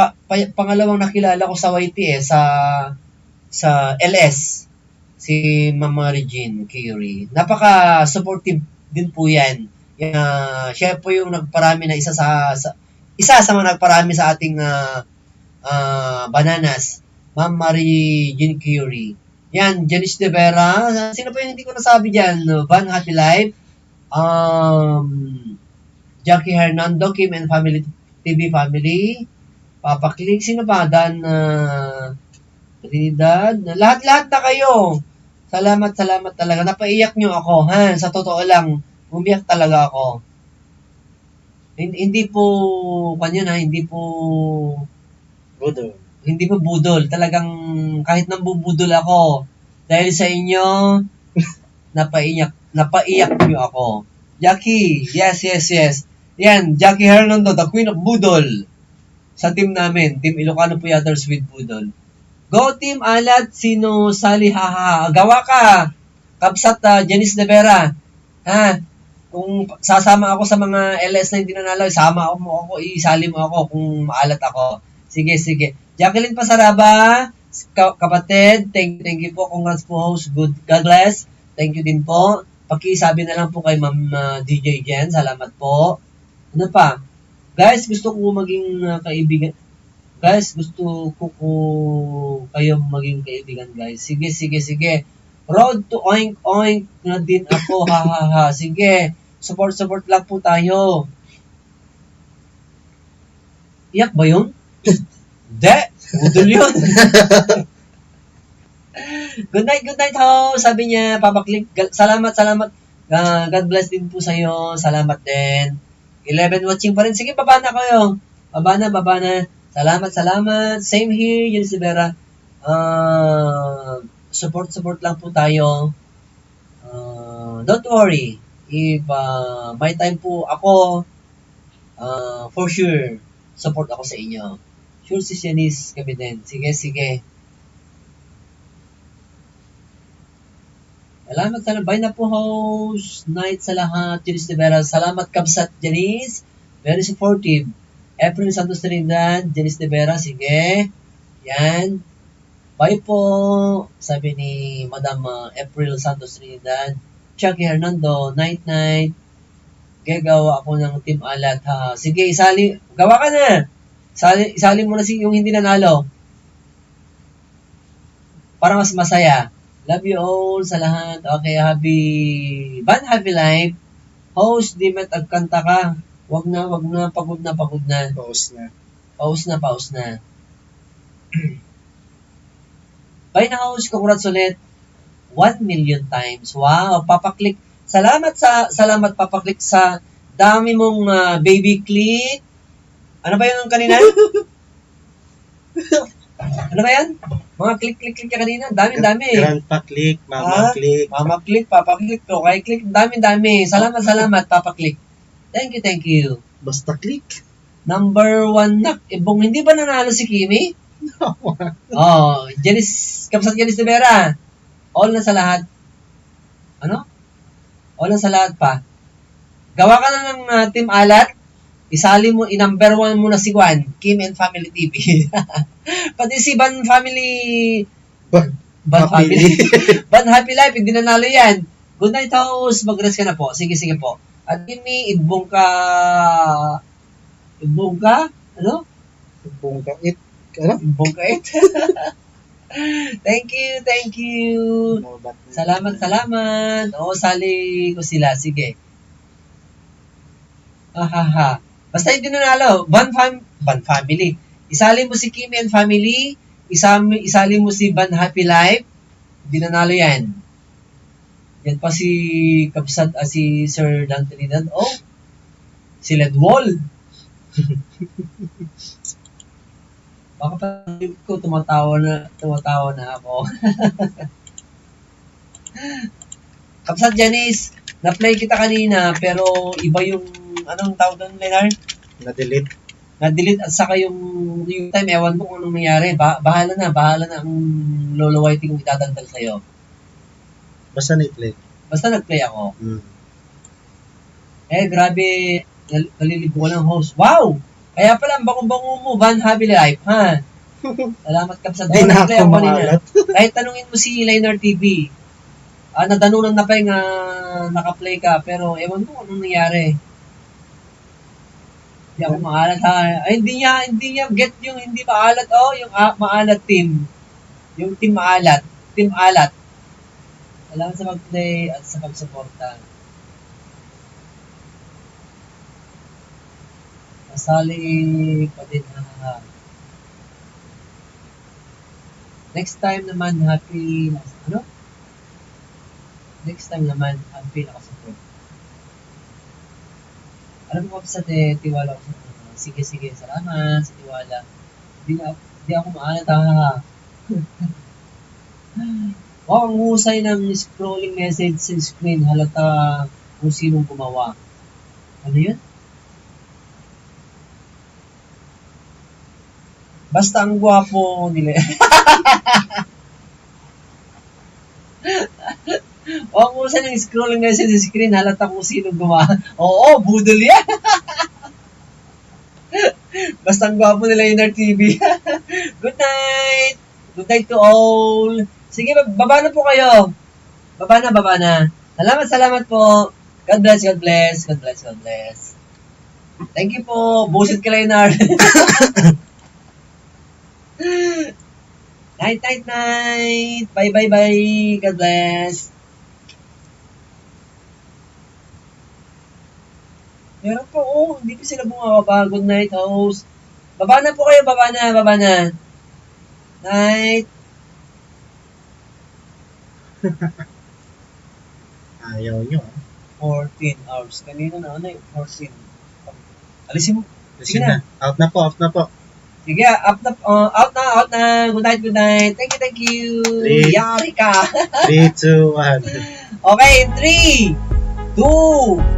pangalawang nakilala ko sa YT sa LS. Si Mama Regine Curie. Napaka-supportive din po yan. Siya po yung nagparami na isa sa mga nagparami sa ating bananas. Ma'am Marie Jean Curie. Yan, Janice De Vera. Sino pa yung hindi ko nasabi dyan? Van Happy Life. Jackie Hernando, Kim and Family TV Family. Papa Click. Sino pa? Dan Trinidad. Lahat-lahat na kayo. Salamat talaga. Napaiyak nyo ako. Ha? Sa totoo lang, umiyak talaga ako. Hindi po, hindi po budol. Talagang kahit nambubudol ako, dahil sa inyo, napaiyak nyo ako. Jackie, yes. Yan, Jackie Hernando, the Queen of Budol. Sa team namin, Team Ilocano Puyaters with Budol. Go Team Alat, sino sali, haha. Gawa ka, Kapsat Janice De Vera. Ha? Kung sasama ako sa mga LS na hindi nanalo, isali mo ako kung maalat ako. Sige. Jacqueline Pasaraba, kapatid, thank you po. Congrats po host. God bless. Thank you din po. Pakisabi na lang po kay Ma'am DJ Jen. Salamat po. Ano pa? Guys, gusto ko maging kaibigan. Guys, gusto ko kayong maging kaibigan, guys. Sige. Road to oink na din ako. Ha. Sige. Support lang po tayo. Iyak ba yun? Hindi. Udol yun. Good night ho. Sabi niya, Papa Click. Salamat. God bless din po sa'yo. Salamat din. 11 watching pa rin. Sige, baba na kayo. Baba na. Salamat. Same here, Janice De Vera. Support lang po tayo. Don't worry. If may time po ako, for sure, support ako sa inyo. Sure si Janice kami din. Sige. Salamat. Bye na po, host. Night sa lahat. Janice De Vera. Salamat, Kapsat Janice. Very supportive. April Santos Trinidad. Janice De Vera. Sige. Yan. Bye po. Sabi ni Madam April Santos Trinidad. Chucky Hernando. Night. Gagawa ako ng Team Alat, ha. Sige, gawa ka na. Isali mo na yung hindi nanalo. Para mas masaya. Love you all sa lahat. Okay, Van Happy Life. Host, di met agkanta ka. Wag na. Pagod na. Pause na. Bye na, host. Congrats ulit. 1 million times. Wow, Papa Click. Salamat Papa Click sa dami mong baby click. Ano ba yun kanina? Ano ba yan? Mga click ka kanina. Dami. Grandpa Click, Mama Click. Mama Click, Papa Click, Okay Click. Dami. Salamat, Papa Click. Thank you. Basta click. Number 1 na. Hindi ba nanalo si Kimi? Kapsat Janice De Vera. All na sa lahat. Ano? All na sa lahat pa. Gawa ka na ng Team Alat. Isali mo, i-number 1 mo na si Juan, Kim and Family TV. Pati si Van Family... Van Happy Life, hindi nanalo yan. Good night, host. Mag-rest ka na po. Sige po. At Kimi, idbong ka... Ano? Ibong kait. Idbong ka it. Thank you. Salamat. Sali ko sila. Sige. Basta hindi nanalo. Van Family. Isali mo si Kimi and Family. Isali mo si Van Happy Life. Hindi nanalo yan. Yan pa si Kapsat, si Sir Dan Trinidad. Si Ledwall. Baka pa ko tumatawa na ako. Kapsat Janice, na-play kita kanina pero iba yung anong tawag doon, Leonard? Na-delete at saka yung time, ewan mo kung anong nangyari. Bahala na ang Lolo Whitey kung itatanggal sa'yo. Basta na-play. Basta nag-play ako. Grabe, naliligo ko lang host. Wow! Kaya pala, ang bango-bango mo, Van Happy Life, ha? Salamat ka sa doon. Nag-play ako kanina. Kahit tanungin mo si Liner TV. Nadanunan na pa yung naka-play ka, pero ewan mo anong nangyari. Hindi ako maalat, ha? Ay, hindi niya get yung hindi maalat. Yung maalat team. Yung team maalat. Team Alat. Salamat sa mag-play at sa pagsuporta. Masali pa din, ha. Next time naman, happy nakasupport. Alam mo, kapsat tiwala ko sa sige, salamat sa tiwala. Di ako maalat, ha. Wow, ang husay ng scrolling message sa screen. Halata kung sinong gumawa. Ano yun? Basta ang gwapo nila. O, ang husay ng scrolling message sa screen. Halata kung sinong gumawa. Oo, budol yan. Basta ang gwapo nila yun, TV. Good night! Good night to all! Sige, baba na po kayo. Baba na. Salamat po. God bless. Thank you po. Bullshit ka, Leonard. Night. Bye. God bless. Meron po, hindi pa sila bumababa. Good night, host. Baba na po kayo, baba na. Night. Ayaw nyo. 14 hours. Kanina na, 14. Alisin mo. Sige na. Out na po. Sige, out na. Good night. Thank you. Three. Yari ka. 3, 2, 1. Okay, 3, 2,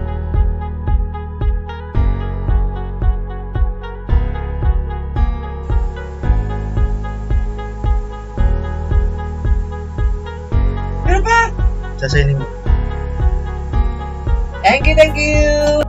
Meron pa? Sasayin mo. Thank you.